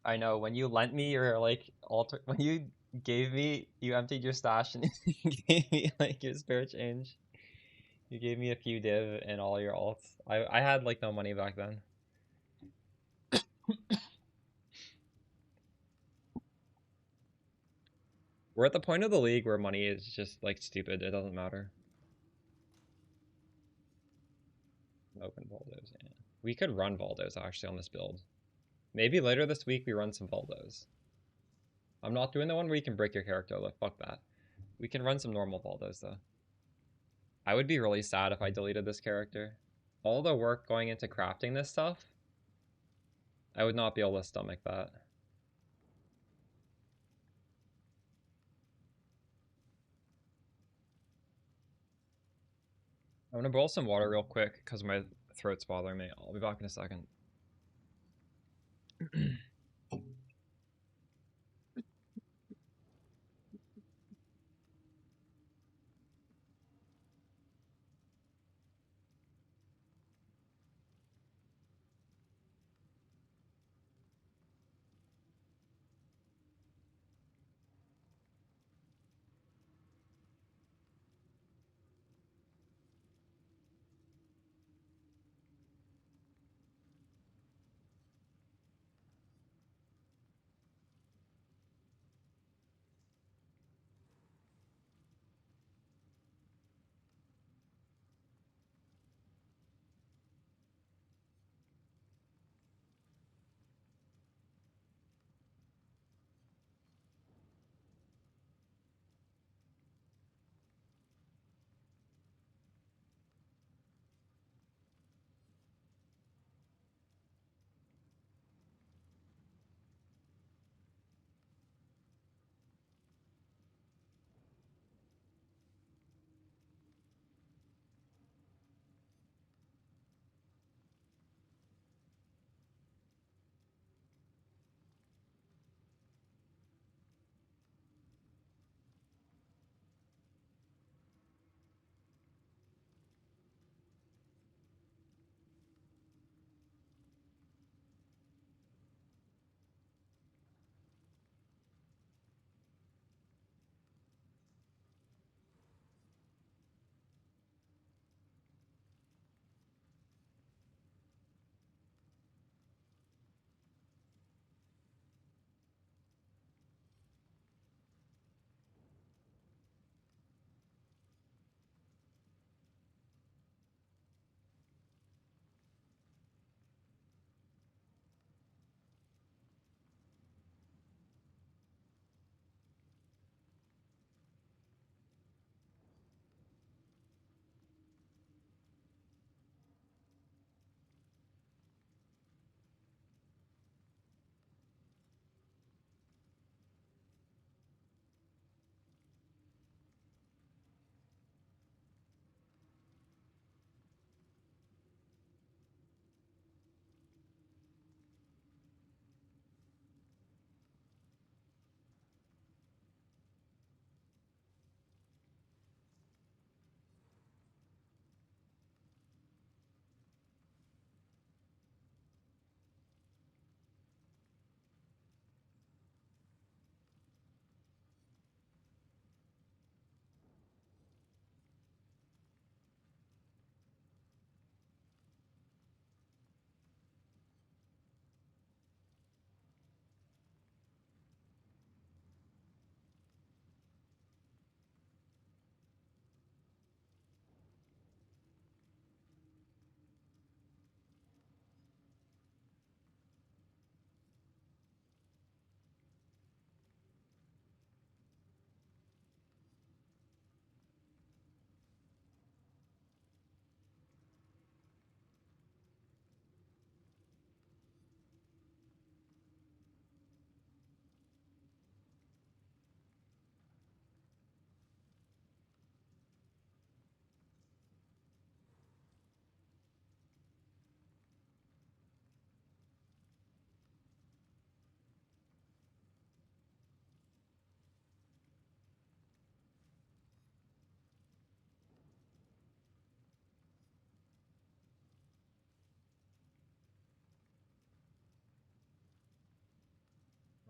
I know when you lent me your like when you gave me, you emptied your stash and you gave me like your spare change. You gave me a few div and all your alts. I had like no money back then. We're at the point of the league where money is just like stupid. It doesn't matter. Open Voldos, yeah. We could run Voldos actually on this build. Maybe later this week we run some Voldos. I'm not doing the one where you can break your character, like fuck that. We can run some normal Voldos though. I would be really sad if I deleted this character. All the work going into crafting this stuff, I would not be able to stomach that. I'm gonna boil some water real quick because my throat's bothering me. I'll be back in a second.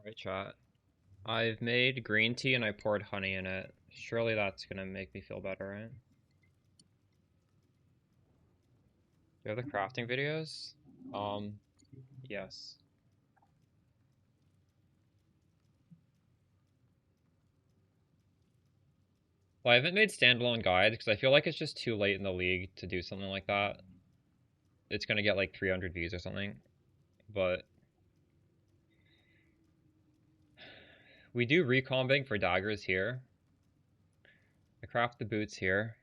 Alright, chat. I've made green tea and I poured honey in it. Surely that's gonna make me feel better, right? Do you have the crafting videos? Yes. Well, I haven't made standalone guides because I feel like it's just too late in the league to do something like that. It's gonna get like 300 views or something. But we do recombing for daggers here. I craft the boots here.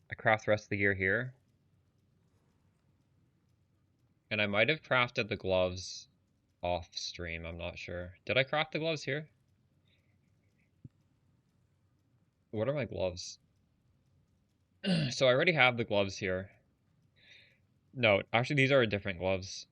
I craft the rest of the gear here. And I might have crafted the gloves off stream, I'm not sure. Did I craft the gloves here? What are my gloves? So I already have the gloves here. No, actually these are different gloves.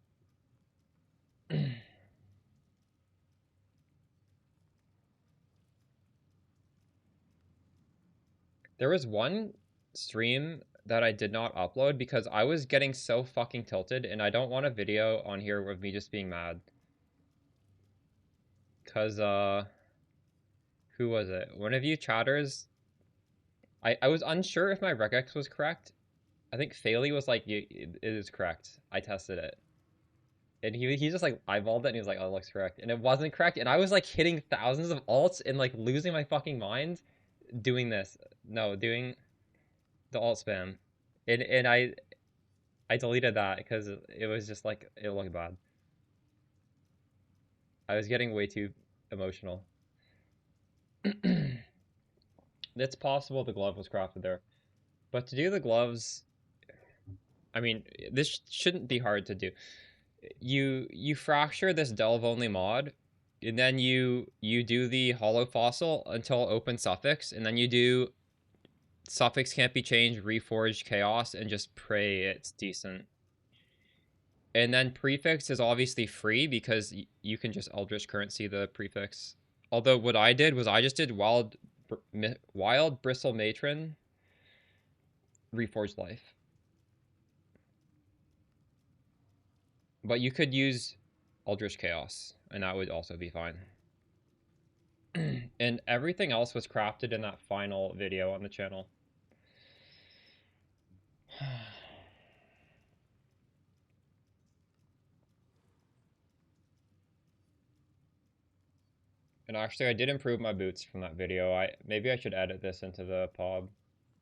There was one stream that I did not upload because I was getting so fucking tilted and I don't want a video on here of me just being mad. Cause who was it? One of you chatters. I was unsure if my regex was correct. I think Faley was like, it is correct. I tested it. And he just like eyeballed it and he was like, oh, it looks correct. And it wasn't correct. And I was like hitting thousands of alts and like losing my fucking mind doing this. No, doing the alt spam. And I deleted that because it was just like, it looked bad. I was getting way too emotional. It's possible the glove was crafted there. But to do the gloves, I mean, this shouldn't be hard to do. You fracture this delve only mod, and then you do the hollow fossil until open suffix, and then you do suffix can't be changed, reforged chaos, and just pray it's decent. And then prefix is obviously free because you can just eldritch currency the prefix. Although what I did was I just did wild bristle matron reforged life. But you could use eldritch chaos and that would also be fine. And everything else was crafted in that final video on the channel. And actually I did improve my boots from that video. Maybe I should edit this into the POB.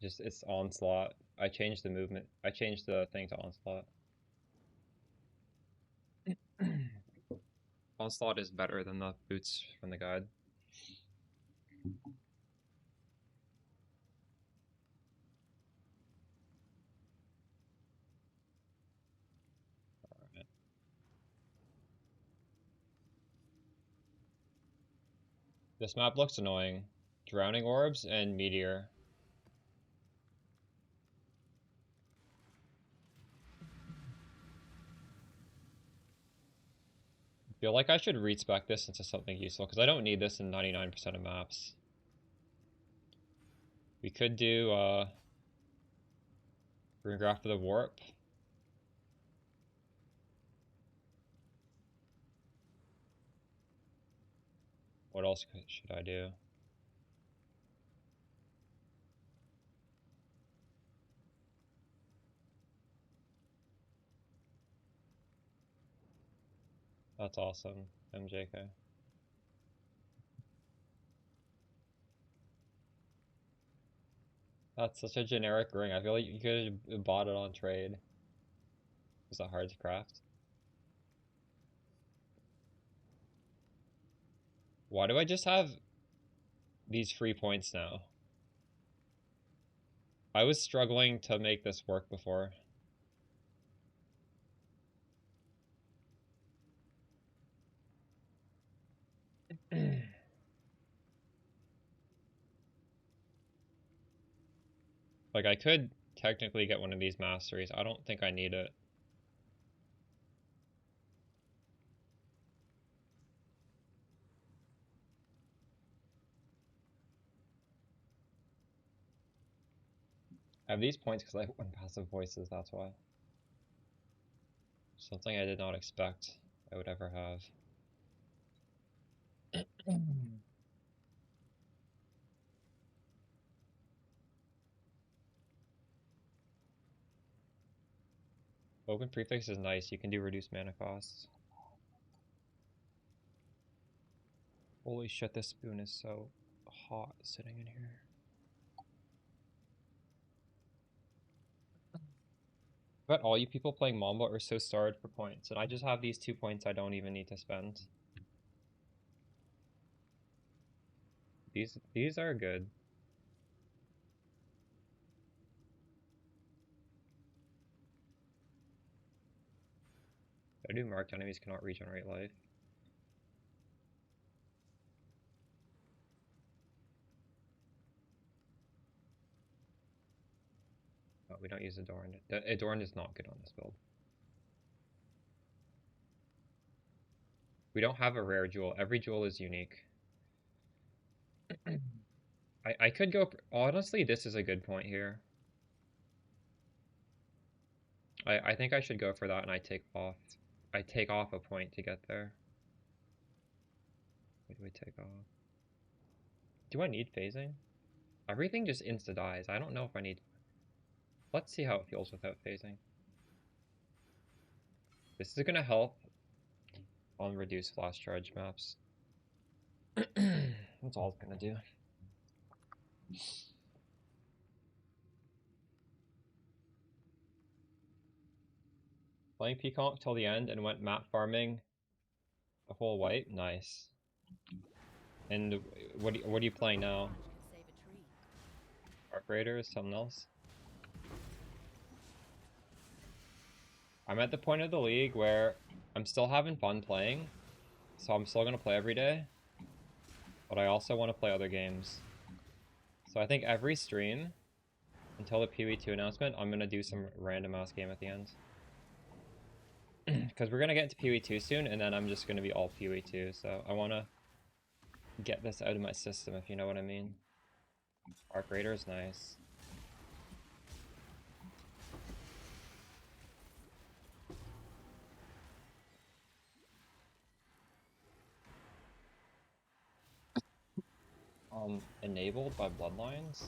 Just it's onslaught. I changed the movement. I changed the thing to onslaught. Onslaught is better than the boots from the guide. Alright. This map looks annoying. Drowning orbs and meteor. I feel like I should respec this into something useful because I don't need this in 99% of maps. We could do Green for the warp. What else should I do? That's awesome, MJK. That's such a generic ring. I feel like you could have bought it on trade. Is that hard to craft? Why do I just have these free points now? I was struggling to make this work before. Like, I could technically get one of these masteries. I don't think I need it. I have these points because I have one passive voices, that's why. Something I did not expect I would ever have. Open prefix is nice. You can do reduced mana costs. Holy shit, this spoon is so hot sitting in here. But all you people playing Mamba are so starved for points, and I just have these 2 points I don't even need to spend. These are good. I do marked enemies cannot regenerate life. Oh, we don't use Adorned. Adorned is not good on this build. We don't have a rare jewel. Every jewel is unique. I could go... Honestly, this is a good point here. I think I should go for that and I take off a point to get there. What do we take off? Do I need phasing? Everything just insta-dies. I don't know if I need... Let's see how it feels without phasing. This is gonna help on reduced flash charge maps. That's all it's gonna do. Playing Peacock till the end and went map farming a whole wipe. Nice. And what are you playing now? Save a tree. Arc Raider is something else? I'm at the point of the league where I'm still having fun playing, so I'm still gonna play every day, but I also want to play other games. So I think every stream, until the PoE 2 announcement, I'm gonna do some random ass game at the end. Because we're gonna get into PoE 2 soon, and then I'm just gonna be all PoE 2, so I wanna get this out of my system, if you know what I mean. Arc Raider is nice. Enabled by Bloodlines?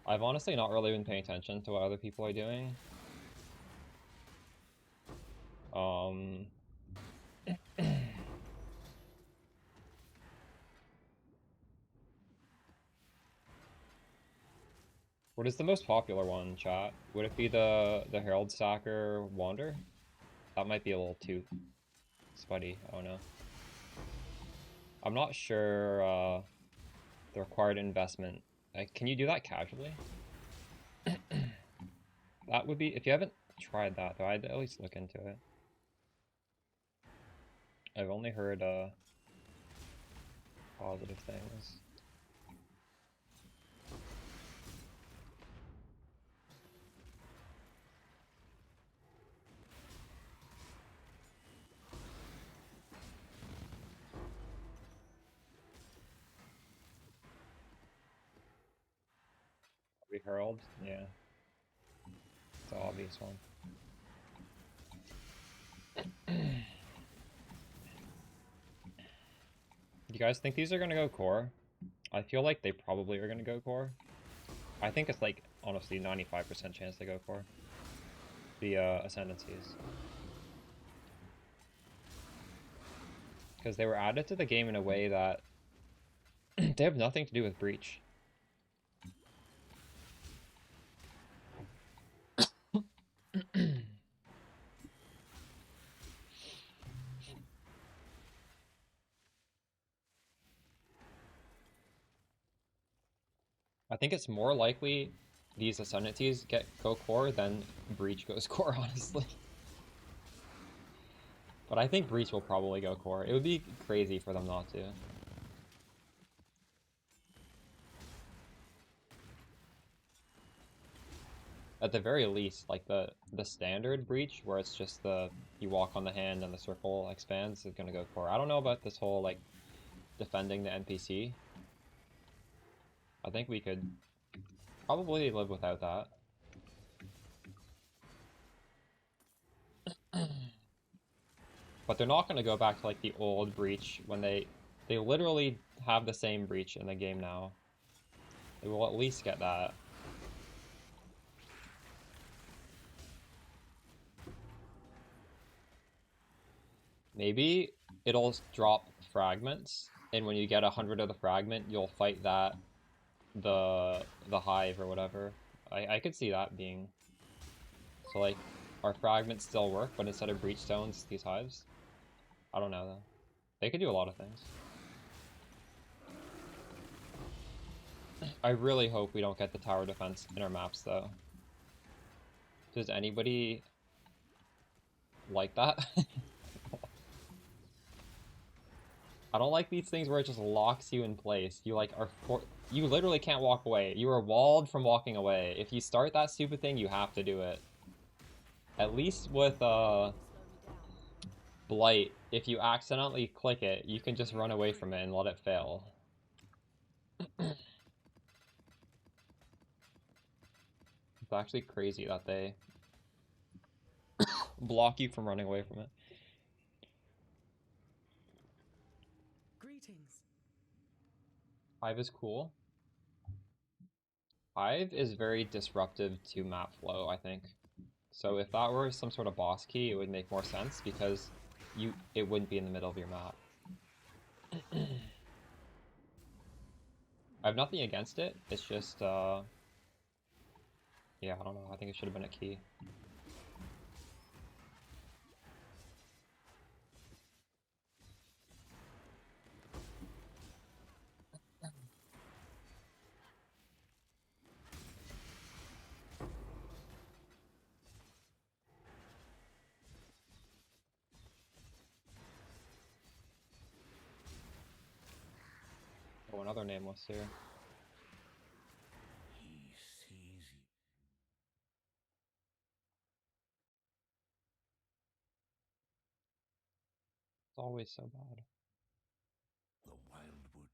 I've honestly not really been paying attention to what other people are doing. What is the most popular one, chat? Would it be the Herald Stacker Wander? That might be a little too spuddy. Oh no. I'm not sure the required investment. Can you do that casually? That would be, if you haven't tried that though, I'd at least look into it. I've only heard positive things. We Herald? Yeah. It's an obvious one. You guys think these are gonna go core? I feel like they probably are gonna go core. I think it's like, honestly, 95% chance they go core. The Ascendancies. Because they were added to the game in a way that they have nothing to do with Breach. I think it's more likely these Ascendancies go core than Breach goes core, honestly. But I think Breach will probably go core. It would be crazy for them not to. At the very least, like the standard Breach, where it's just you walk on the hand and the circle expands, is gonna go core. I don't know about this whole like defending the NPC. I think we could probably live without that. But they're not going to go back to like the old breach when they literally have the same breach in the game now. They will at least get that. Maybe it'll drop fragments, and when you get 100 of the fragment, you'll fight that the hive or whatever. I could see that being so. Like, our fragments still work, but instead of breach stones, these hives. I don't know though. They could do a lot of things. I really hope we don't get the tower defense in our maps though. Does anybody like that? I don't like these things where it just locks you in place. You like are you literally can't walk away. You are walled from walking away. If you start that stupid thing, you have to do it. At least with Blight, if you accidentally click it, you can just run away from it and let it fail. It's actually crazy that they block you from running away from it. Greetings. Hive is cool. Hive is very disruptive to map flow, I think. So if that were some sort of boss key, it would make more sense because it wouldn't be in the middle of your map. I have nothing against it. It's just yeah, I don't know. I think it should have been a key. Oh, another nameless here. He sees you. It's always so bad. The wildwood.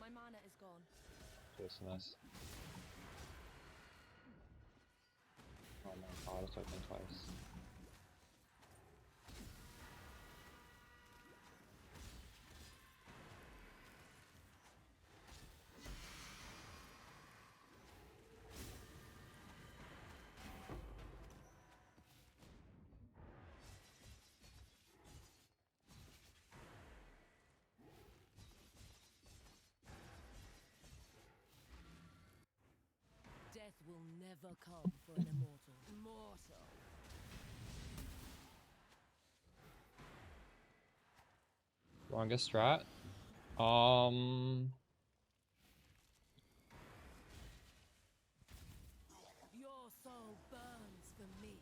My mana is gone. Just nice. Oh my god, it's open twice. Death will never come for an immortal. Immortal. Longest strat? Your soul burns for me.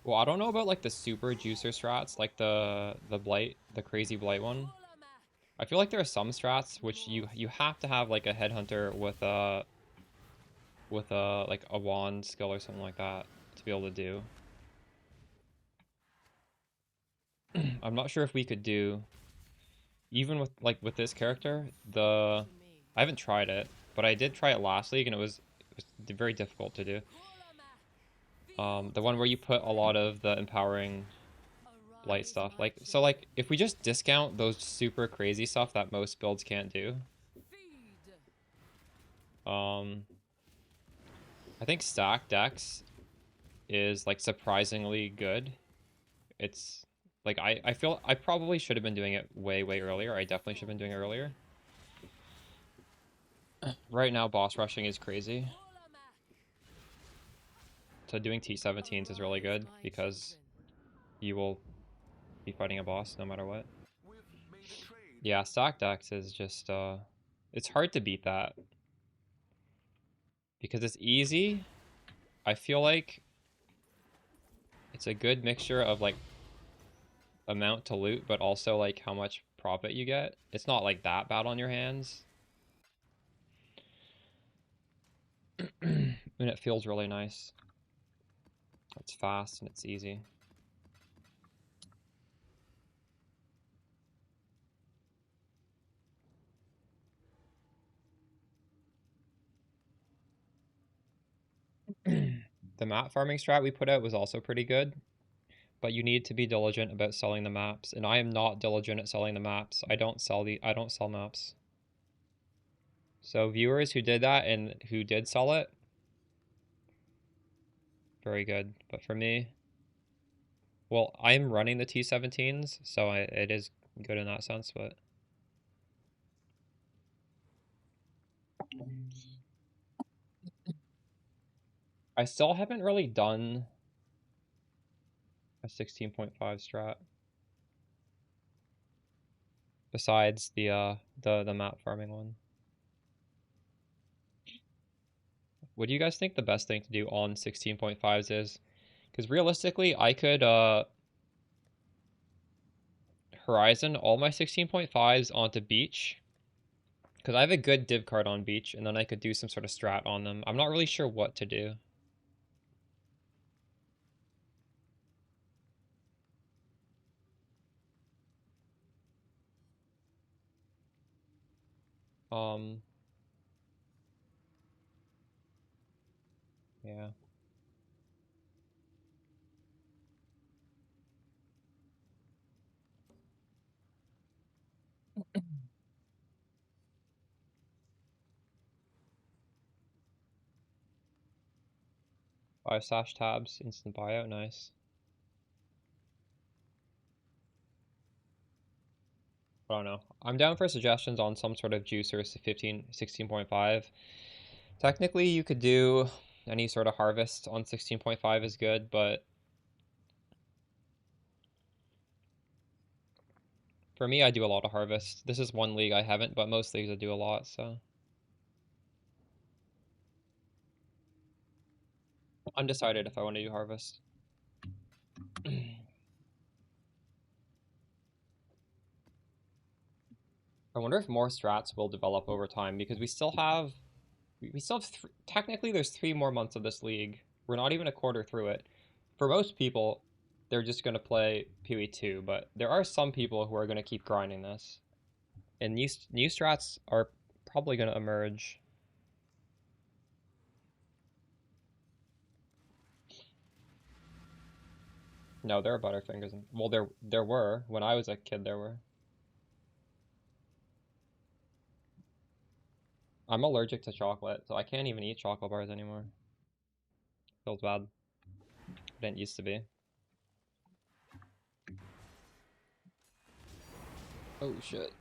Well, I don't know about like the super juicer strats, like the blight, the crazy blight one. I feel like there are some strats which you have to have like a headhunter with a like a wand skill or something like that to be able to do. I'm not sure if we could do even with this character. I haven't tried it, but I did try it last league and it was very difficult to do. The one where you put a lot of the empowering blight stuff, like so like if we just discount those super crazy stuff that most builds can't do, I think stack decks is like surprisingly good. It's like I feel I probably should have been doing it way earlier. I definitely should have been doing it earlier. Right now boss rushing is crazy. So doing T17s is really good because you will be fighting a boss no matter what. We've made a trade. Yeah, stacked decks is just it's hard to beat that because it's easy. I feel like it's a good mixture of like amount to loot, but also like how much profit you get. It's not like that bad on your hands. And it feels really nice. It's fast and it's easy. The map farming strat we put out was also pretty good, but you need to be diligent about selling the maps, and I am not diligent at selling the maps. I don't sell maps. So viewers who did that and who did sell it, very good. But for me, well, I'm running the T17s, so it is good in that sense, but I still haven't really done a 16.5 strat besides the map farming one. What do you guys think the best thing to do on 16.5s is? Because realistically, I could Horizon all my 16.5s onto Beach. Because I have a good div card on Beach, and then I could do some sort of strat on them. I'm not really sure what to do. Yeah. Five slash tabs, instant buyout, nice. I don't know. I'm down for suggestions on some sort of juicer 16.5. Technically, you could do any sort of harvest on 16.5 is good, but for me, I do a lot of harvest. This is one league I haven't, but most leagues I do a lot, so. Undecided if I want to do harvest. I wonder if more strats will develop over time because we still have technically there's 3 more months of this league. We're not even a quarter through it. For most people, they're just going to play PoE 2, but there are some people who are going to keep grinding this. And new strats are probably going to emerge. No, there are Butterfingers. Well, there were. When I was a kid, there were. I'm allergic to chocolate, so I can't even eat chocolate bars anymore. Feels bad. I didn't used to be. Oh shit.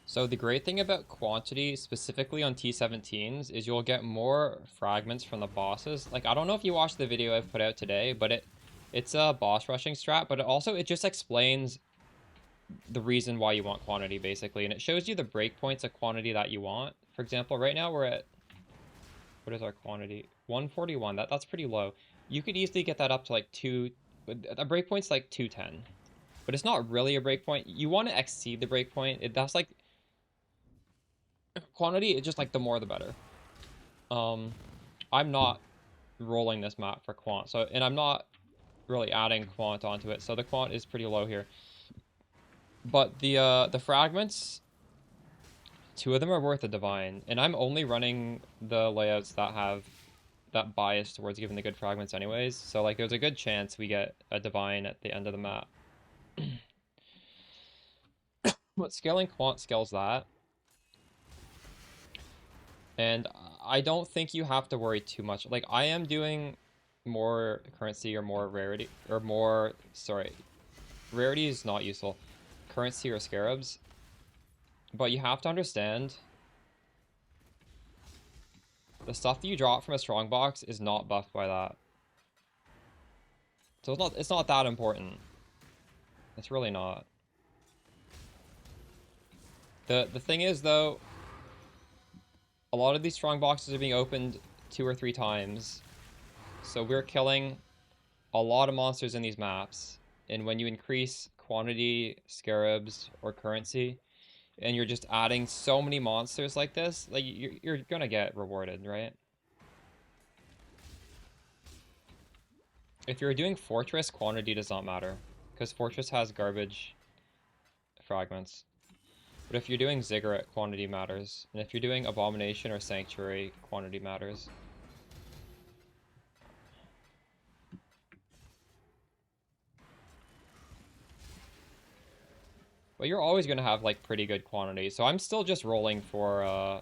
So the great thing about quantity, specifically on T17s, is you'll get more fragments from the bosses. Like, I don't know if you watched the video I've put out today, but it's a boss rushing strat, but it just explains the reason why you want quantity, basically. And it shows you the breakpoints of quantity that you want. For example, right now we're at... What is our quantity? 141. That's pretty low. You could easily get that up to like but a breakpoint's like 210. But it's not really a breakpoint. You want to exceed the breakpoint. That's like quantity. It's just like the more the better. I'm not rolling this map for quant, so and I'm not really adding quant onto it, so the quant is pretty low here. But the fragments, 2 of them are worth a divine, and I'm only running the layouts that have that bias towards giving the good fragments anyways, so like there's a good chance we get a divine at the end of the map. But scaling quant scales that. And I don't think you have to worry too much. Like, I am doing more currency or more rarity, or more, sorry, rarity is not useful. Currency or scarabs. But you have to understand, the stuff that you drop from a strongbox is not buffed by that. So it's not that important. It's really not. The thing is, though, a lot of these strong boxes are being opened 2 or 3 times. So we're killing a lot of monsters in these maps. And when you increase quantity, scarabs, or currency, and you're just adding so many monsters like this, like you're gonna get rewarded, right? If you're doing Fortress, quantity does not matter, because Fortress has garbage fragments. But if you're doing Ziggurat, quantity matters. And if you're doing Abomination or Sanctuary, quantity matters. But you're always going to have, like, pretty good quantity. So I'm still just rolling for,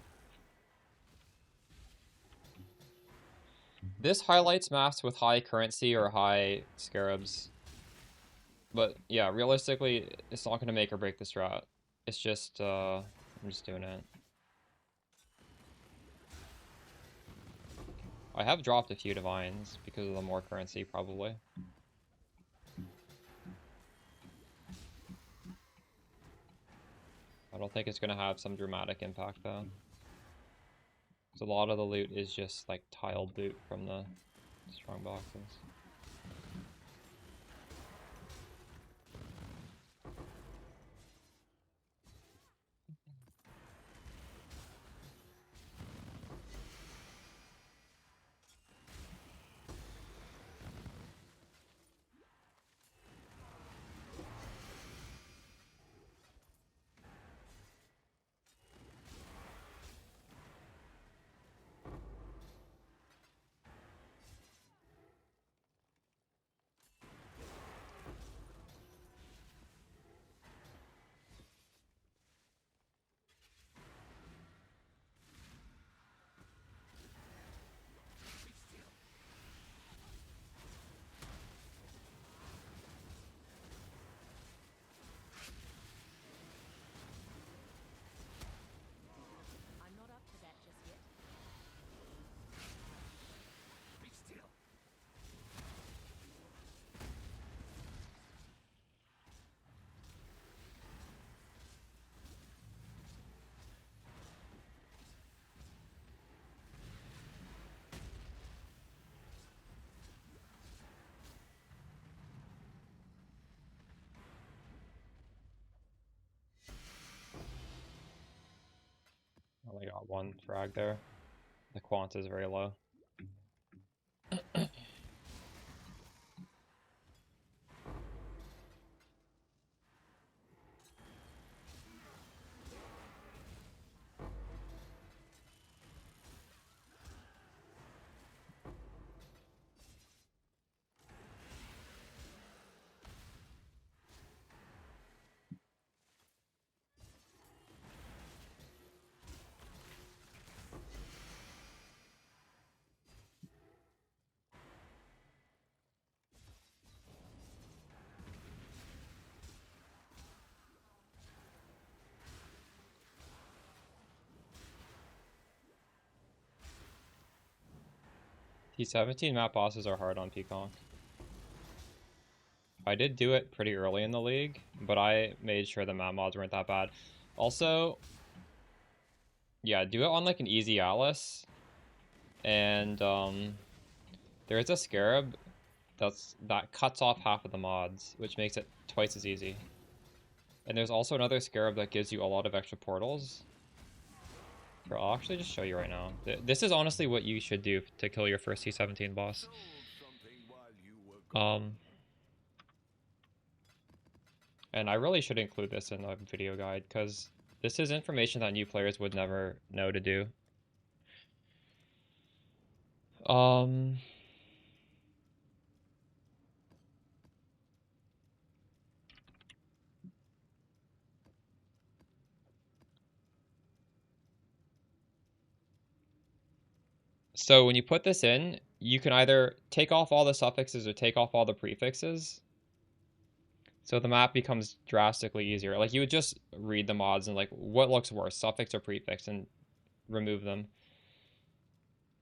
This highlights maps with high currency or high scarabs. But, yeah, realistically, it's not going to make or break this strat. It's just, I'm just doing it. I have dropped a few divines because of the more currency, probably. I don't think it's going to have some dramatic impact, though. Because a lot of the loot is just, like, tiled loot from the strong boxes. I'm not up to that just yet. Be still. Only got 1 frag there. The quant is very low. T17 map bosses are hard on Peacock. I did do it pretty early in the league, but I made sure the map mods weren't that bad. Also, yeah, do it on like an easy Alice. And there is a scarab that cuts off half of the mods, which makes it twice as easy. And there's also another scarab that gives you a lot of extra portals. Here, I'll actually just show you right now. This is honestly what you should do to kill your first T17 boss. Sold something while you were gone. And I really should include this in a video guide, because this is information that new players would never know to do. So when you put this in, you can either take off all the suffixes or take off all the prefixes. So the map becomes drastically easier. Like, you would just read the mods and like, what looks worse, suffix or prefix, and remove them.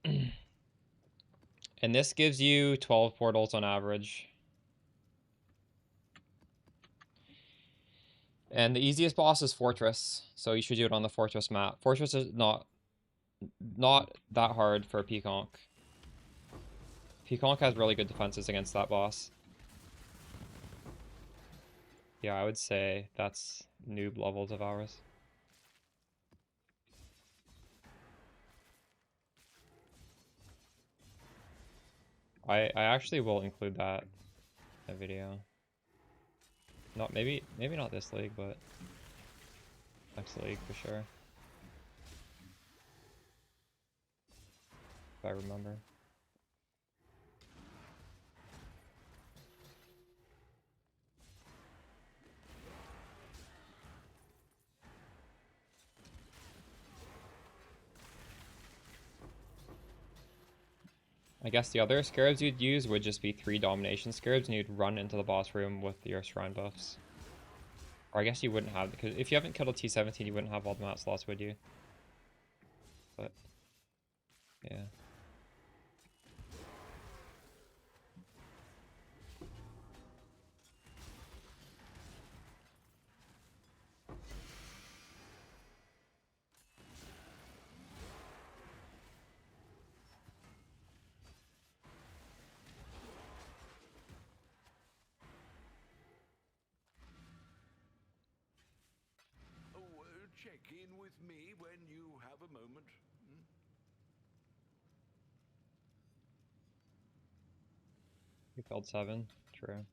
And this gives you 12 portals on average. And the easiest boss is Fortress, so you should do it on the Fortress map. Fortress is not that hard for Peaconk. Peaconk has really good defenses against that boss. Yeah, I would say that's noob levels of ours. I actually will include that in a video. Not maybe not this league, but next league for sure. If I remember. I guess the other scarabs you'd use would just be 3 domination scarabs, and you'd run into the boss room with your shrine buffs. Or I guess you wouldn't have, because if you haven't killed a T17, you wouldn't have all the mat slots, would you? But yeah. Check in with me when you have a moment. You killed 7. True.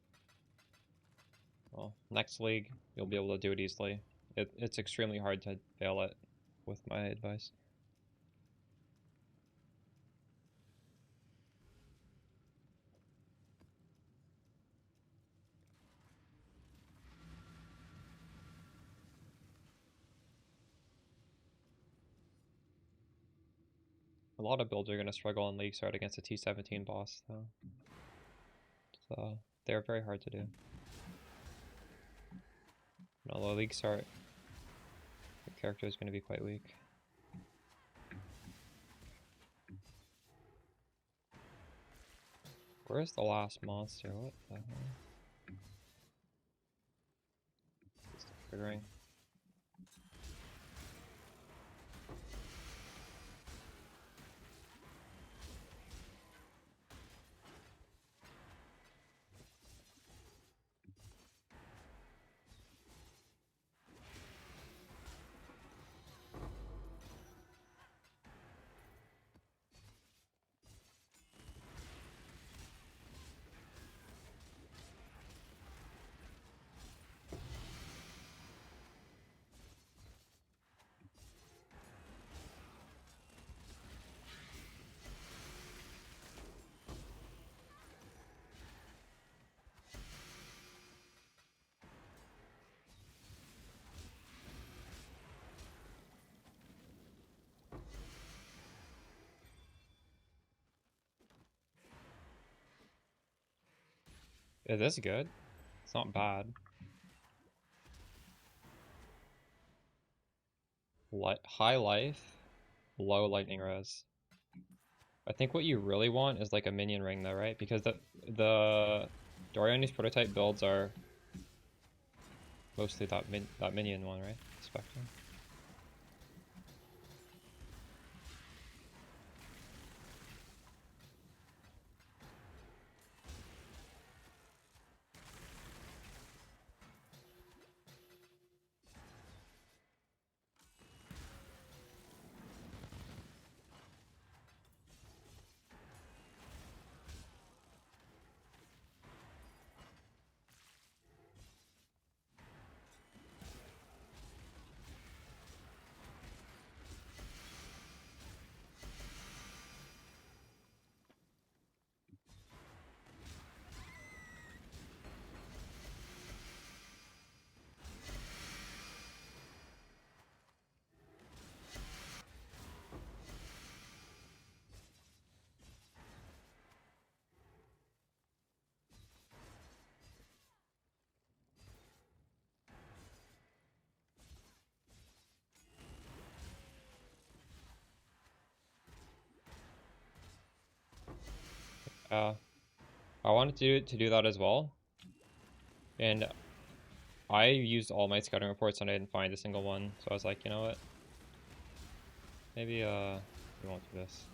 Well, next league, you'll be able to do it easily. It's extremely hard to fail it, with my advice. A lot of builds are going to struggle in League Start against a T17 boss, though. So, they're very hard to do. And although League Start, the character is going to be quite weak. Where's the last monster? What the hell? Just triggering. It is good. It's not bad. High life, low lightning res. I think what you really want is like a minion ring though, right? Because the Doriani's prototype builds are mostly that minion one, right? Spectre. I wanted to do that as well, and I used all my scouting reports and I didn't find a single one. So I was like, you know what? Maybe we won't do this.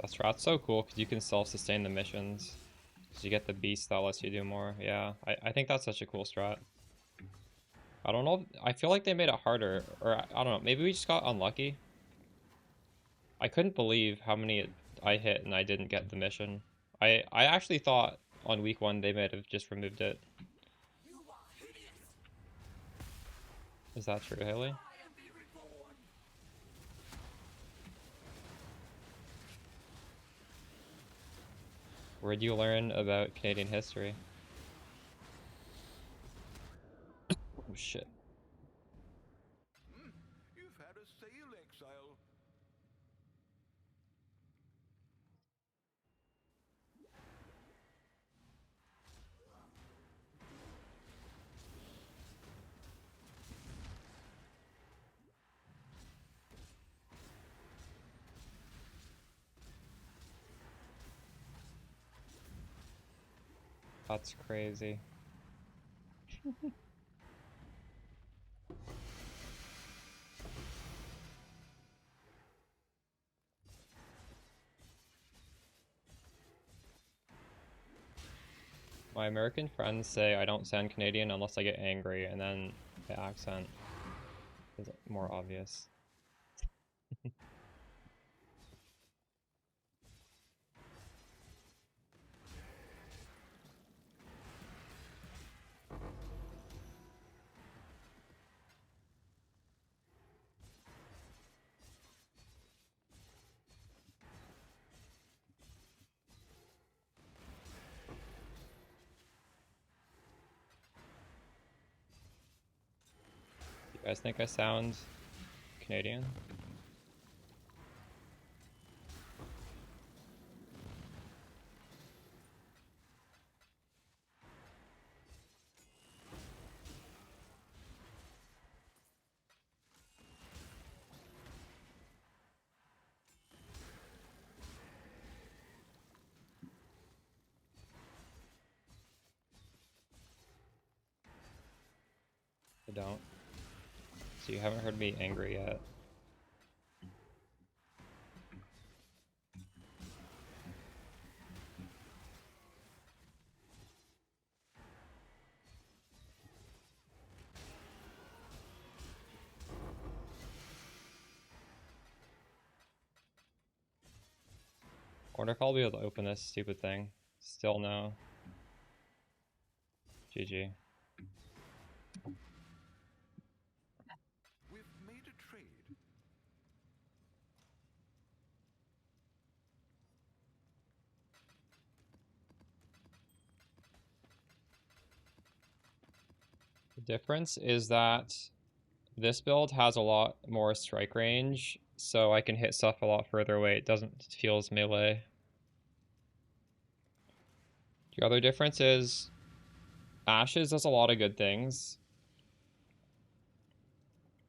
That strat's so cool because you can self-sustain the missions. Because you get the beast that lets you do more. Yeah, I think that's such a cool strat. I don't know. I feel like they made it harder. Or I don't know. Maybe we just got unlucky. I couldn't believe how many I hit and I didn't get the mission. I actually thought on week 1 they might have just removed it. Is that true, Haley? Where'd you learn about Canadian history? Oh shit. You've had a sail exile. That's crazy. My American friends say I don't sound Canadian unless I get angry, and then the accent is more obvious. You guys think I sound Canadian? I don't. So you haven't heard me angry yet. I wonder if I'll be able to open this stupid thing. Still no. GG. We've made a trade. The difference is that this build has a lot more strike range, so I can hit stuff a lot further away. It doesn't feel as melee. The other difference is Ashes does a lot of good things.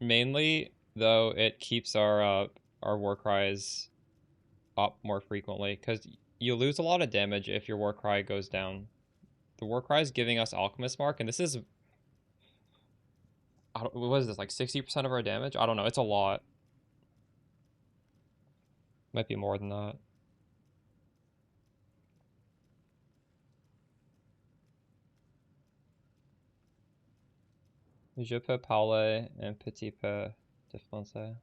Mainly, though, it keeps our war cries up more frequently, because you lose a lot of damage if your war cry goes down. The war cry is giving us Alchemist Mark, and this is, what is this, like 60% of our damage? I don't know, it's a lot. Might be more than that. Je peux parler un petit peu de français.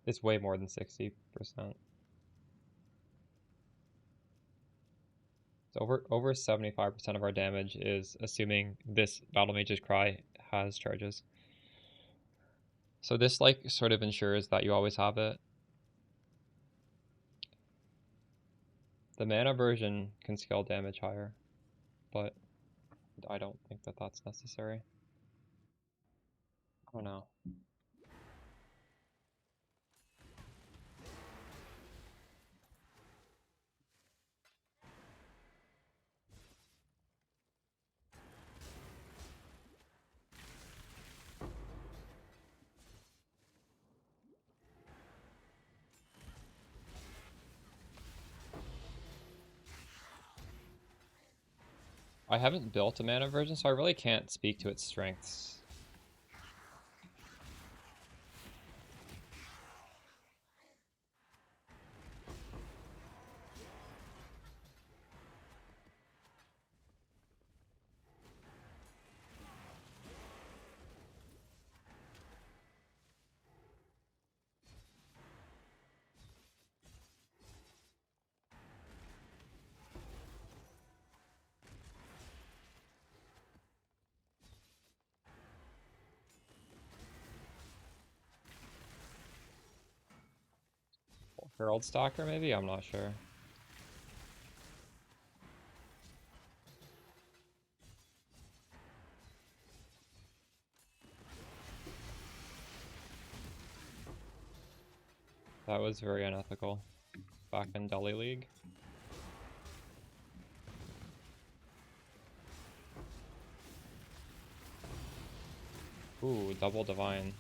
It's way more than 60%. So over 75% of our damage is assuming this Battle Mage's Cry has charges. So this like sort of ensures that you always have it. The mana version can scale damage higher, but I don't think that that's necessary. I don't know. I haven't built a mana version, so I really can't speak to its strengths. Herald Stalker, maybe? I'm not sure. That was very unethical. Back in Delhi League. Ooh, double divine.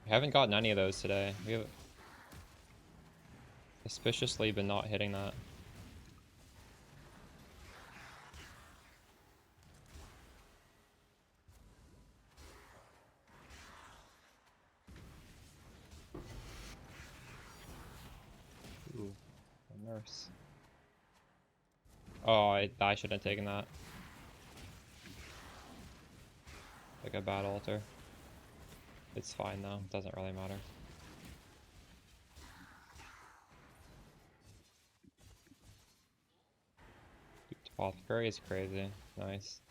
We haven't gotten any of those today. We have suspiciously been not hitting that. Ooh, a nurse. Oh, I shouldn't have taken that. Like a bad altar. It's fine though, it doesn't really matter. Apothecary is crazy. Nice.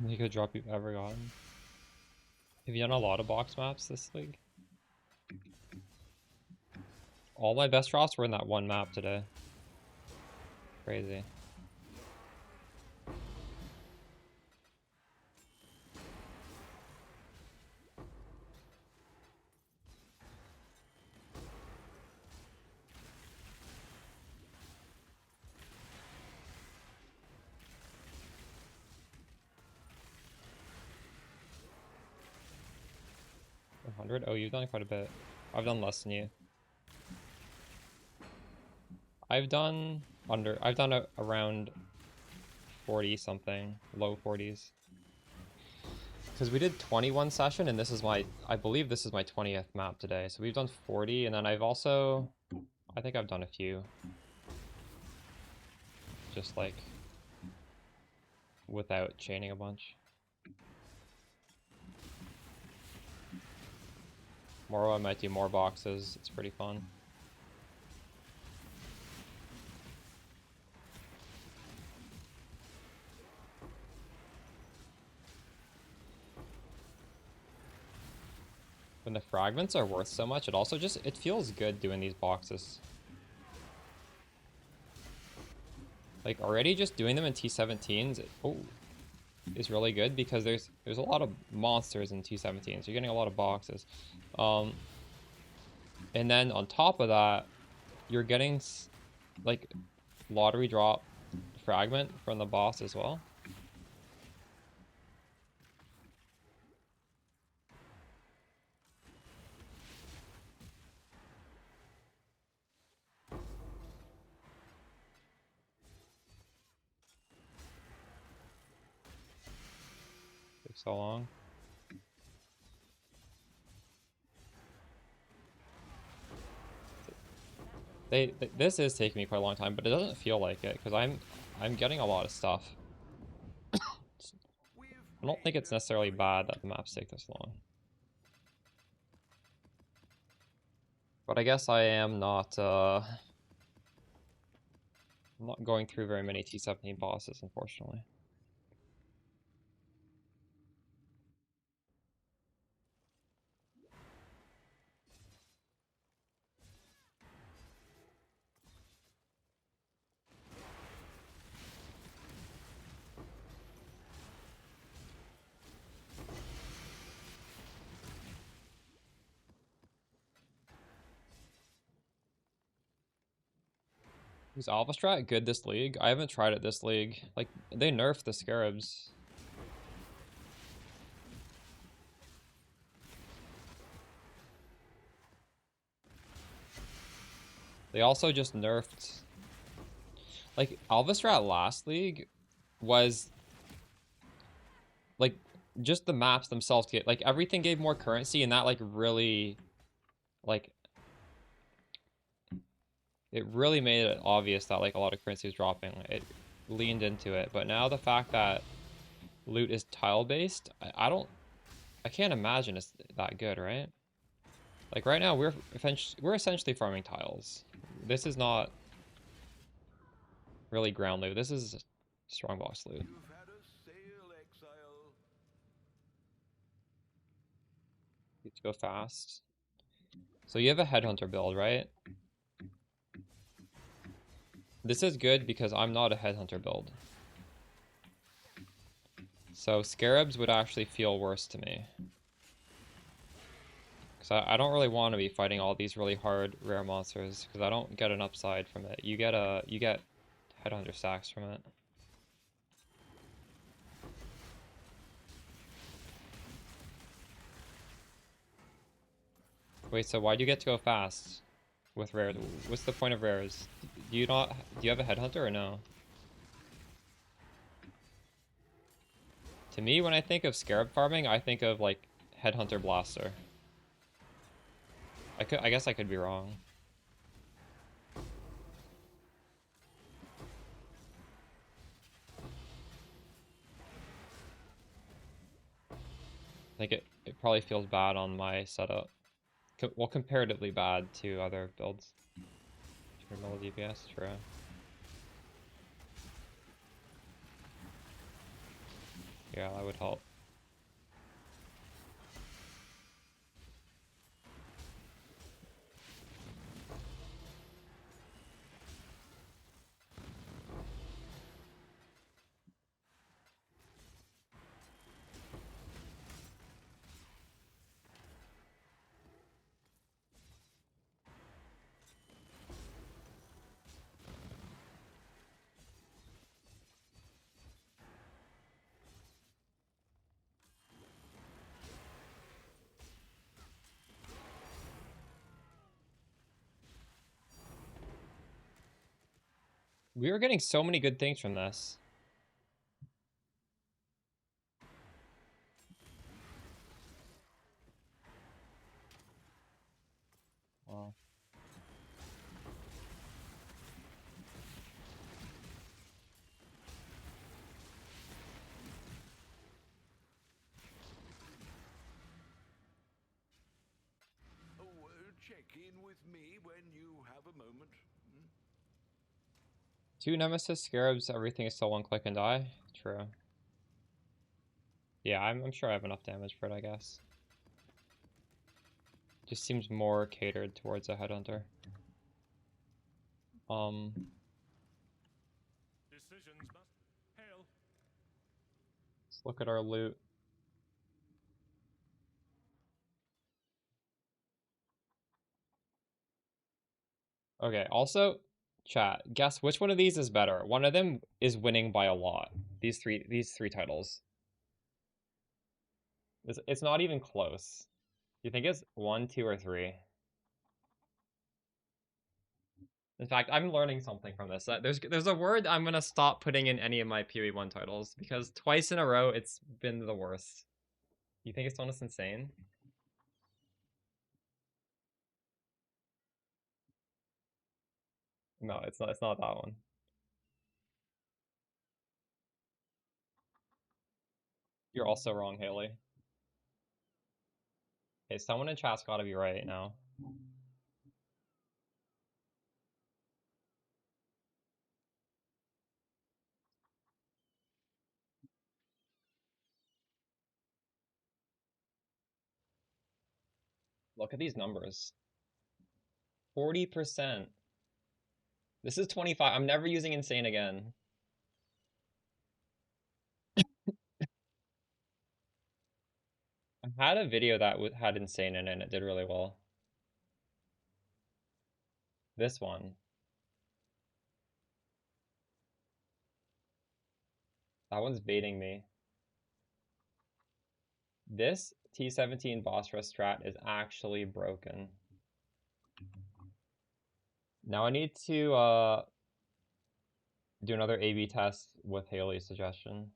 You could drop you've ever gotten. Have you done a lot of box maps this league? All my best drops were in that one map today. Crazy. Oh, you've done quite a bit. I've done less than you. I've done around 40 something, low 40s. Because we did 21 session and this is I believe this is my 20th map today. So we've done 40 and then I think I've done a few. Just like without chaining a bunch. Tomorrow I might do more boxes, it's pretty fun. when the fragments are worth so much, it also just, it feels good doing these boxes. Like, already just doing them in T17s, is really good because there's a lot of monsters in T17, so you're getting a lot of boxes. And then on top of that, you're getting, like, lottery drop fragment from the boss as well. Takes so long. This is taking me quite a long time, but it doesn't feel like it because I'm getting a lot of stuff. I don't think it's necessarily bad that the maps take this long. But I guess I am not I'm not going through very many T17 bosses, unfortunately. Is Alpha Strat good this league? I haven't tried it this league. Like, they nerfed the Scarabs. They also just nerfed... Like, Alpha Strat last league was... Like, just the maps themselves get... Like, everything gave more currency, and that, like, really... Like... It really made it obvious that, like, a lot of currency was dropping. It leaned into it. But now the fact that loot is tile-based, I can't imagine it's that good, right? Like, right now, we're essentially farming tiles. This is not really ground loot. This is strongbox loot. You've had a sail, exile. Need to go fast. So you have a headhunter build, right? This is good because I'm not a headhunter build. So scarabs would actually feel worse to me. Because I don't really want to be fighting all these really hard rare monsters because I don't get an upside from it. You get headhunter stacks from it. Wait, so why do you get to go fast with rares? What's the point of rares? Do you have a headhunter or no? To me, when I think of scarab farming, I think of like headhunter blaster. I guess I could be wrong. I think it probably feels bad on my setup. Well, comparatively bad to other builds. 200 milli DPS, true. Yeah, that would help. We were getting so many good things from this. Wow. Check in with me when you have a moment. 2 Nemesis Scarabs, everything is still one click and die? True. Yeah, I'm sure I have enough damage for it, I guess. Just seems more catered towards a headhunter. Decisions must hail. Let's look at our loot. Okay, also, chat, guess which one of these is better? One of them is winning by a lot. These three titles. It's not even close. You think it's 1, 2, or 3? In fact, I'm learning something from this. There's a word I'm gonna stop putting in any of my PoE 1 titles because twice in a row it's been the worst. You think it's almost insane? No, it's not. It's not that one. You're also wrong, Haley. Okay, someone in chat's gotta be right now. Look at these numbers. 40%. This is 25. I'm never using insane again. I had a video that had insane in it and it did really well. This one. That one's baiting me. This T17 boss rush strat is actually broken. Now I need to do another A/B test with Haley's suggestion.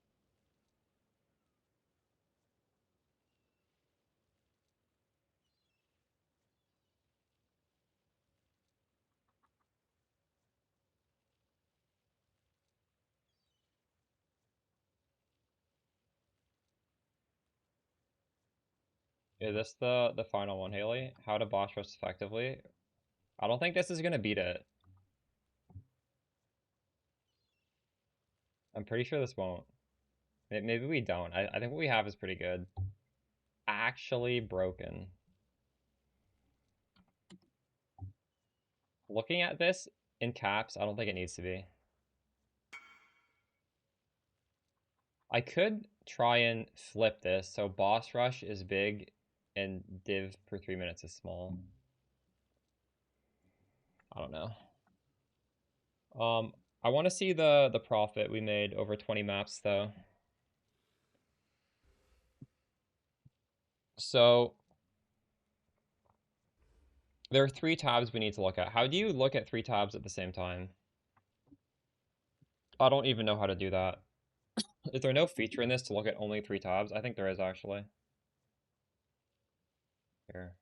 Is this the final one, Haley? How to boss rush effectively? I don't think this is gonna beat it. I'm pretty sure this won't. Maybe we don't. I think what we have is pretty good. Actually broken. Looking at this in caps, I don't think it needs to be. I could try and flip this so boss rush is big and div per 3 minutes is small. I don't know. I want to see the profit we made over 20 maps though. So there are 3 tabs we need to look at. How do you look at 3 tabs at the same time? I don't even know how to do that. Is there no feature in this to look at only 3 tabs? I think there is actually. Here.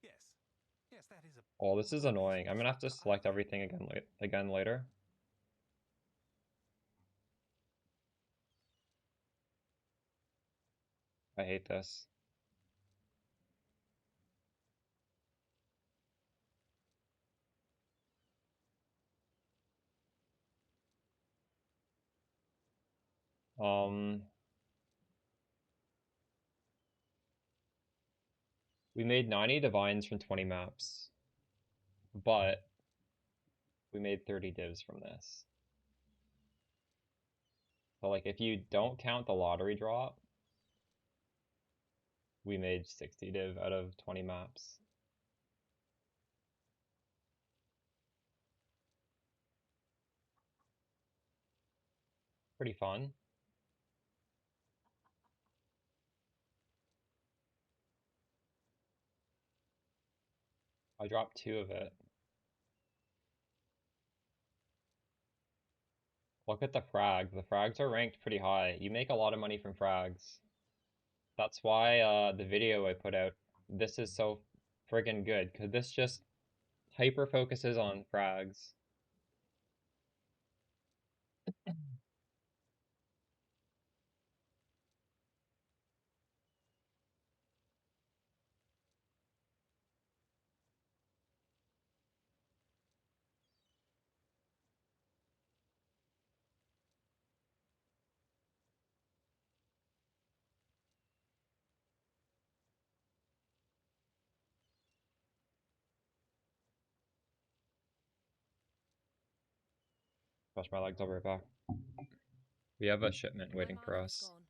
Yes. Yes, that is a. Oh, this is annoying. I'm gonna have to select everything again later. I hate this. We made 90 divines from 20 maps, but we made 30 divs from this. So like if you don't count the lottery drop, we made 60 div out of 20 maps. Pretty fun. I dropped 2 of it. Look at the frags. The frags are ranked pretty high. You make a lot of money from frags. That's why the video I put out, this is so friggin' good, because this just hyper focuses on frags. Cross my legs, I'll be right back. We have a shipment My waiting for mana's us. gone.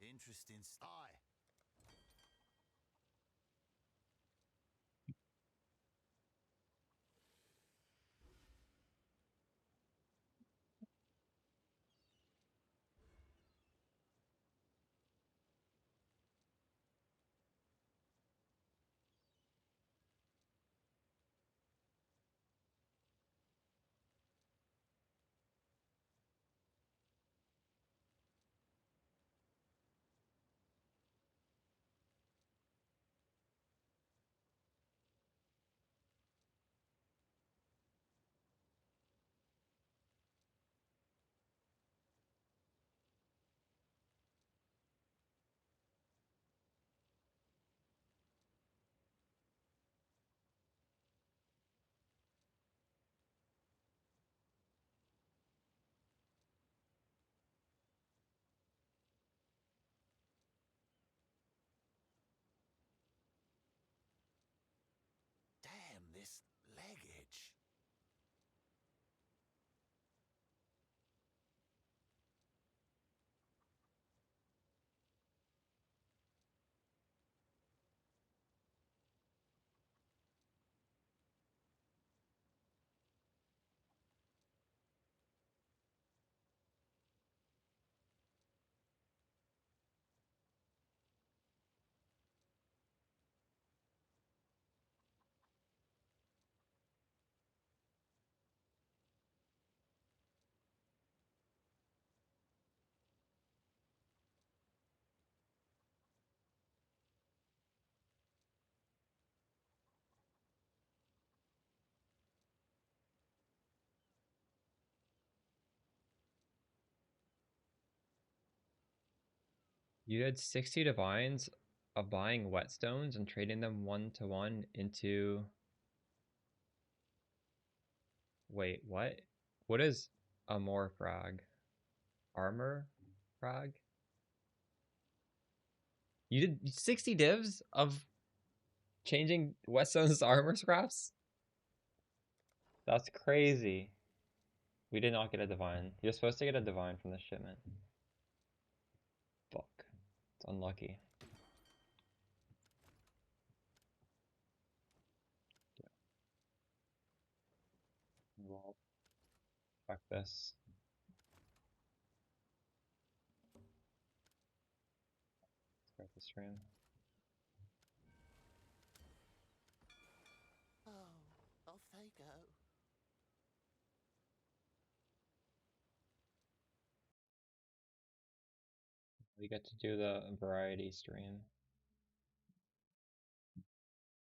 Interesting. Aye. Damn this leg edge. You had 60 divines of buying whetstones and trading them 1-to-1 into... Wait, what? What is Amor frag? Armor frag? You did 60 divs of changing whetstones to armor scraps? That's crazy. We did not get a divine. You're supposed to get a divine from this shipment. Fuck. It's unlucky. Well, fuck this. Start the stream. Oh, off they go. We get to do the variety stream.